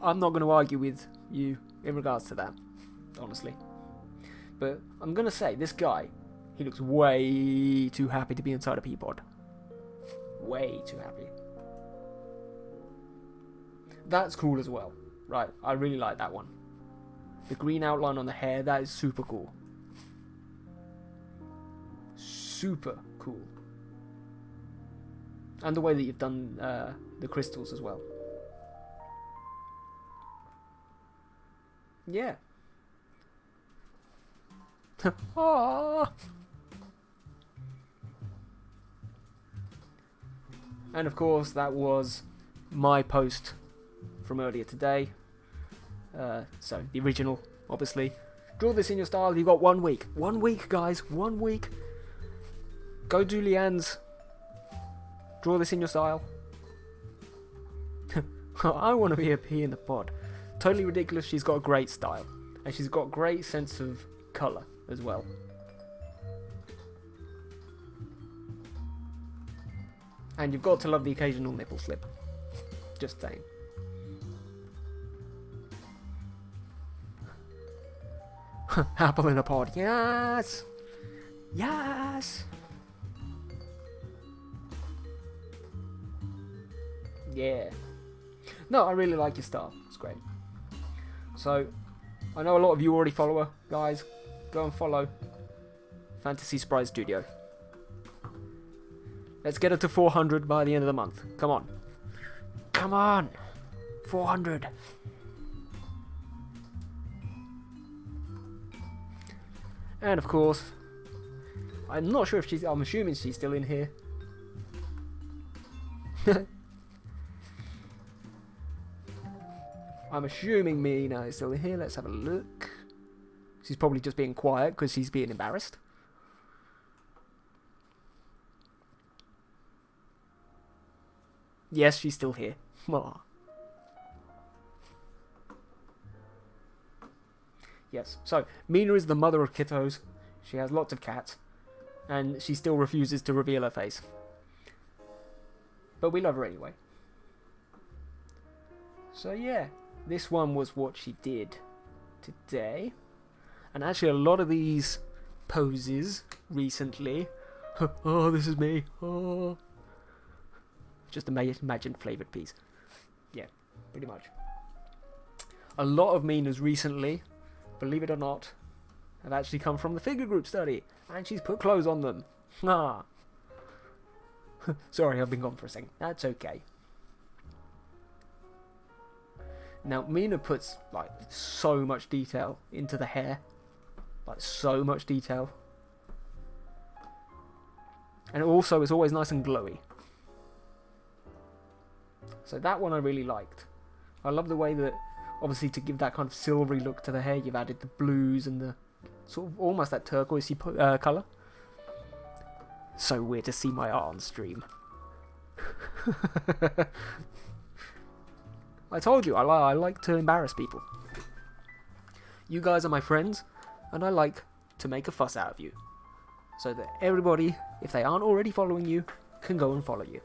I'm not going to argue with you in regards to that, honestly. But I'm going to say, this guy, he looks way too happy to be inside a peapod. Way too happy. That's cool as well. Right, I really like that one. The green outline on the hair, that is super cool. Super cool. And the way that you've done the crystals as well. Yeah. Ah. And of course, that was my post from earlier today. So, the original, obviously. Draw this in your style. You've got 1 week. 1 week, guys. 1 week. Go do Leanne's. Draw this in your style. I want to be a pea in the pod. Totally ridiculous. She's got a great style. And she's got a great sense of colour as well. And you've got to love the occasional nipple slip. Just saying. Apple in a pod. Yes! Yes! Yeah. No, I really like your style. It's great. So, I know a lot of you already follow her. Guys, go and follow Fantasy Sprite Studio. Let's get her to 400 by the end of the month. Come on. Come on! 400. And of course, I'm not sure if she's... I'm assuming she's still in here. I'm assuming Mina is still in here. Let's have a look. She's probably just being quiet because she's being embarrassed. Yes, she's still here. Aww. Yes, so Mina is the mother of kittos. She has lots of cats. And she still refuses to reveal her face. But we love her anyway. So yeah, this one was what she did today. And actually a lot of these poses recently... Oh, this is me. Oh. Just imagine flavoured peas. Yeah, pretty much. A lot of Mina's recently, believe it or not, have actually come from the figure group study. And she's put clothes on them. Ah. Sorry, I've been gone for a second. That's okay. Now, Mina puts, like, so much detail into the hair. Like, so much detail. And also, it's always nice and glowy. So that one I really liked. I love the way that, obviously, to give that kind of silvery look to the hair, you've added the blues and the sort of almost that turquoisey colour. So weird to see my art on stream. I told you, I like to embarrass people. You guys are my friends, and I like to make a fuss out of you. So that everybody, if they aren't already following you, can go and follow you.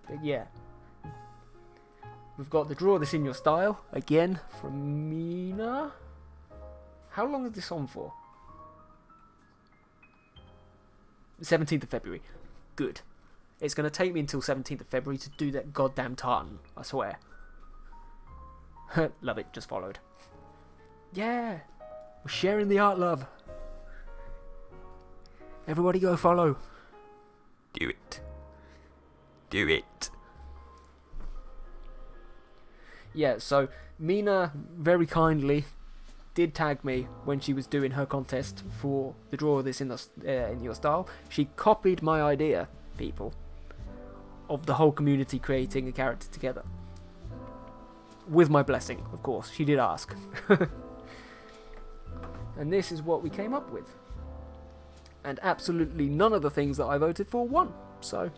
But yeah. We've got the Draw This In Your Style, again, from Mina. How long is this on for? 17th of February. Good. It's going to take me until 17th of February to do that goddamn tartan, I swear. Love it, just followed. Yeah! We're sharing the art, love. Everybody go follow. Do it. Do it. Yeah, so Mina very kindly did tag me when she was doing her contest for the Draw This in Your Style. She copied my idea, people, of the whole community creating a character together. With my blessing, of course. She did ask. And this is what we came up with. And absolutely none of the things that I voted for won. So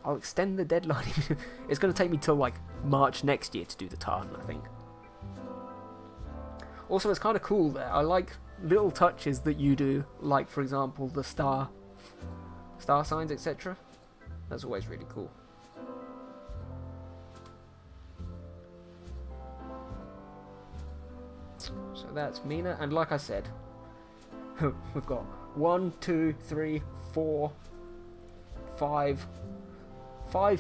I'll extend the deadline. It's going to take me till like March next year to do the tarn, I think. Also, it's kind of cool there. I like little touches that you do, like for example the star signs, etc. That's always really cool. So that's Mina, and like I said, we've got 1, 2, 3, 4, 5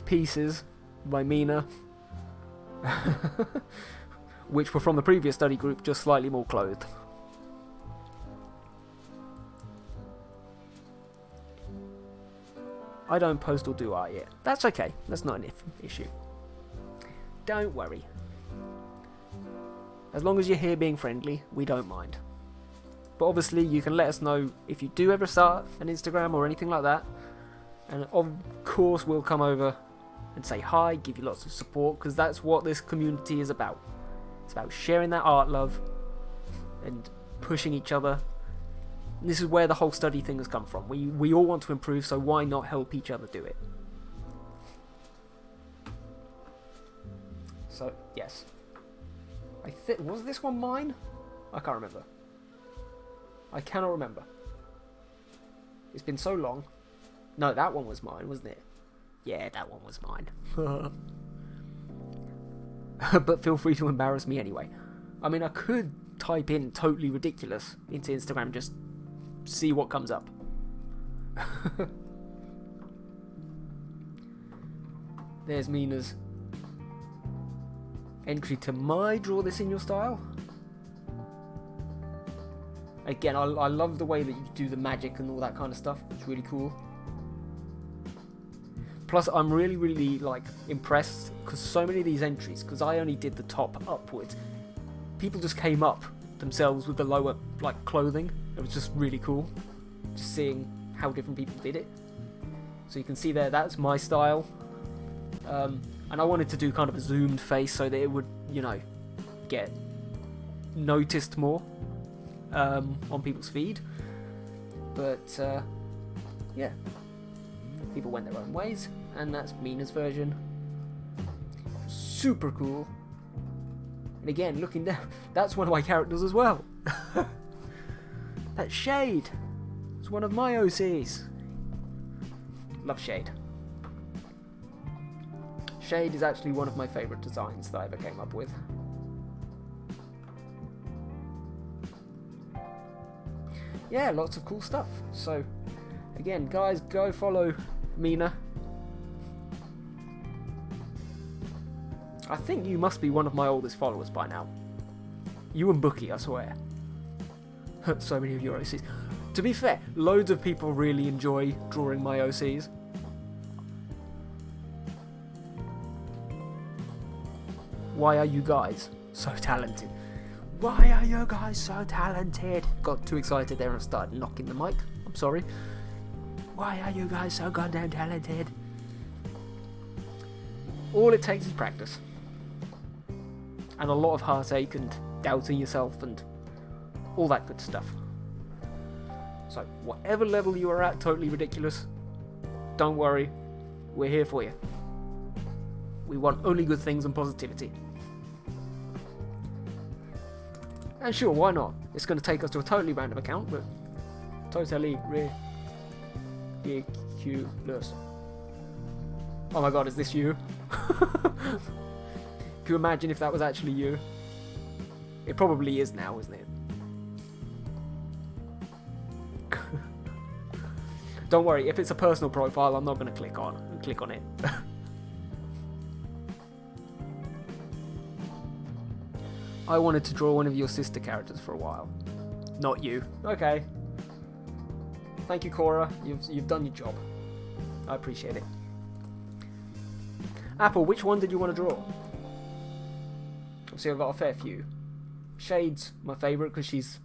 pieces by Mina, which were from the previous study group, just slightly more clothed. I don't post or do art yet. That's okay. That's not an issue. Don't worry. As long as you're here being friendly, we don't mind. But obviously, you can let us know if you do ever start an Instagram or anything like that. And of course, we'll come over and say hi, give you lots of support, because that's what this community is about. It's about sharing that art love and pushing each other. And this is where the whole study thing has come from. We all want to improve, so why not help each other do it? So, yes. Was this one mine? I can't remember. I cannot remember. It's been so long. No, that one was mine, wasn't it? Yeah, that one was mine. But feel free to embarrass me anyway. I mean, I could type in totally ridiculous into Instagram, just see what comes up. There's Mina's entry to my draw this in your style. Again, I love the way that you do the magic and all that kind of stuff. It's really cool. Plus, I'm really like impressed because so many of these entries, because I only did the top upwards, people just came up themselves with the lower like clothing. It was just really cool, just seeing how different people did it. So you can see there, that's my style. And I wanted to do kind of a zoomed face so that it would, you know, get noticed more on people's feed. But yeah, people went their own ways, and that's Mina's version. Super cool. And again, looking down, that's one of my characters as well. That's Shade. It's one of my OCs. Love Shade. Shade is actually one of my favourite designs that I ever came up with. Yeah, lots of cool stuff. So, again, guys, go follow Mina. I think you must be one of my oldest followers by now. You and Bookie, I swear. So many of your OCs. To be fair, loads of people really enjoy drawing my OCs. Why are you guys so talented? Why are you guys so talented? Got too excited there and started knocking the mic. I'm sorry. Why are you guys so goddamn talented? All it takes is practice. And a lot of heartache and doubting yourself and all that good stuff. So, whatever level you are at, totally ridiculous, don't worry, we're here for you. We want only good things and positivity. And sure, why not? It's going to take us to a totally random account, but totally ridiculous. Oh my god, is this you? Can you imagine if that was actually you? It probably is now, isn't it? Don't worry, if it's a personal profile, I'm not going to click on it. I wanted to draw one of your sister characters for a while. Not you. Okay. Thank you, Cora. You've done your job. I appreciate it. Apple, which one did you want to draw? Obviously, I've got a fair few. Shade's my favourite because she's...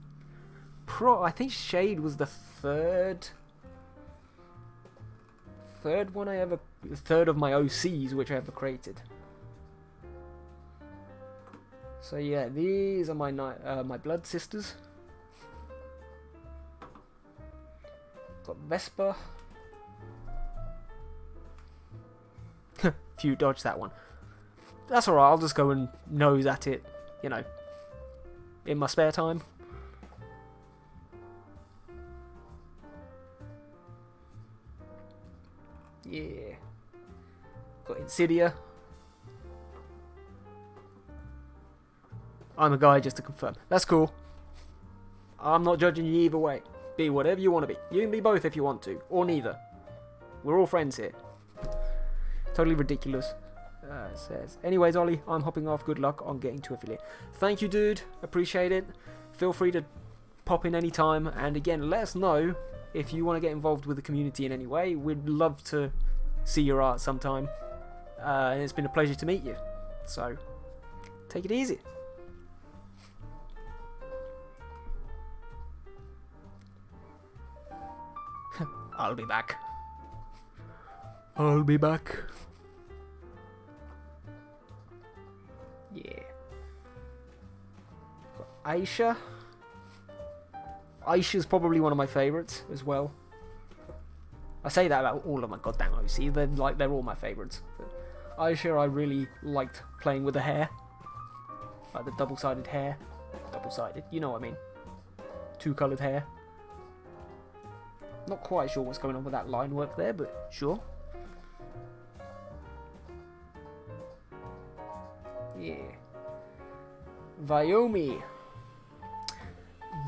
I think Shade was the third one I ever... The third of my OCs which I ever created. So yeah, these are my blood sisters. Got Vesper. Phew, dodged that one. That's alright, I'll just go and nose at it, you know, in my spare time. Yeah. Got Insidia. I'm a guy, just to confirm. That's cool. I'm not judging you either way. Be whatever you want to be. You can be both if you want to, or neither. We're all friends here. Totally ridiculous. It says, anyways, Ollie, I'm hopping off. Good luck on getting to affiliate. Thank you, dude. Appreciate it. Feel free to pop in anytime. And again, let us know if you want to get involved with the community in any way. We'd love to see your art sometime. And it's been a pleasure to meet you. So, take it easy. I'll be back. I'll be back. Yeah. Aisha. Aisha's probably one of my favourites as well. I say that about all of my goddamn OC. They're all my favourites. But Aisha, I really liked playing with the hair. Like the double-sided hair. Double-sided, you know what I mean. Two-coloured hair. Not quite sure what's going on with that line work there, but sure. Yeah. Vyomi.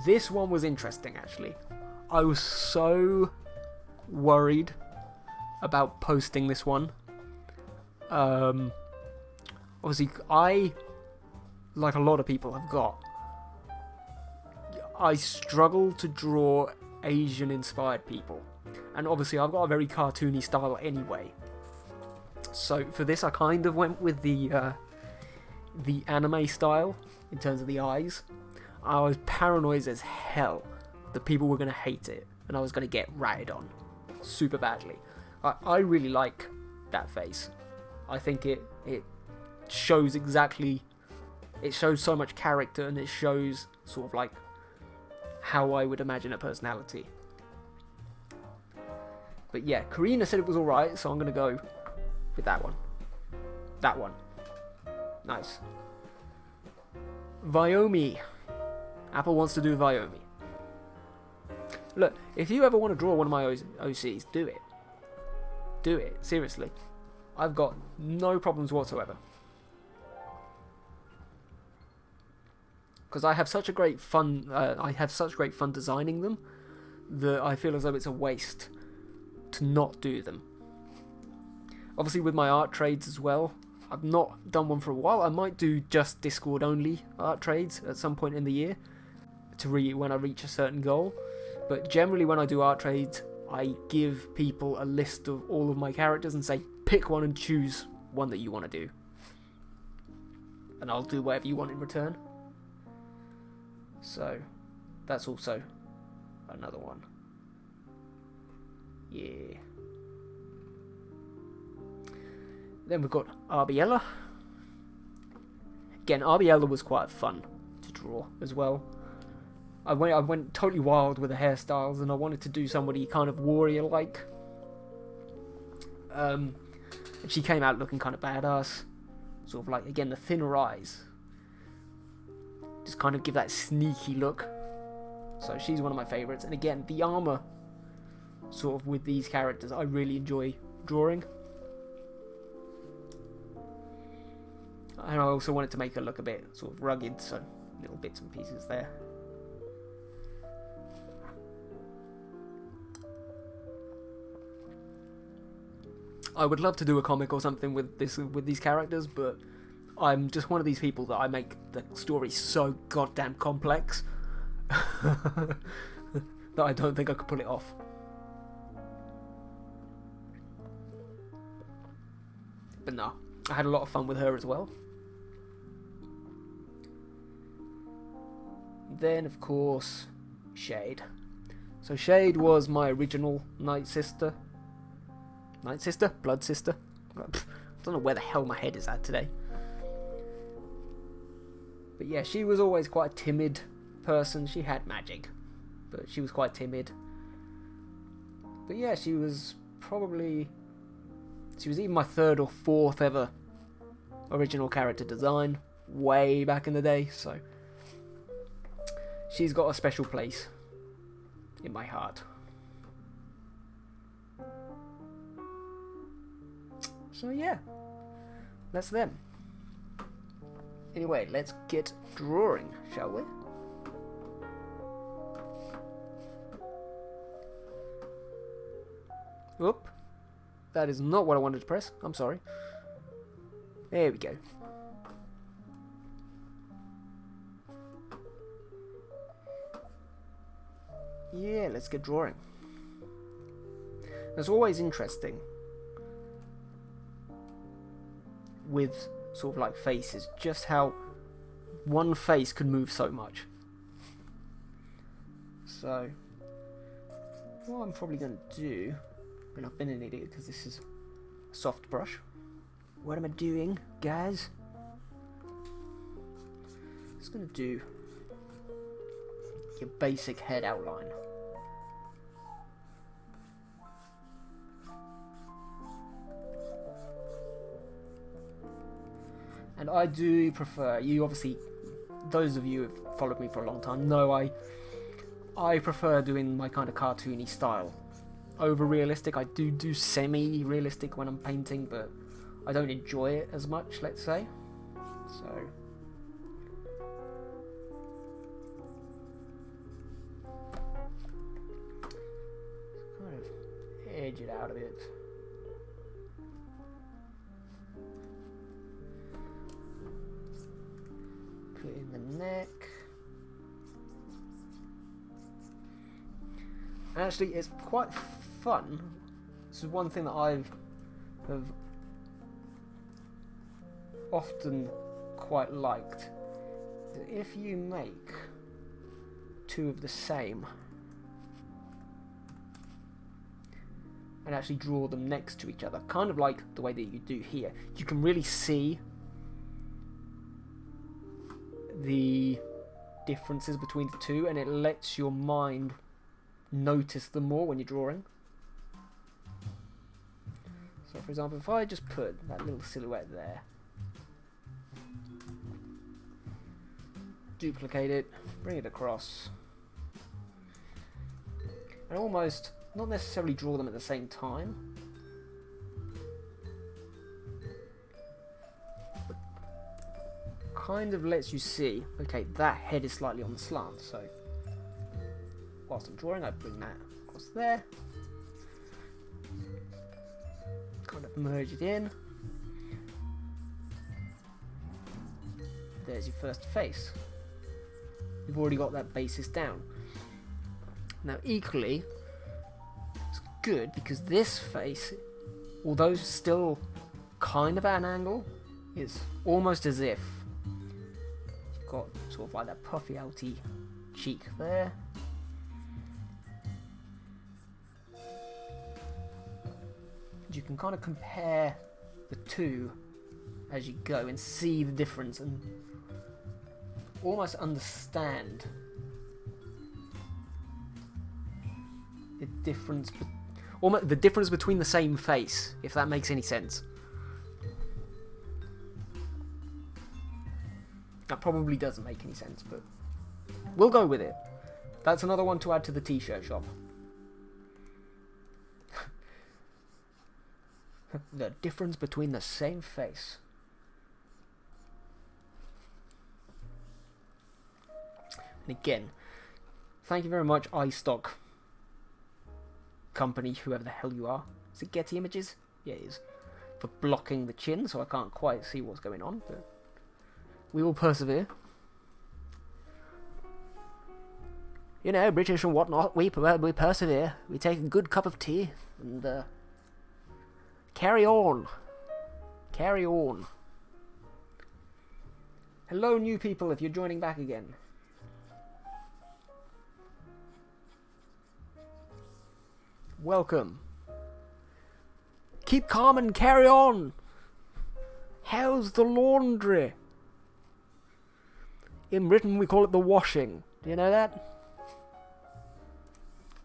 This one was interesting, actually. I was so worried about posting this one. Obviously, I, like a lot of people have got, I struggle to draw Asian inspired people, and obviously I've got a very cartoony style anyway, so for this I kind of went with the anime style in terms of the eyes. I was paranoid as hell that people were going to hate it and I was going to get ratted on super badly. I really like that face. I think it shows exactly, it shows so much character, and it shows sort of like how I would imagine a personality. But yeah, Karina said it was alright, so I'm going to go with that one. That one. Nice. Vyomi. Apple wants to do Vyomi. Look, if you ever want to draw one of my OCs, do it. Do it, seriously. I've got no problems whatsoever. Because I have such a great fun, designing them that I feel as though it's a waste to not do them. Obviously, with my art trades as well, I've not done one for a while. I might do just Discord only art trades at some point in the year when I reach a certain goal. But generally, when I do art trades, I give people a list of all of my characters and say, pick one and choose one that you want to do, and I'll do whatever you want in return. So, that's also another one. Yeah. Then we've got Arbiella. Again, Arbiella was quite fun to draw as well. I went totally wild with the hairstyles, and I wanted to do somebody kind of warrior-like. And she came out looking kind of badass. Sort of like, again, the thinner eyes. Just kind of give that sneaky look. So she's one of my favourites. And again, the armour sort of with these characters I really enjoy drawing. And I also wanted to make her look a bit sort of rugged, so little bits and pieces there. I would love to do a comic or something with these characters, but I'm just one of these people that I make the story so goddamn complex that I don't think I could pull it off. But no, I had a lot of fun with her as well. Then, of course, Shade. So Shade was my original Night Sister. Night Sister? Blood Sister? I don't know where the hell my head is at today. But yeah, she was always quite a timid person. She had magic, but she was quite timid. But yeah, she was even my 3rd or 4th ever original character design, way back in the day, so she's got a special place in my heart. So yeah, that's them. Anyway, let's get drawing, shall we? Whoop. That is not what I wanted to press. I'm sorry. There we go. Yeah, let's get drawing. It's always interesting with sort of like faces, just how one face can move so much. So, what I'm probably going to do, and I've been an idiot because this is a soft brush. What am I doing, guys? Just going to do your basic head outline. And I do prefer, you obviously, those of you who have followed me for a long time know I prefer doing my kind of cartoony style over realistic. I do semi-realistic when I'm painting, but I don't enjoy it as much, let's say. So kind of edge it out a bit. Put in the neck. And actually, it's quite fun. This is one thing that have often quite liked. If you make 2 of the same and actually draw them next to each other, kind of like the way that you do here, you can really see the differences between the 2, and it lets your mind notice them more when you're drawing. So for example, if I just put that little silhouette there, duplicate it, bring it across, and almost not necessarily draw them at the same time, but kind of lets you see, okay, that head is slightly on the slant, so whilst I'm drawing, I bring that across there, kind of merge it in. There's your first face. You've already got that basis down. Now equally, it's good because this face, although still kind of at an angle, is almost as if you've got sort of like that puffy outy cheek there. You can kind of compare the 2 as you go and see the difference and almost understand the difference, almost the difference between the same face, if that makes any sense. That probably doesn't make any sense, but we'll go with it. That's another one to add to the t-shirt shop. The difference between the same face. And again, thank you very much, iStock company, whoever the hell you are. Is it Getty Images? Yeah, it is. For blocking the chin, so I can't quite see what's going on, but we will persevere. You know, British and whatnot, we persevere. We take a good cup of tea and carry on. Carry on. Hello, new people, if you're joining back again. Welcome. Keep calm and carry on. How's the laundry? In Britain, we call it the washing. Do you know that?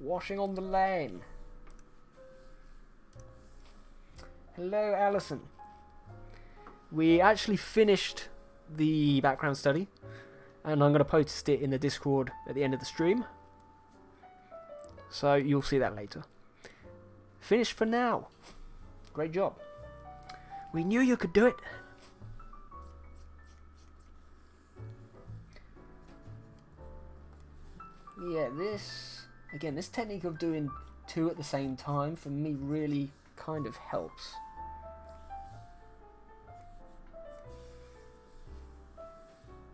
Washing on the lane. Hello, Alison. We actually finished the background study, and I'm going to post it in the Discord at the end of the stream. So you'll see that later. Finished for now. Great job. We knew you could do it. Yeah, this technique of doing two at the same time for me really kind of helps.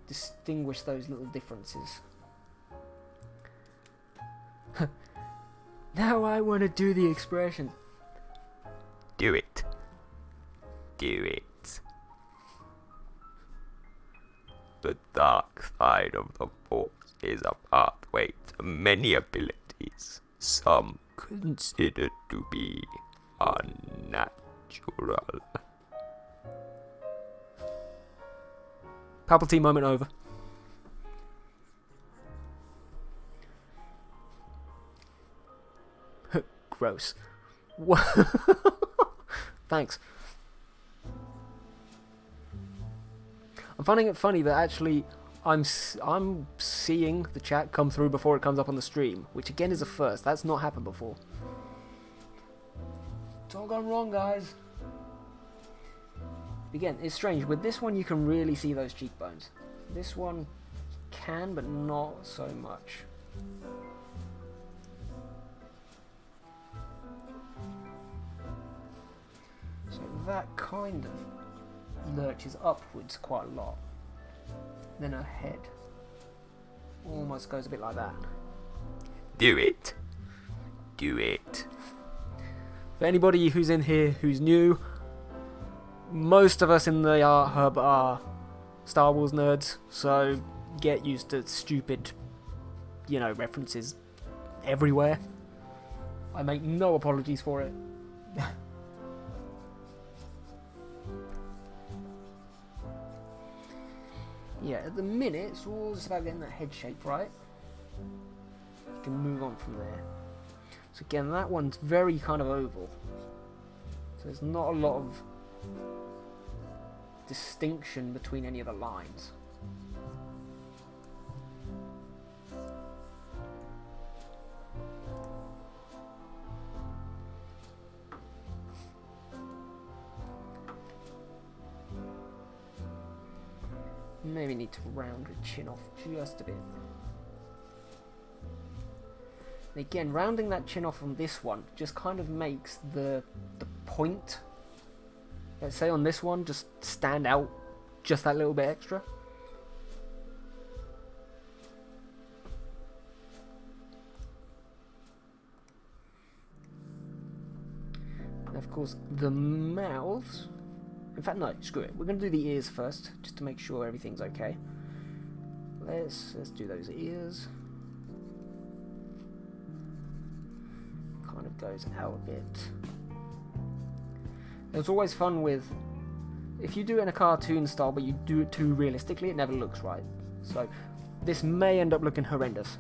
Distinguish those little differences. Now I want to do the expression. Do it. Do it. The dark side of the Force is a pathway to many abilities, some considered to be unnatural. Palpatine moment over. Gross. Thanks. I'm finding it funny that actually I'm seeing the chat come through before it comes up on the stream, which again is a first. That's not happened before. It's all gone wrong, guys. Again, it's strange. With this one, you can really see those cheekbones. This one can, but not so much. So that kind of lurches upwards quite a lot. Then her head almost goes a bit like that. Do it. Do it. For anybody who's in here who's new, most of us in the Art Hub are Star Wars nerds, so get used to stupid, references everywhere. I make no apologies for it. Yeah, at the minute, it's all just about getting that head shape right. You can move on from there. So again, that one's very kind of oval. So there's not a lot of distinction between any of the lines. Maybe need to round her chin off just a bit. And again, rounding that chin off on this one just kind of makes the point, let's say on this one, just stand out just that little bit extra. And of course, the mouths. In fact, no, screw it. We're going to do the ears first, just to make sure everything's okay. Let's do those ears. Kind of goes out a bit. It's always fun with, if you do it in a cartoon style, but you do it too realistically, it never looks right. So this may end up looking horrendous.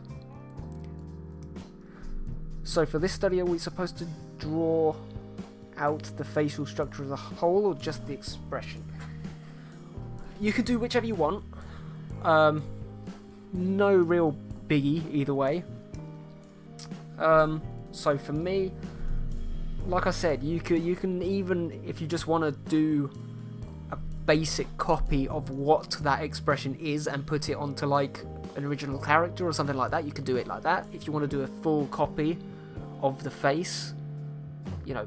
So for this study, are we supposed to draw out the facial structure as a whole, or just the expression? You could do whichever you want. No real biggie either way. So for me, like I said, you can even, if you just want to do a basic copy of what that expression is and put it onto like an original character or something like that, you can do it like that. If you want to do a full copy of the face,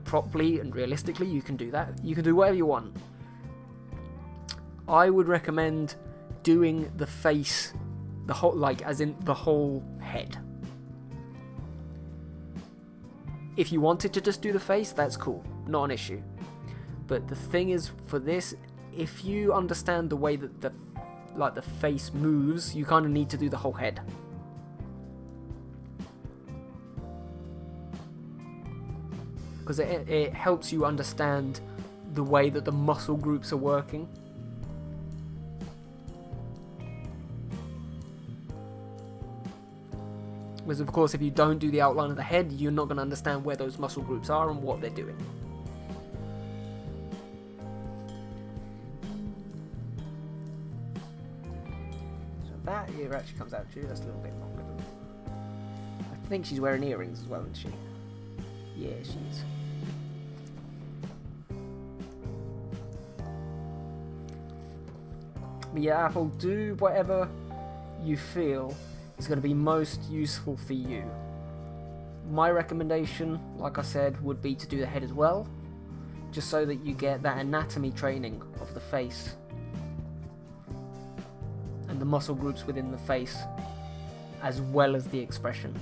properly and realistically, you can do that. You can do whatever you want. I would recommend doing the face, the whole, like as in the whole head. If you wanted to just do the face, that's cool, not an issue. But the thing is, for this, if you understand the way that the face moves, you kind of need to do the whole head. Because it helps you understand the way that the muscle groups are working. Whereas of course if you don't do the outline of the head, you're not going to understand where those muscle groups are and what they're doing. ear actually comes out. That's a little bit longer than... I think she's wearing earrings as well, isn't she? Yeah, she is. But yeah, Apple, do whatever you feel is going to be most useful for you. My recommendation, like I said, would be to do the head as well, just so that you get that anatomy training of the face and the muscle groups within the face, as well as the expression.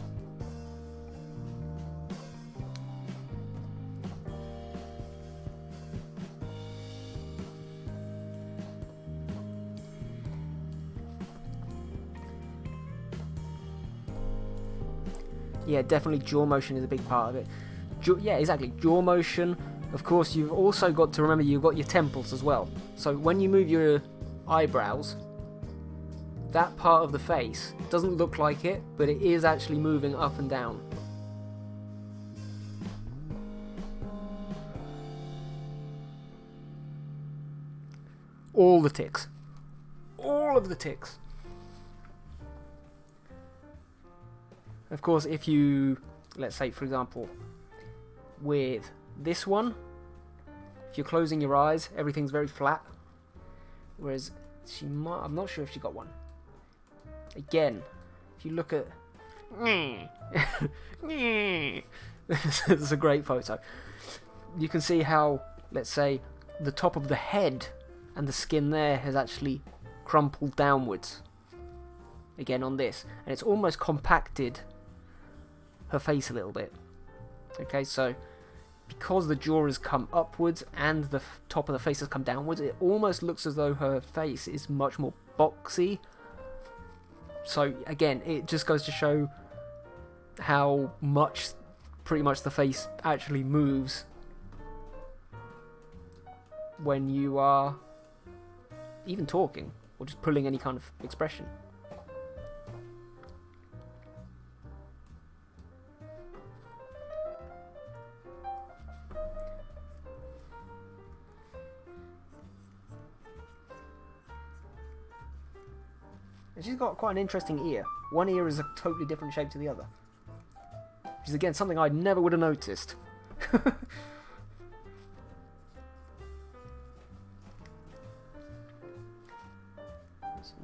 Yeah, definitely jaw motion is a big part of it. Yeah, exactly. Jaw motion. Of course, you've also got to remember you've got your temples as well. So when you move your eyebrows, that part of the face doesn't look like it, but it is actually moving up and down. All the tics. All of the tics. Of course, if you, let's say for example, with this one, if you're closing your eyes, everything's very flat. Whereas she might, I'm not sure if she got one. Again, if you look at... This is a great photo. You can see how, let's say, the top of the head and the skin there has actually crumpled downwards. Again on this. And it's almost compacted her face a little bit. Okay, so because the jaw has come upwards and the top of the face has come downwards, it almost looks as though her face is much more boxy. So again, it just goes to show how much, pretty much, the face actually moves when you are even talking or just pulling any kind of expression. And she's got quite an interesting ear. One ear is a totally different shape to the other. Which is again something I never would have noticed. Some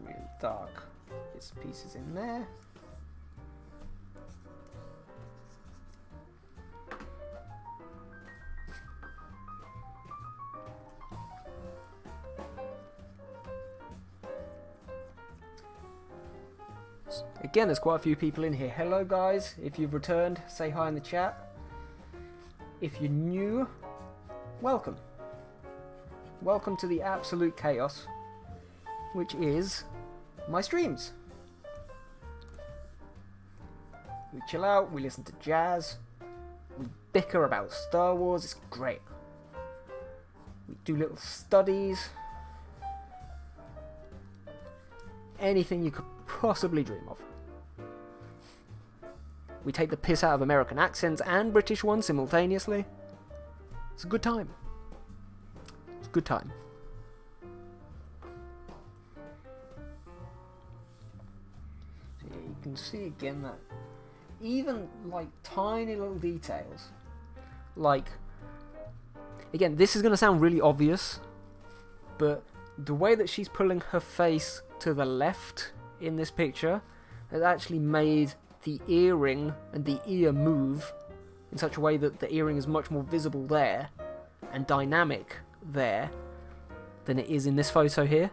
really dark bits and pieces in there. Again, there's quite a few people in here. Hello guys, if you've returned, say hi in the chat. If you're new, welcome. Welcome to the absolute chaos, which is my streams. We chill out, we listen to jazz, we bicker about Star Wars, it's great. We do little studies. Anything you could possibly dream of. We take the piss out of American accents and British ones simultaneously. It's a good time. It's a good time. So yeah, you can see again that even like tiny little details, like, again, this is going to sound really obvious, but the way that she's pulling her face to the left in this picture has actually made the earring and the ear move in such a way that the earring is much more visible there and dynamic there than it is in this photo here.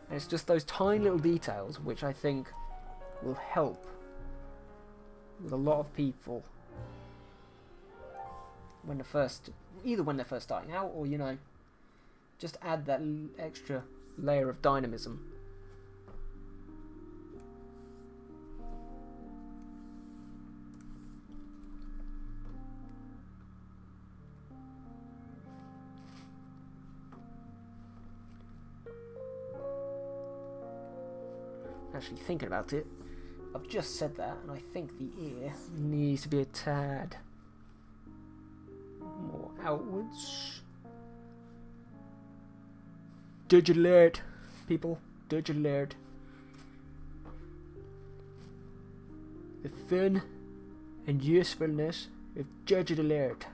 And it's just those tiny little details which I think will help with a lot of people when they're first, either when they're first starting out or, you know, just add that extra layer of dynamism. Actually thinking about it, I've just said that and I think the ear needs to be a tad more outwards. Digital alert, people. Dutch alert. The fun and usefulness of Judge Alert.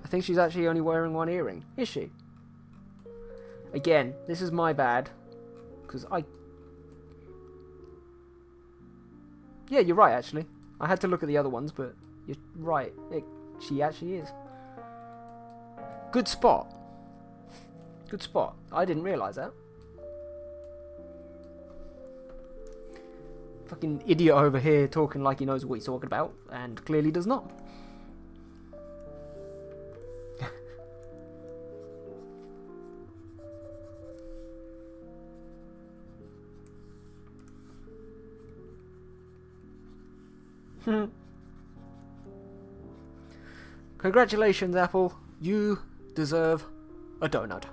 I think she's actually only wearing one earring. Is she? Again, this is my bad. Because yeah, you're right, actually. I had to look at the other ones, but you're right. She actually is. Good spot. Good spot. I didn't realise that. Fucking idiot over here talking like he knows what he's talking about, and clearly does not. Congratulations, Apple. You deserve a donut.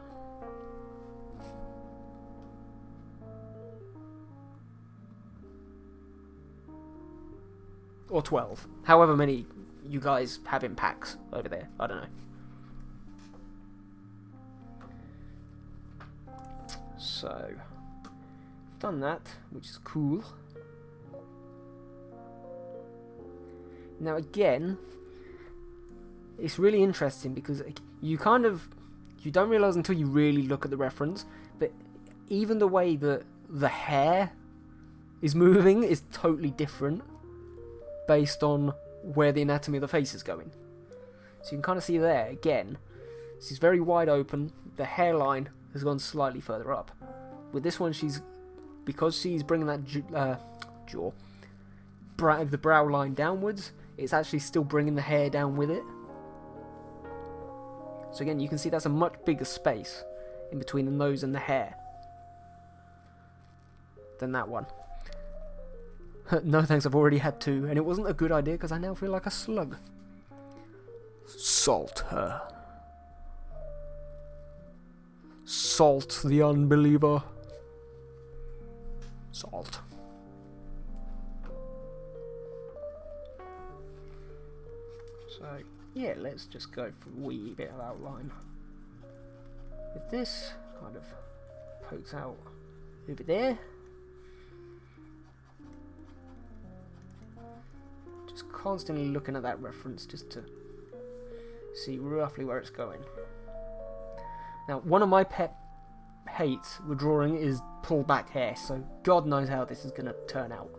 Or 12. However many you guys have in packs over there. I don't know. So, done that, which is cool. Now again, it's really interesting because you don't realise until you really look at the reference, but even the way that the hair is moving is totally different based on where the anatomy of the face is going. So you can kind of see there, again, this is very wide open, the hairline has gone slightly further up. With this one, because she's bringing that the brow line downwards, it's actually still bringing the hair down with it. So again, you can see that's a much bigger space in between the nose and the hair than that one. No thanks, I've already had two, and it wasn't a good idea because I now feel like a slug. Salt her. Salt the unbeliever. Salt. So, yeah, let's just go for a wee bit of outline. With this, kind of pokes out over there. Just constantly looking at that reference just to see roughly where it's going. Now, one of my pet hates with drawing is pull back hair, so God knows how this is going to turn out.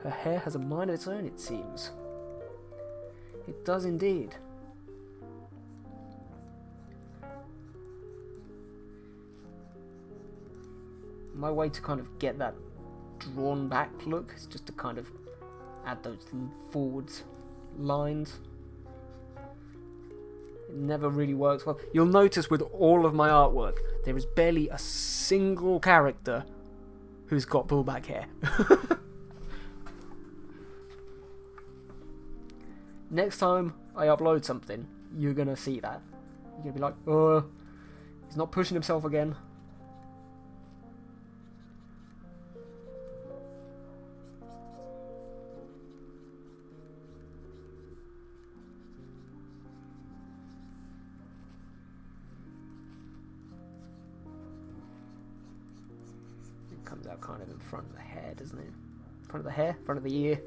Her hair has a mind of its own, it seems. It does indeed. My way to kind of get that drawn back look is just to kind of add those forwards lines. It never really works well. You'll notice with all of my artwork, there is barely a single character who's got pullback hair. Next time I upload something, you're gonna see that. You're gonna be like, oh, he's not pushing himself again. It comes out kind of in front of the hair, doesn't it? Front of the hair, front of the ear.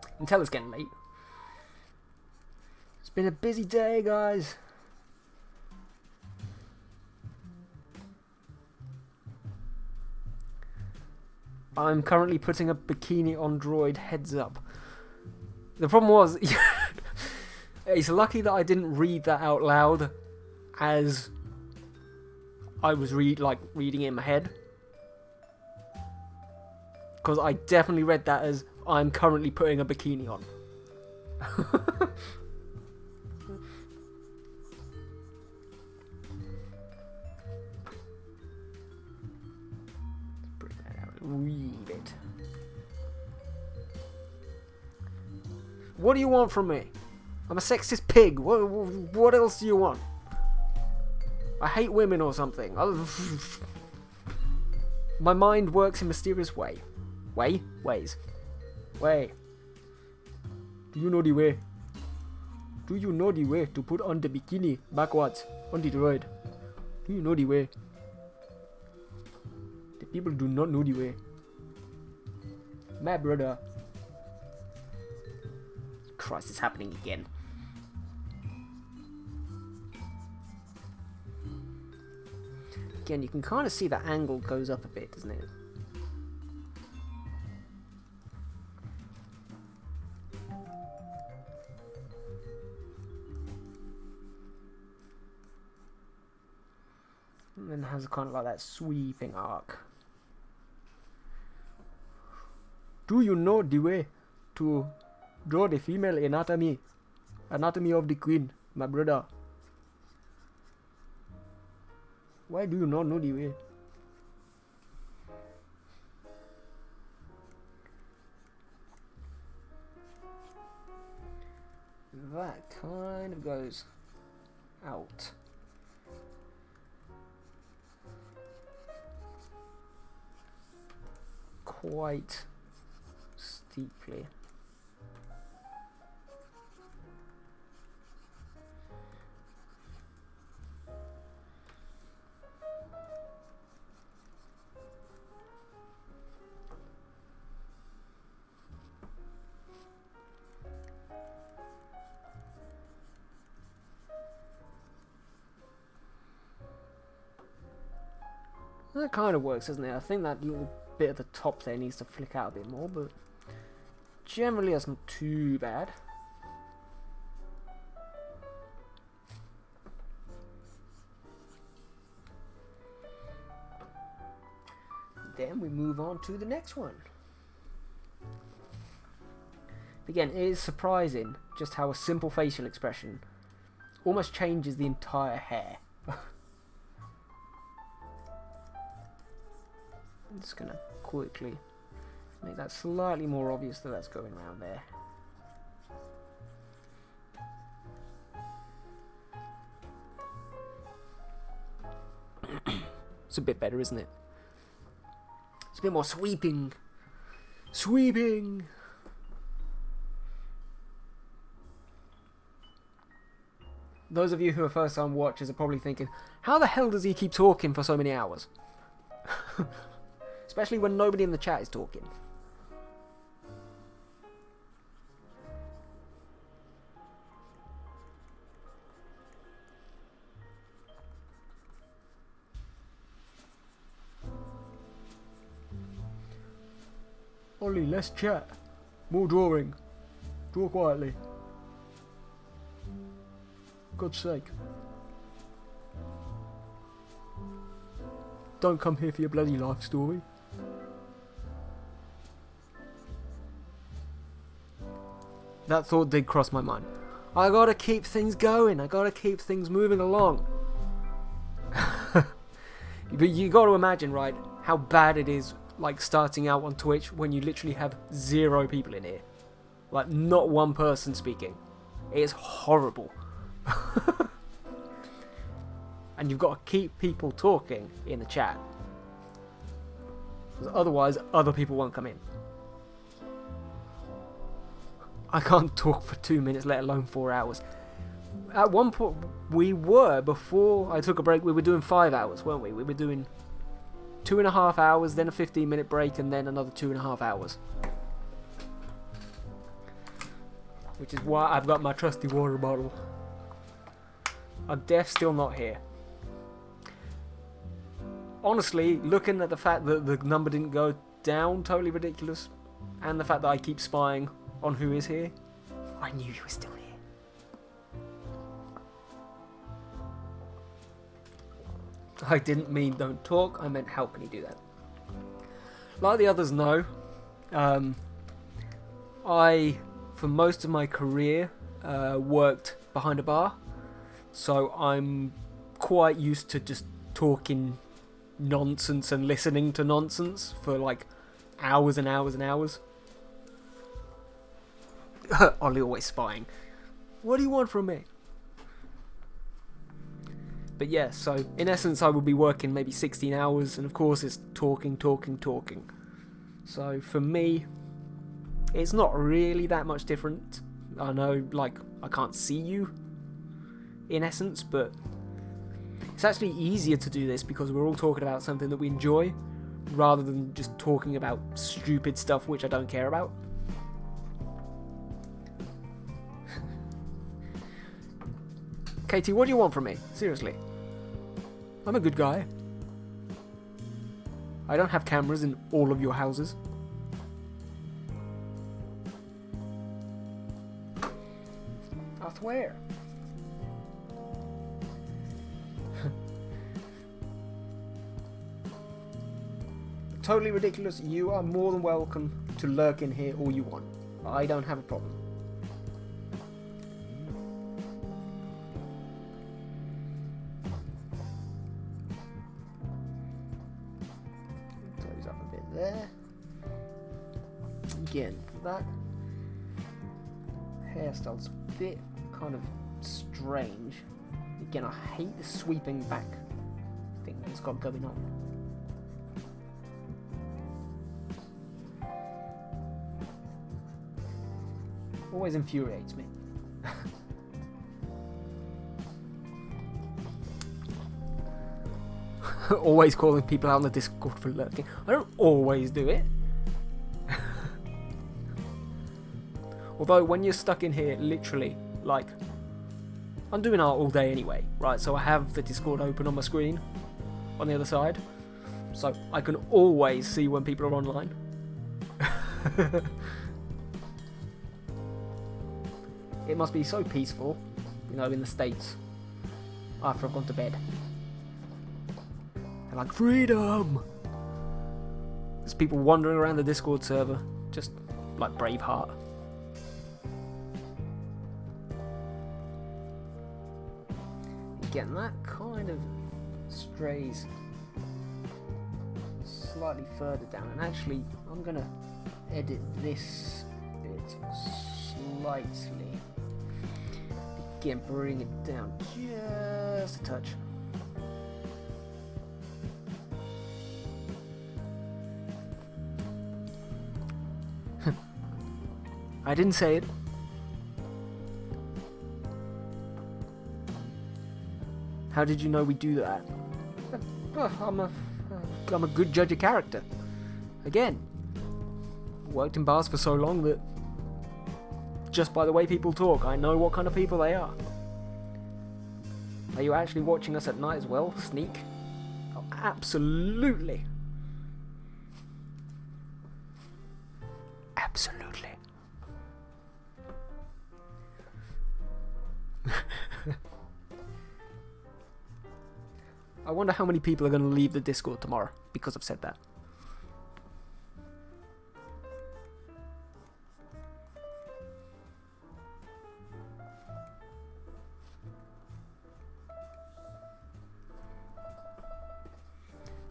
You can tell it's getting late. It's been a busy day, guys. I'm currently putting a bikini on droid, heads up. The problem was, it's lucky that I didn't read that out loud as I was reading it in my head. Because I definitely read that as I'm currently putting a bikini on. Bring that out a wee bit. What do you want from me? I'm a sexist pig. What else do you want? I hate women or something. My mind works in a mysterious way. Ways. Way. Do you know the way? Do you know the way to put on the bikini backwards on the droid? Do you know the way? The people do not know the way. My brother. Christ, it's happening again. Again, you can kind of see the angle goes up a bit, doesn't it? And then has kind of like that sweeping arc. Do you know the way to draw the female anatomy? Anatomy of the queen, my brother. Why do you not know the way? That kind of goes out. Quite steeply. That kind of works, doesn't it? I think that little bit at the top there needs to flick out a bit more, but generally that's not too bad. Then we move on to the next one. Again, it is surprising just how a simple facial expression almost changes the entire hair. I'm just gonna quickly make that slightly more obvious that that's going around there. It's a bit better, isn't it? It's a bit more sweeping. Sweeping! Those of you who are first time watchers are probably thinking, how the hell does he keep talking for so many hours? Especially when nobody in the chat is talking. Ollie, less chat. More drawing. Draw quietly. God's sake. Don't come here for your bloody life story. That thought did cross my mind. I gotta keep things going. I gotta keep things moving along. But you gotta imagine, right, how bad it is, like, starting out on Twitch when you literally have 0 people in here. Like, not one person speaking. It is horrible. And you've got to keep people talking in the chat. Because otherwise, other people won't come in. I can't talk for 2 minutes, let alone 4 hours. At one point, before I took a break, we were doing 5 hours, weren't we? We were doing 2.5 hours, then a 15-minute break, and then another 2.5 hours. Which is why I've got my trusty water bottle. I'm deaf, still not here. Honestly, looking at the fact that the number didn't go down, totally ridiculous. And the fact that I keep spying on who is here, I knew you were still here. I didn't mean don't talk, I meant how can you do that? Like the others know, I, for most of my career, worked behind a bar. So I'm quite used to just talking nonsense and listening to nonsense for like hours and hours and hours. Ollie always spying. What do you want from me? But yeah, so in essence I would be working maybe 16 hours, and of course it's talking. So for me, it's not really that much different. I know, like, I can't see you, in essence, but it's actually easier to do this because we're all talking about something that we enjoy, rather than just talking about stupid stuff which I don't care about. Katie, what do you want from me? Seriously. I'm a good guy. I don't have cameras in all of your houses. I swear. Totally ridiculous. You are more than welcome to lurk in here all you want. I don't have a problem. Close up a bit there. Again, that hairstyle's a bit kind of strange. Again, I hate the sweeping back thing that it's got going on. Always infuriates me. Always calling people out on the Discord for lurking. I don't always do it. Although when you're stuck in here, literally, like, I'm doing art all day anyway, right? So I have the Discord open on my screen on the other side, so I can always see when people are online. It must be so peaceful, you know, in the States after I've gone to bed. And like, freedom! There's people wandering around the Discord server, just like Braveheart. Again, that kind of strays slightly further down, and actually I'm gonna edit this bit slightly. Again, bring it down just a touch. I didn't say it. How did you know we do that? I'm a good judge of character. Again, worked in bars for so long that just by the way people talk, I know what kind of people they are. Are you actually watching us at night as well, Sneak? Oh, absolutely. Absolutely. I wonder how many people are going to leave the Discord tomorrow because I've said that.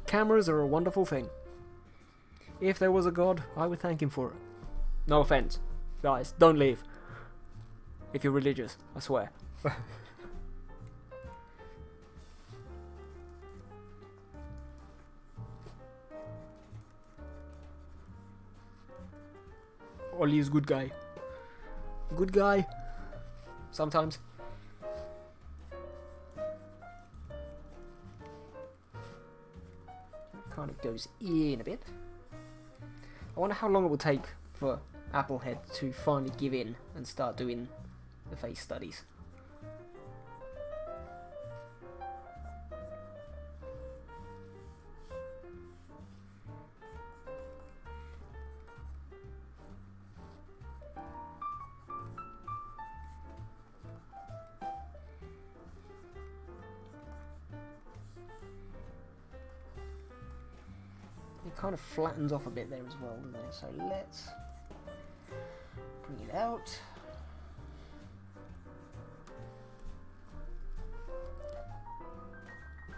Cameras are a wonderful thing. If there was a god, I would thank him for it. No offense. Guys, don't leave. If you're religious, I swear. Ollie is good guy. Good guy. Sometimes. Kind of goes in a bit. I wonder how long it will take for Applehead to finally give in and start doing the face studies. It kind of flattens off a bit there as well, doesn't it? So let's bring it out.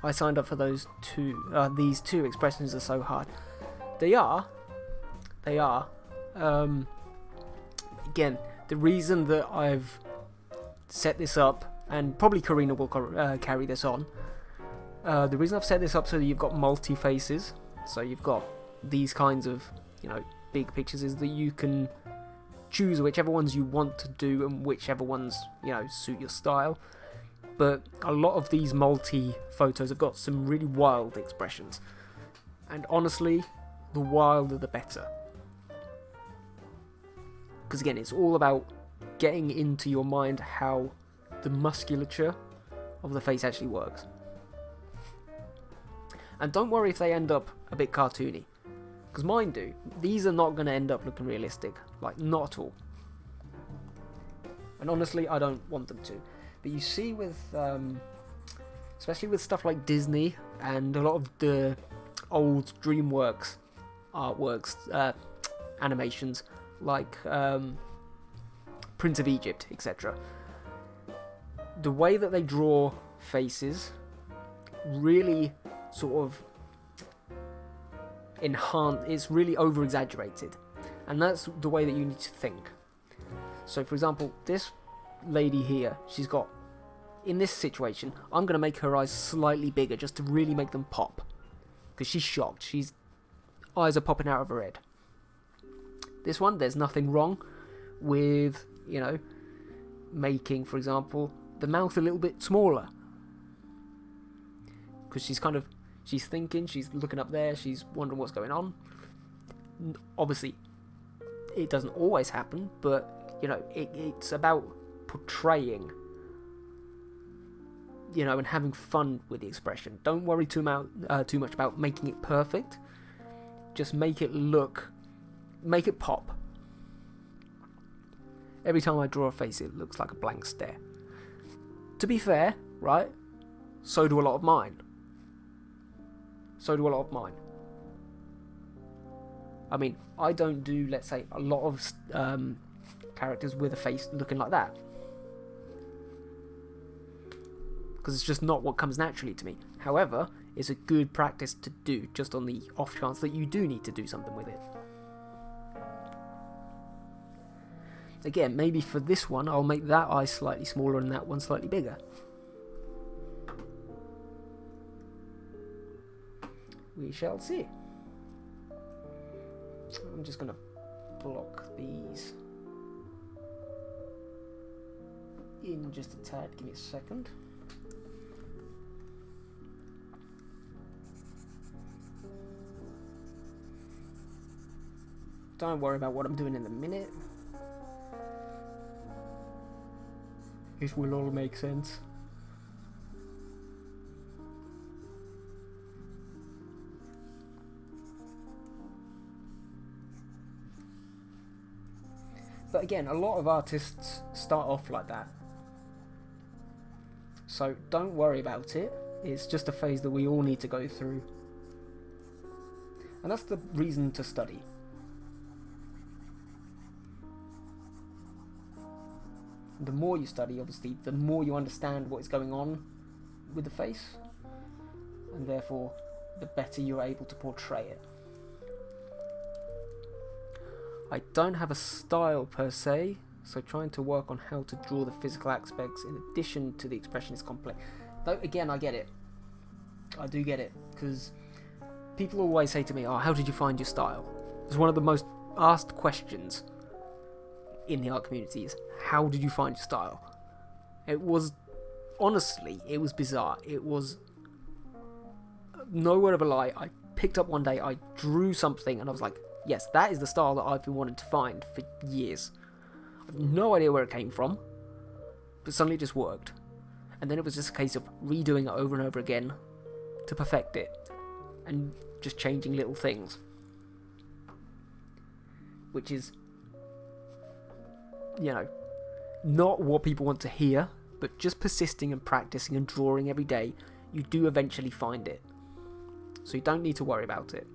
I signed up for those two. These two expressions are so hard. They are. Again, the reason that I've set this up, and probably Karina will carry this on. The reason I've set this up so that you've got multi-faces, so you've got these kinds of, you know, big pictures, is that you can choose whichever ones you want to do and whichever ones, you know, suit your style. But a lot of these multi photos have got some really wild expressions. And honestly, the wilder the better. Because again, it's all about getting into your mind how the musculature of the face actually works. And don't worry if they end up a bit cartoony, because mine do. These are not going to end up looking realistic, like not at all. And honestly, I don't want them to. But you see with, especially with stuff like Disney and a lot of the old DreamWorks artworks, animations, like Prince of Egypt, etc. The way that they draw faces really sort of it's really over exaggerated, and that's the way that you need to think. So for example, this lady here, she's got, in this situation, I'm going to make her eyes slightly bigger just to really make them pop, because she's shocked. She's eyes are popping out of her head. This one, there's nothing wrong with, you know, making, for example, the mouth a little bit smaller, because she's thinking, she's looking up there, she's wondering what's going on. Obviously, it doesn't always happen, but, you know, it's about portraying, you know, and having fun with the expression. Don't worry too much about making it perfect. Just make it pop. Every time I draw a face, it looks like a blank stare. To be fair, right? So do a lot of mine. I mean, I don't do, let's say, a lot of characters with a face looking like that, because it's just not what comes naturally to me. However, it's a good practice to do, just on the off chance that you do need to do something with it. Again, maybe for this one, I'll make that eye slightly smaller and that one slightly bigger. We shall see. I'm just going to block these in just a tad. Give me a second. Don't worry about what I'm doing in a minute. It will all make sense. But again, a lot of artists start off like that. So don't worry about it. It's just a phase that we all need to go through. And that's the reason to study. The more you study, obviously, the more you understand what is going on with the face, and therefore the better you're able to portray it. I don't have a style per se, so trying to work on how to draw the physical aspects in addition to the expression is complex. Though again, I get it. I do get it, because people always say to me, "Oh, how did you find your style?" It's one of the most asked questions in the art community is, how did you find your style? It was, honestly, it was bizarre. It was no word of a lie. I picked up one day, I drew something, and I was like, yes, that is the style that I've been wanting to find for years. I have no idea where it came from, but suddenly it just worked. And then it was just a case of redoing it over and over again to perfect it, and just changing little things, which is, you know, not what people want to hear, but just persisting and practicing and drawing every day, you do eventually find it. So you don't need to worry about it.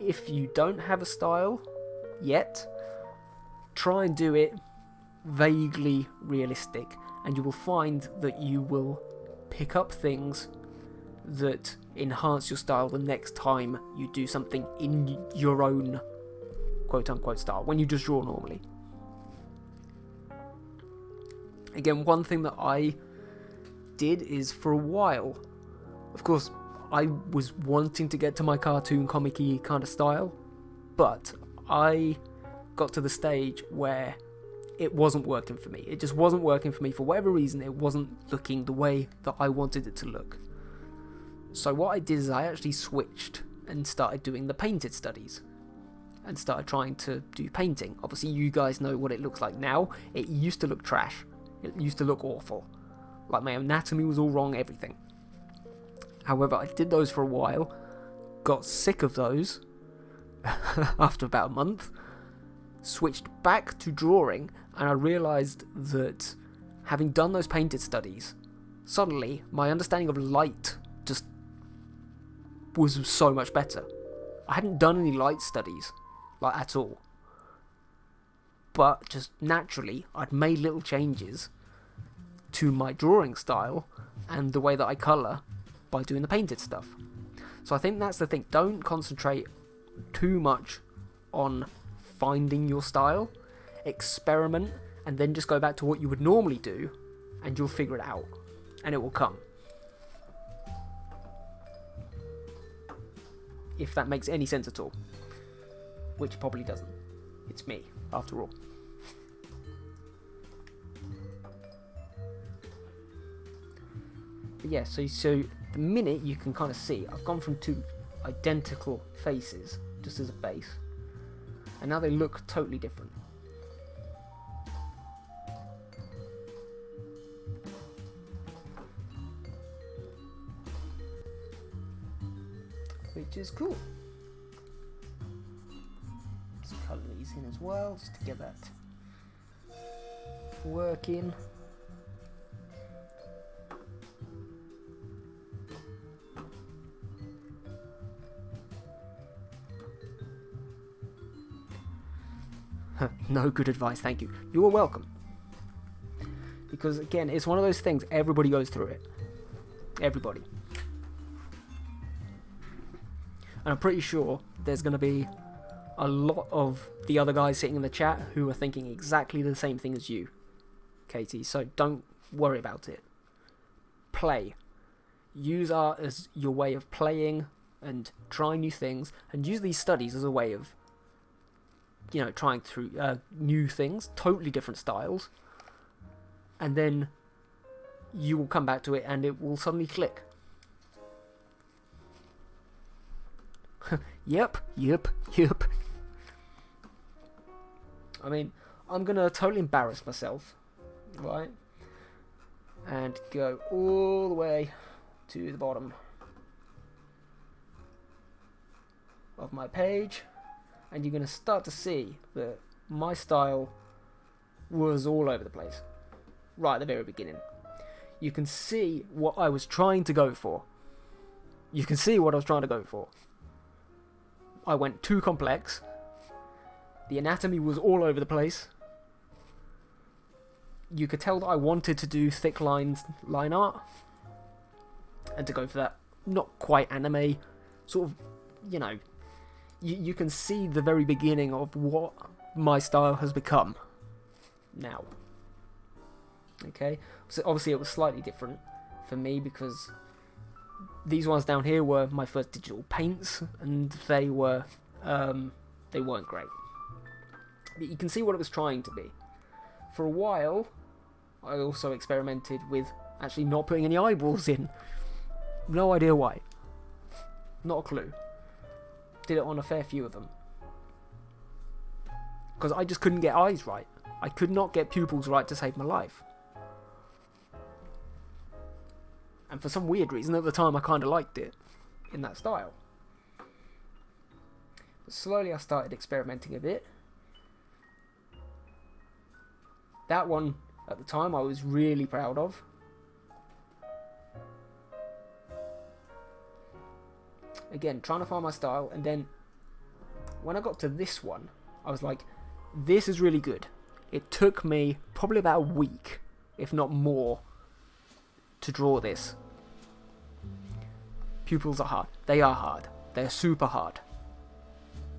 If you don't have a style yet, try and do it vaguely realistic, and you will find that you will pick up things that enhance your style the next time you do something in your own quote-unquote style, when you just draw normally. Again, one thing that I did is, for a while, of course, I was wanting to get to my cartoon comic-y kind of style, but I got to the stage where it wasn't working for me. It just wasn't working for me for whatever reason. It wasn't looking the way that I wanted it to look. So what I did is I actually switched and started doing the painted studies and started trying to do painting. Obviously you guys know what it looks like now. It used to look trash. It used to look awful. Like my anatomy was all wrong, everything. However, I did those for a while, got sick of those after about a month, switched back to drawing, and I realised that having done those painted studies, suddenly my understanding of light just was so much better. I hadn't done any light studies, like at all. But just naturally, I'd made little changes to my drawing style and the way that I colour by doing the painted stuff. So I think that's the thing. Don't concentrate too much on finding your style. Experiment and then just go back to what you would normally do and you'll figure it out and it will come. If that makes any sense at all. Which probably doesn't. It's me, after all. But yeah, so the minute you can kind of see, I've gone from two identical faces, just as a base, and now they look totally different. Which is cool. Let's colour these in as well, just to get that working. No good advice, thank you. You are welcome. Because again, it's one of those things, everybody goes through it. Everybody. And I'm pretty sure there's going to be a lot of the other guys sitting in the chat who are thinking exactly the same thing as you, Katie. So don't worry about it. Play. Use art as your way of playing and trying new things, and use these studies as a way of, you know, trying through new things, totally different styles, and then you will come back to it and it will suddenly click. Yep. I mean, I'm gonna totally embarrass myself, right? And go all the way to the bottom of my page, and you're gonna start to see that my style was all over the place right at the very beginning. You can see what I was trying to go for. I went too complex. The anatomy was all over the place. You could tell that I wanted to do thick line art, and to go for that not quite anime sort of, you know, you can see the very beginning of what my style has become now. Okay, so obviously it was slightly different for me because these ones down here were my first digital paints, and they weren't great. But you can see what it was trying to be. For a while, I also experimented with actually not putting any eyeballs in. No idea why. Not a clue. Did it on a fair few of them. Because I just couldn't get eyes right. I could not get pupils right to save my life. And for some weird reason, at the time I kind of liked it in that style. But slowly I started experimenting a bit. That one, at the time, I was really proud of. Again, trying to find my style, and then when I got to this one, I was like, this is really good. It took me probably about a week, if not more, to draw this. Pupils are hard. They are hard. They're super hard.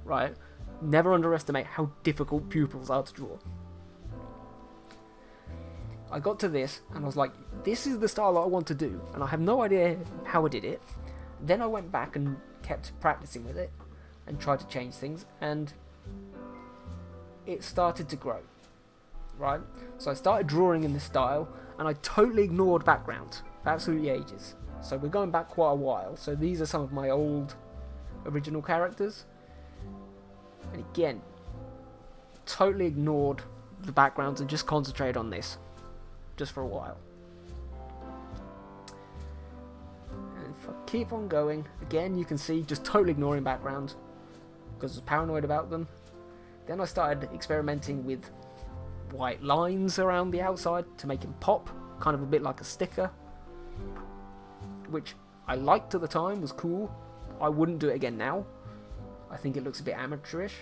Right? Never underestimate how difficult pupils are to draw. I got to this and I was like, this is the style that I want to do, and I have no idea how I did it. Then I went back and kept practicing with it and tried to change things, and it started to grow, right? So I started drawing in this style, and I totally ignored background for absolutely ages. So we're going back quite a while. So these are some of my old original characters. And again, totally ignored the backgrounds and just concentrated on this, just for a while. And if I keep on going, again, you can see just totally ignoring backgrounds because I was paranoid about them. Then I started experimenting with white lines around the outside to make him pop, kind of a bit like a sticker, which I liked at the time, was cool. I wouldn't do it again now. I think it looks a bit amateurish.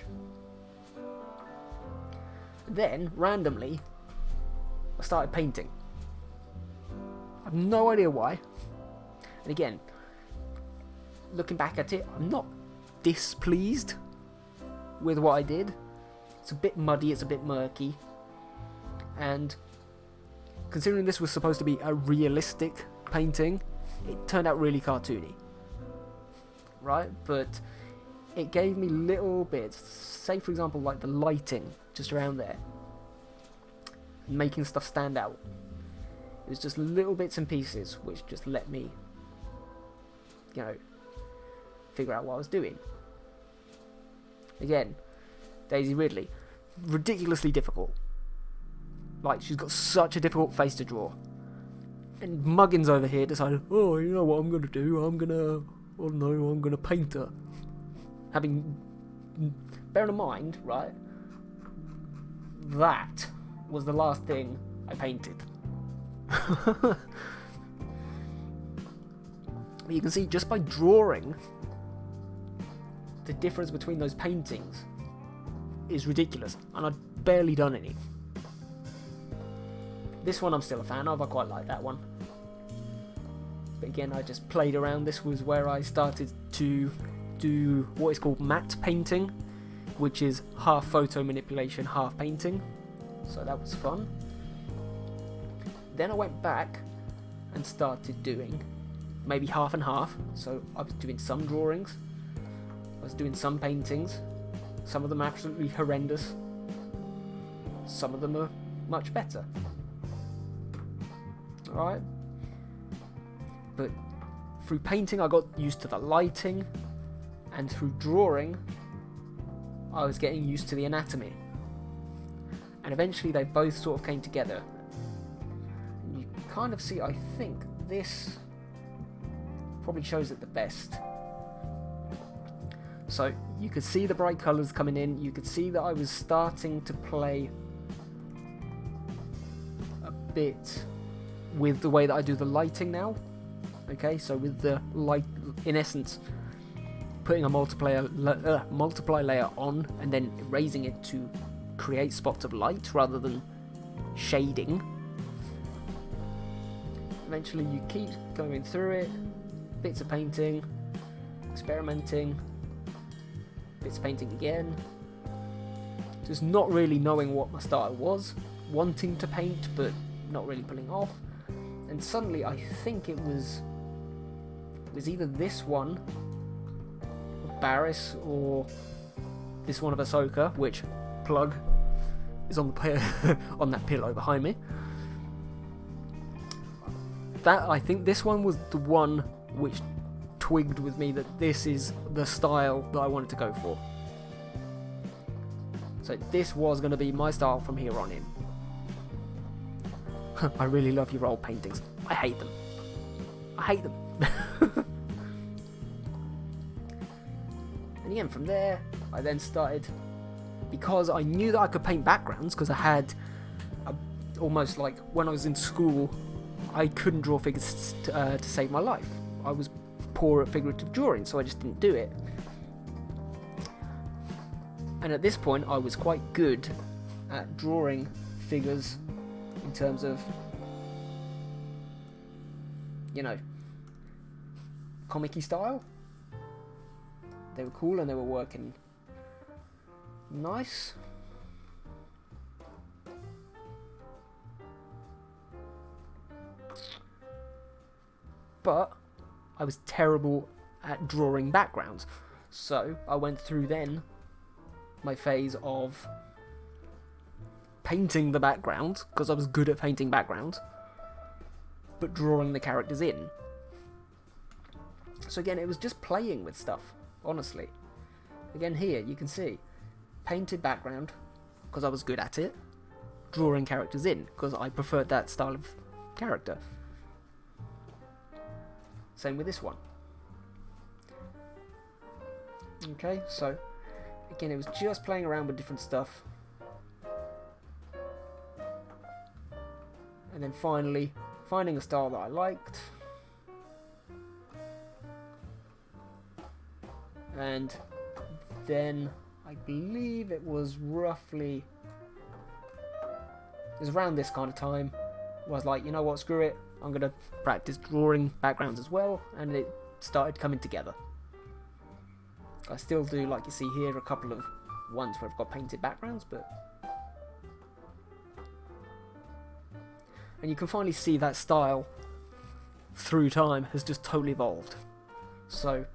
Then, randomly, I started painting. I have no idea why. And again, looking back at it, I'm not displeased with what I did. It's a bit muddy, it's a bit murky. And considering this was supposed to be a realistic painting, it turned out really cartoony. Right? But it gave me little bits, say for example like the lighting just around there, making stuff stand out. It was just little bits and pieces which just let me, you know, figure out what I was doing. Again, Daisy Ridley, ridiculously difficult. Like, she's got such a difficult face to draw. And Muggins over here decided, oh, you know what I'm gonna do? I'm gonna paint her. Bearing in mind, right, that was the last thing I painted. But you can see just by drawing, the difference between those paintings is ridiculous, and I'd barely done any. This one I'm still a fan of, I quite like that one. But again, I just played around. This was where I started to do what is called matte painting, which is half photo manipulation, half painting. So that was fun. Then I went back and started doing maybe half and half. So I was doing some drawings, I was doing some paintings. Some of them are absolutely horrendous. Some of them are much better. Alright? But through painting I got used to the lighting, and through drawing I was getting used to the anatomy. And eventually they both sort of came together. And you kind of see, I think, this probably shows it the best. So you could see the bright colours coming in, you could see that I was starting to play a bit with the way that I do the lighting now. Okay, so with the light, in essence, putting a multiply layer on and then raising it to create spots of light rather than shading. Eventually you keep going through it, bits of painting, experimenting, bits of painting again, just not really knowing what my style was, wanting to paint but not really pulling off. And suddenly I think it was either this one of Barris or this one of Ahsoka, which plug is on the on that pillow behind me. I think this one was the one which twigged with me that this is the style that I wanted to go for. So this was going to be my style from here on in. I really love your old paintings. I hate them. I hate them. And again, from there, I then started, because I knew that I could paint backgrounds, because I had almost like when I was in school, I couldn't draw figures to save my life. I was poor at figurative drawing, so I just didn't do it. And at this point, I was quite good at drawing figures in terms of, you know, comic-y style. They were cool and they were working nice. But I was terrible at drawing backgrounds. So I went through then my phase of painting the background, because I was good at painting backgrounds, but drawing the characters in. So again, it was just playing with stuff, honestly. Again, here, you can see, painted background, because I was good at it, drawing characters in, because I preferred that style of character. Same with this one. Okay, so, again, it was just playing around with different stuff. And then finally, finding a style that I liked. And then, I believe it was roughly... It was around this kind of time. I was like, you know what, screw it. I'm going to practice drawing backgrounds as well. And it started coming together. I still do, like you see here, a couple of ones where I've got painted backgrounds, but... And you can finally see that style, through time, has just totally evolved. So,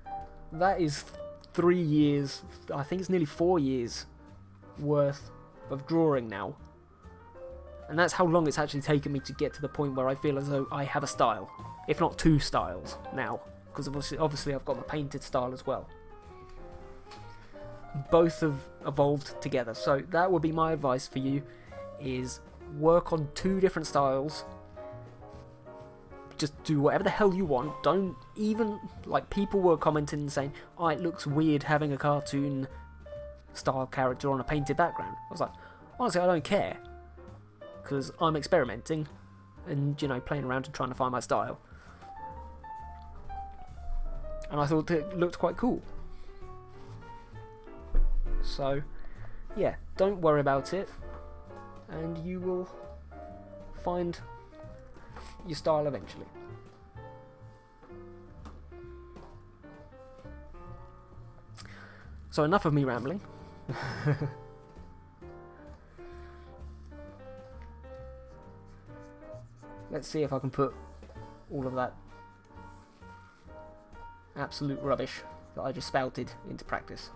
that is 3 years, I think it's nearly 4 years, worth of drawing now. And that's how long it's actually taken me to get to the point where I feel as though I have a style. If not 2 styles, now. Because obviously I've got my painted style as well. Both have evolved together, so that would be my advice for you, is work on 2 different styles. Just do whatever the hell you want. Don't even, like, people were commenting and saying, oh, it looks weird having a cartoon style character on a painted background. I was like, honestly, I don't care, because I'm experimenting and, you know, playing around and trying to find my style. And I thought it looked quite cool. So, yeah, don't worry about it, and you will find your style eventually. So enough of me rambling. Let's see if I can put all of that absolute rubbish that I just spouted into practice.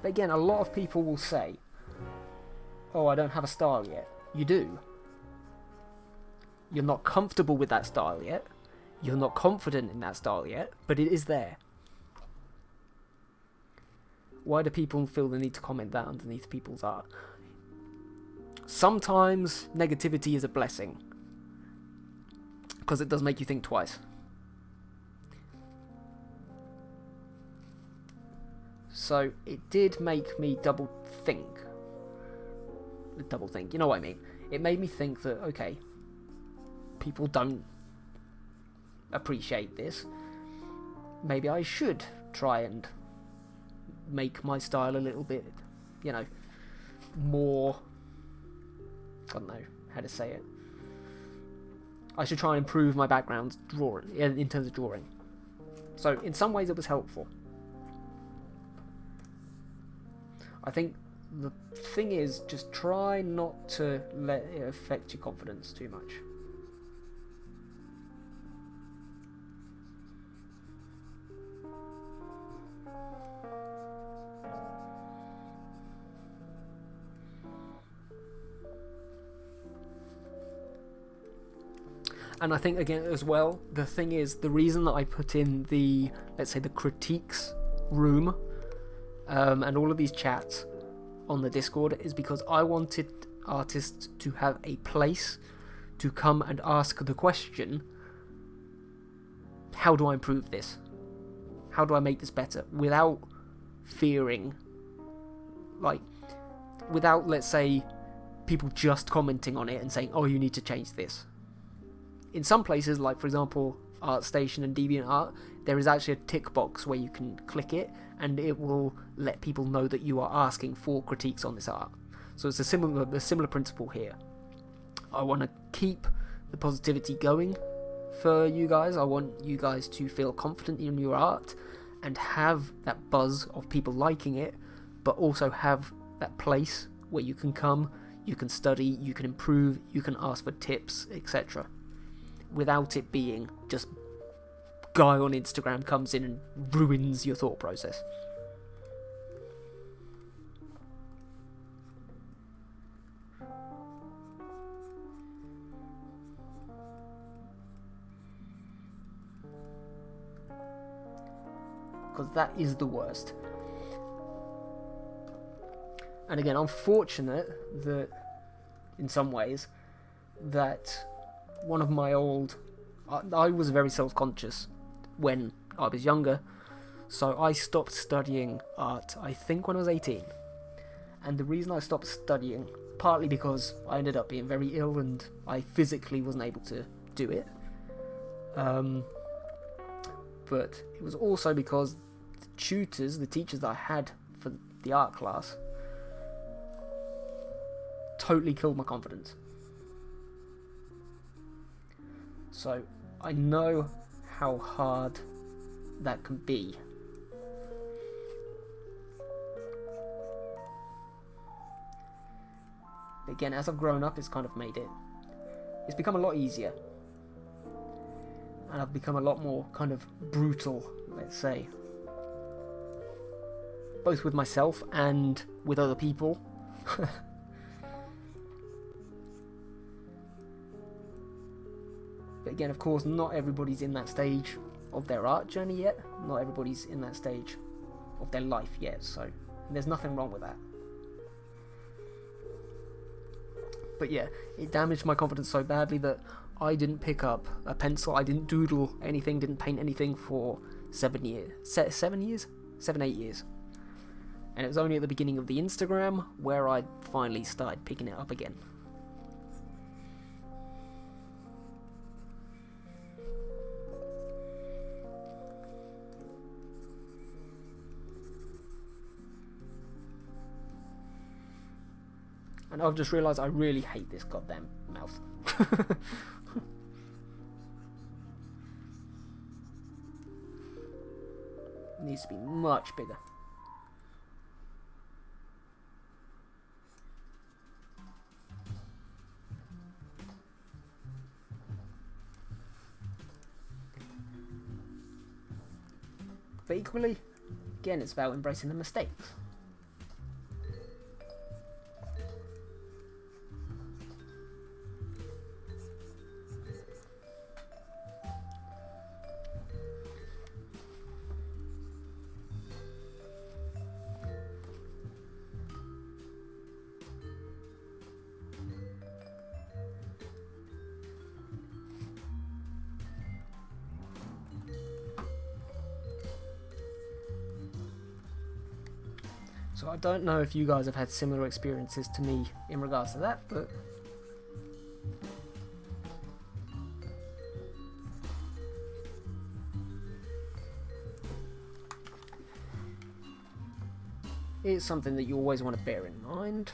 But again, a lot of people will say, oh, I don't have a style yet. You do. You're not comfortable with that style yet. You're not confident in that style yet, but it is there. Why do people feel the need to comment that underneath people's art? Sometimes negativity is a blessing, because it does make you think twice. So it did make me double think, you know what I mean? It made me think that, okay, people don't appreciate this. Maybe I should try and make my style a little bit, you know, more, I don't know how to say it. I should try and improve my background drawing, in terms of drawing. So in some ways it was helpful. I think the thing is, just try not to let it affect your confidence too much. And I think, again, as well, the thing is, the reason that I put in the, let's say, the critiques room, and all of these chats on the Discord, is because I wanted artists to have a place to come and ask the question, how do I improve this? How do I make this better? Without fearing, like, without, let's say, people just commenting on it and saying, oh, you need to change this. In some places, like, for example, ArtStation and DeviantArt, there is actually a tick box where you can click it, and it will let people know that you are asking for critiques on this art. So it's a similar principle here. I want to keep the positivity going for you guys. I want you guys to feel confident in your art and have that buzz of people liking it, but also have that place where you can come, you can study, you can improve, you can ask for tips, etc. Without it being just guy on Instagram comes in and ruins your thought process. Because that is the worst. And again, I'm fortunate that, in some ways, that one of my old... I was very self-conscious when I was younger, so I stopped studying art, I think, when I was 18. And the reason I stopped studying, partly because I ended up being very ill and I physically wasn't able to do it, but it was also because the tutors, the teachers that I had for the art class, totally killed my confidence. So I know how hard that can be. But again, as I've grown up, it's kind of made it... It's become a lot easier. And I've become a lot more kind of brutal, let's say. Both with myself and with other people. But again, of course, not everybody's in that stage of their art journey yet. Not everybody's in that stage of their life yet, so there's nothing wrong with that. But yeah, it damaged my confidence so badly that I didn't pick up a pencil, I didn't doodle anything, didn't paint anything for 7 years. 7 years? 7-8 years. And it was only at the beginning of the Instagram where I finally started picking it up again. And I've just realised I really hate this goddamn mouth. It needs to be much bigger. But equally, again, it's about embracing the mistakes. So I don't know if you guys have had similar experiences to me in regards to that, but it's something that you always want to bear in mind.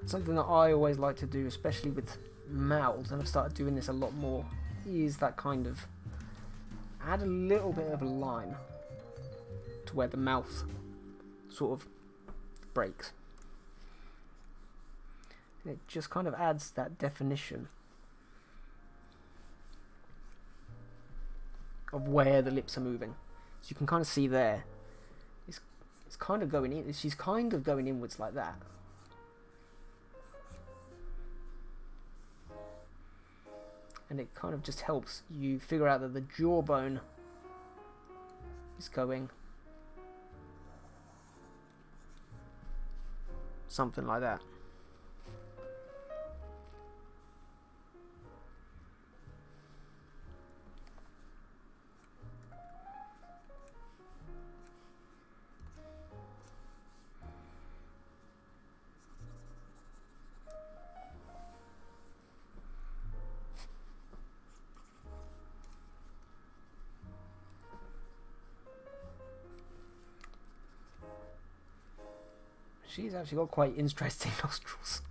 Something that I always like to do, especially with mouths, and I've started doing this a lot more, is that kind of add a little bit of a line to where the mouth sort of breaks. And it just kind of adds that definition of where the lips are moving. So you can kind of see there, it's kind of going in, she's kind of going inwards like that. And it kind of just helps you figure out that the jawbone is going something like that. She's actually got quite interesting nostrils.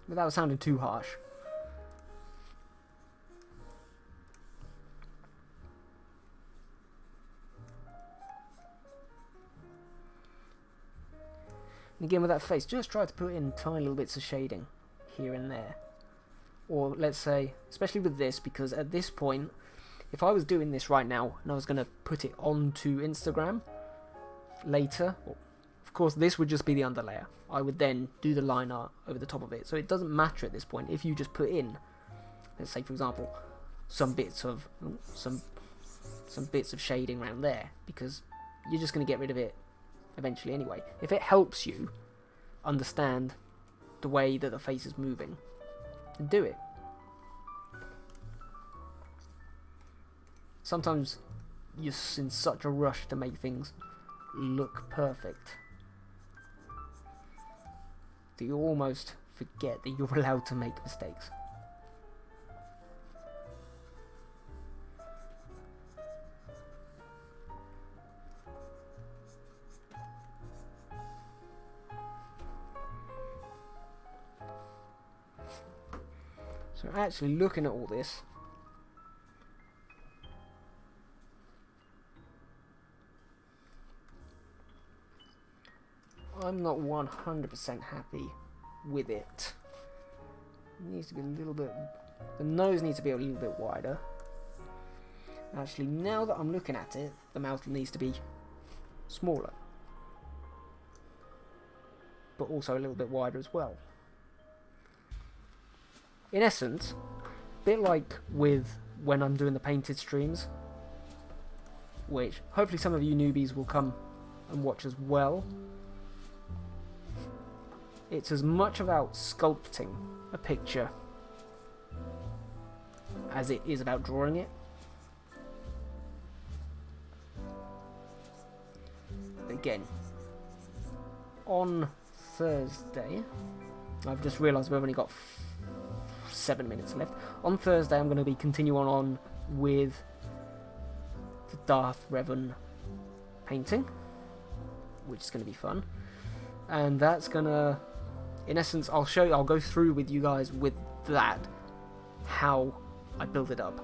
Without sounding too harsh. And again with that face, just try to put in tiny little bits of shading here and there. Or let's say, especially with this, because at this point, if I was doing this right now and I was going to put it onto Instagram later, of course this would just be the underlayer. I would then do the line art over the top of it. So it doesn't matter at this point if you just put in, let's say for example, some bits of shading around there, because you're just going to get rid of it eventually anyway. If it helps you understand the way that the face is moving, then do it. Sometimes you're in such a rush to make things look perfect that you almost forget that you're allowed to make mistakes. So actually looking at all this, I'm not 100% happy with it. It needs to be a little bit, the nose needs to be a little bit wider. Actually, now that I'm looking at it, the mouth needs to be smaller, but also a little bit wider as well. In essence, a bit like with when I'm doing the painted streams, which hopefully some of you newbies will come and watch as well. It's as much about sculpting a picture as it is about drawing it. Again, on Thursday, I've just realised we've only got 7 minutes left. On Thursday I'm going to be continuing on with the Darth Revan painting, which is going to be fun. And that's going to, in essence, I'll go through with you guys with that, how I build it up.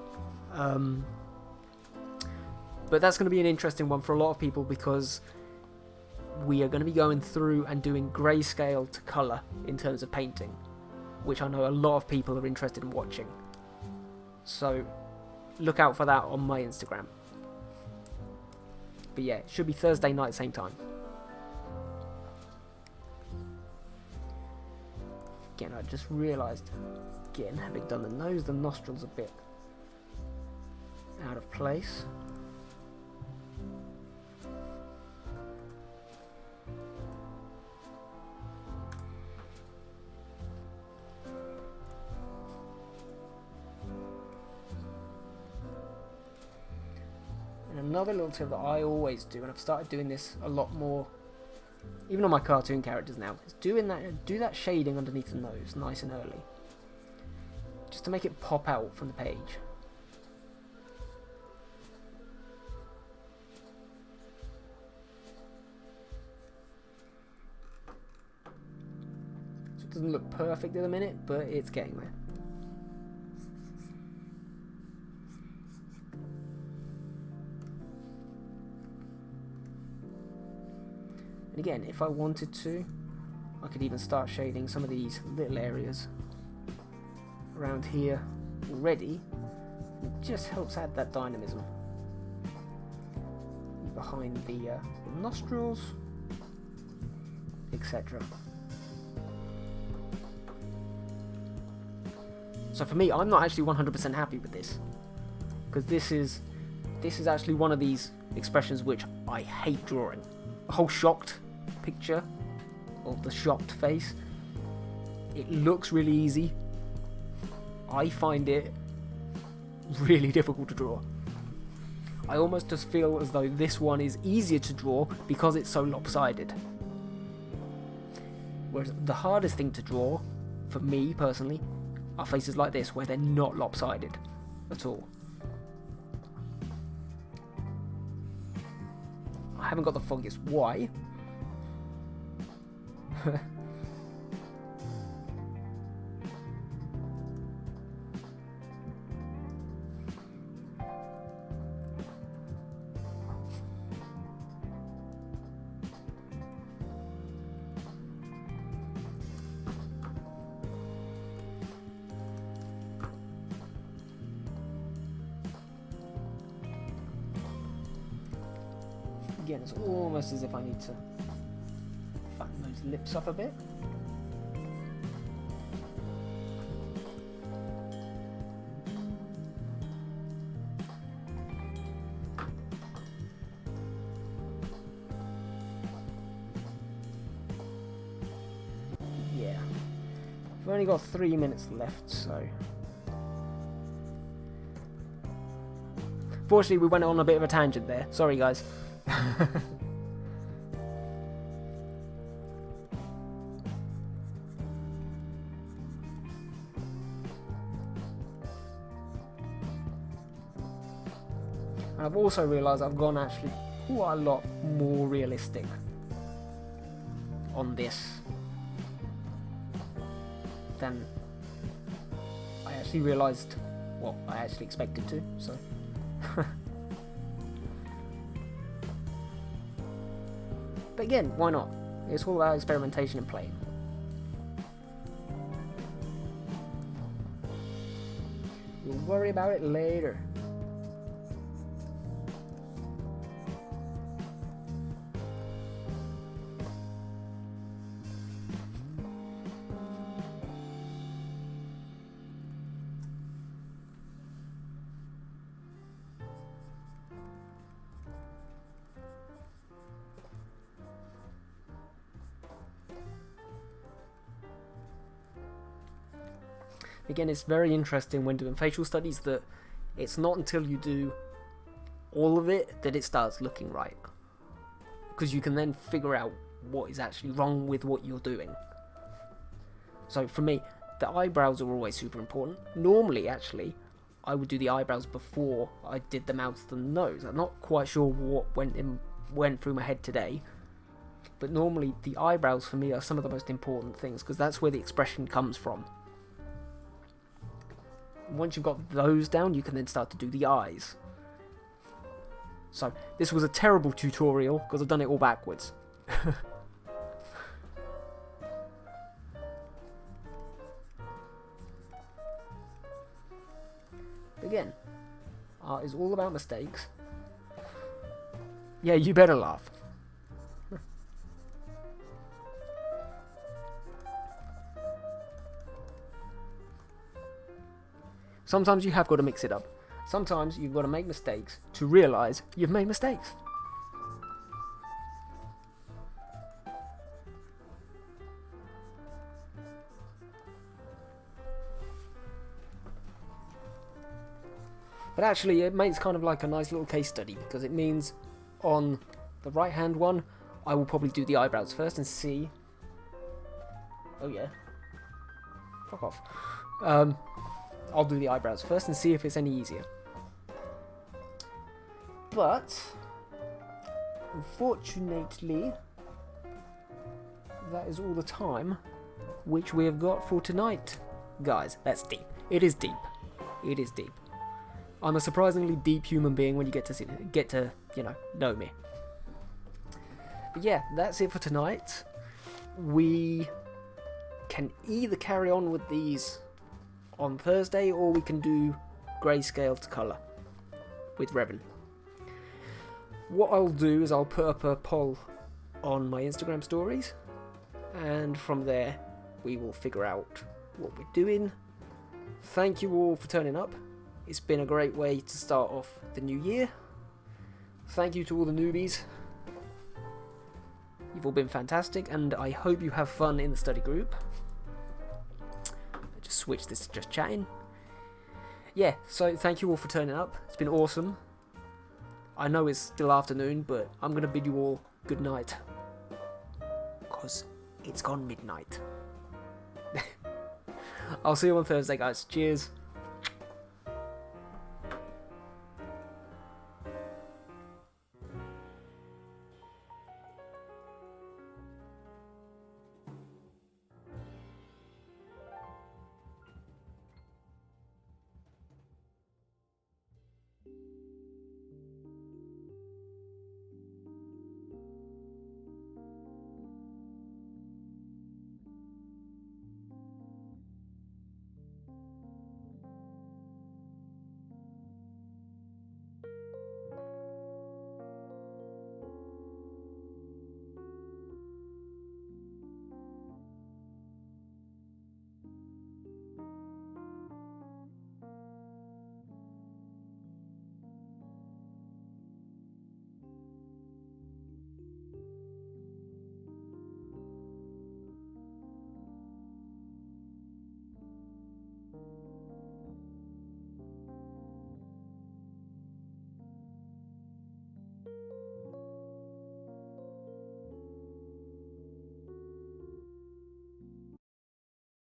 But that's going to be an interesting one for a lot of people, because we are going to be going through and doing grayscale to colour in terms of painting, which I know a lot of people are interested in watching. So look out for that on my Instagram. But yeah, it should be Thursday night, same time. Again, I just realised, again, having done the nose, the nostrils a bit out of place. And another little tip that I always do, and I've started doing this a lot more, even on my cartoon characters now, is do that shading underneath the nose nice and early, just to make it pop out from the page. So it doesn't look perfect at the minute, but it's getting there. And again, if I wanted to, I could even start shading some of these little areas around here already. It just helps add that dynamism behind the nostrils, etc. So for me, I'm not actually 100% happy with this, because this is actually one of these expressions which I hate drawing. The whole shocked picture of the shocked face, it looks really easy. I find it really difficult to draw. I almost just feel as though this one is easier to draw because it's so lopsided. Whereas the hardest thing to draw, for me personally, are faces like this where they're not lopsided at all. haven't got the foggiest why. Again, it's almost as if I need to fatten those lips up a bit. Yeah. I've only got 3 minutes left, so... Fortunately, we went on a bit of a tangent there. Sorry, guys. And I've also realised I've gone actually quite a lot more realistic on this than I actually realised what I actually expected to, so but again, why not? It's all about experimentation and playing. We'll worry about it later. Again, it's very interesting when doing facial studies that it's not until you do all of it that it starts looking right. Because you can then figure out what is actually wrong with what you're doing. So for me, the eyebrows are always super important. Normally, actually, I would do the eyebrows before I did the mouth and nose. I'm not quite sure what went through my head today. But normally, the eyebrows for me are some of the most important things because that's where the expression comes from. Once you've got those down, you can then start to do the eyes. So, this was a terrible tutorial, because I've done it all backwards. Again, art is all about mistakes. Yeah, you better laugh. Sometimes you have got to mix it up. Sometimes you've got to make mistakes to realise you've made mistakes. But actually it makes kind of like a nice little case study because it means on the right hand one I will probably do the eyebrows first and see... Oh yeah. Fuck off. I'll do the eyebrows first and see if it's any easier. But, unfortunately, that is all the time which we have got for tonight. Guys, that's deep. It is deep. It is deep. I'm a surprisingly deep human being when you get to know me. But yeah, that's it for tonight. We can either carry on with these on Thursday, or we can do grayscale to colour with Revan. What I'll do is I'll put up a poll on my Instagram stories, and from there we will figure out what we're doing. Thank you all for turning up. It's been a great way to start off the new year. Thank you to all the newbies. You've all been fantastic, and I hope you have fun in the study group. Switch this to just chatting. Yeah, so thank you all for turning up. It's been awesome. I know it's still afternoon, but I'm going to bid you all good night. Because it's gone midnight. I'll see you on Thursday, guys. Cheers.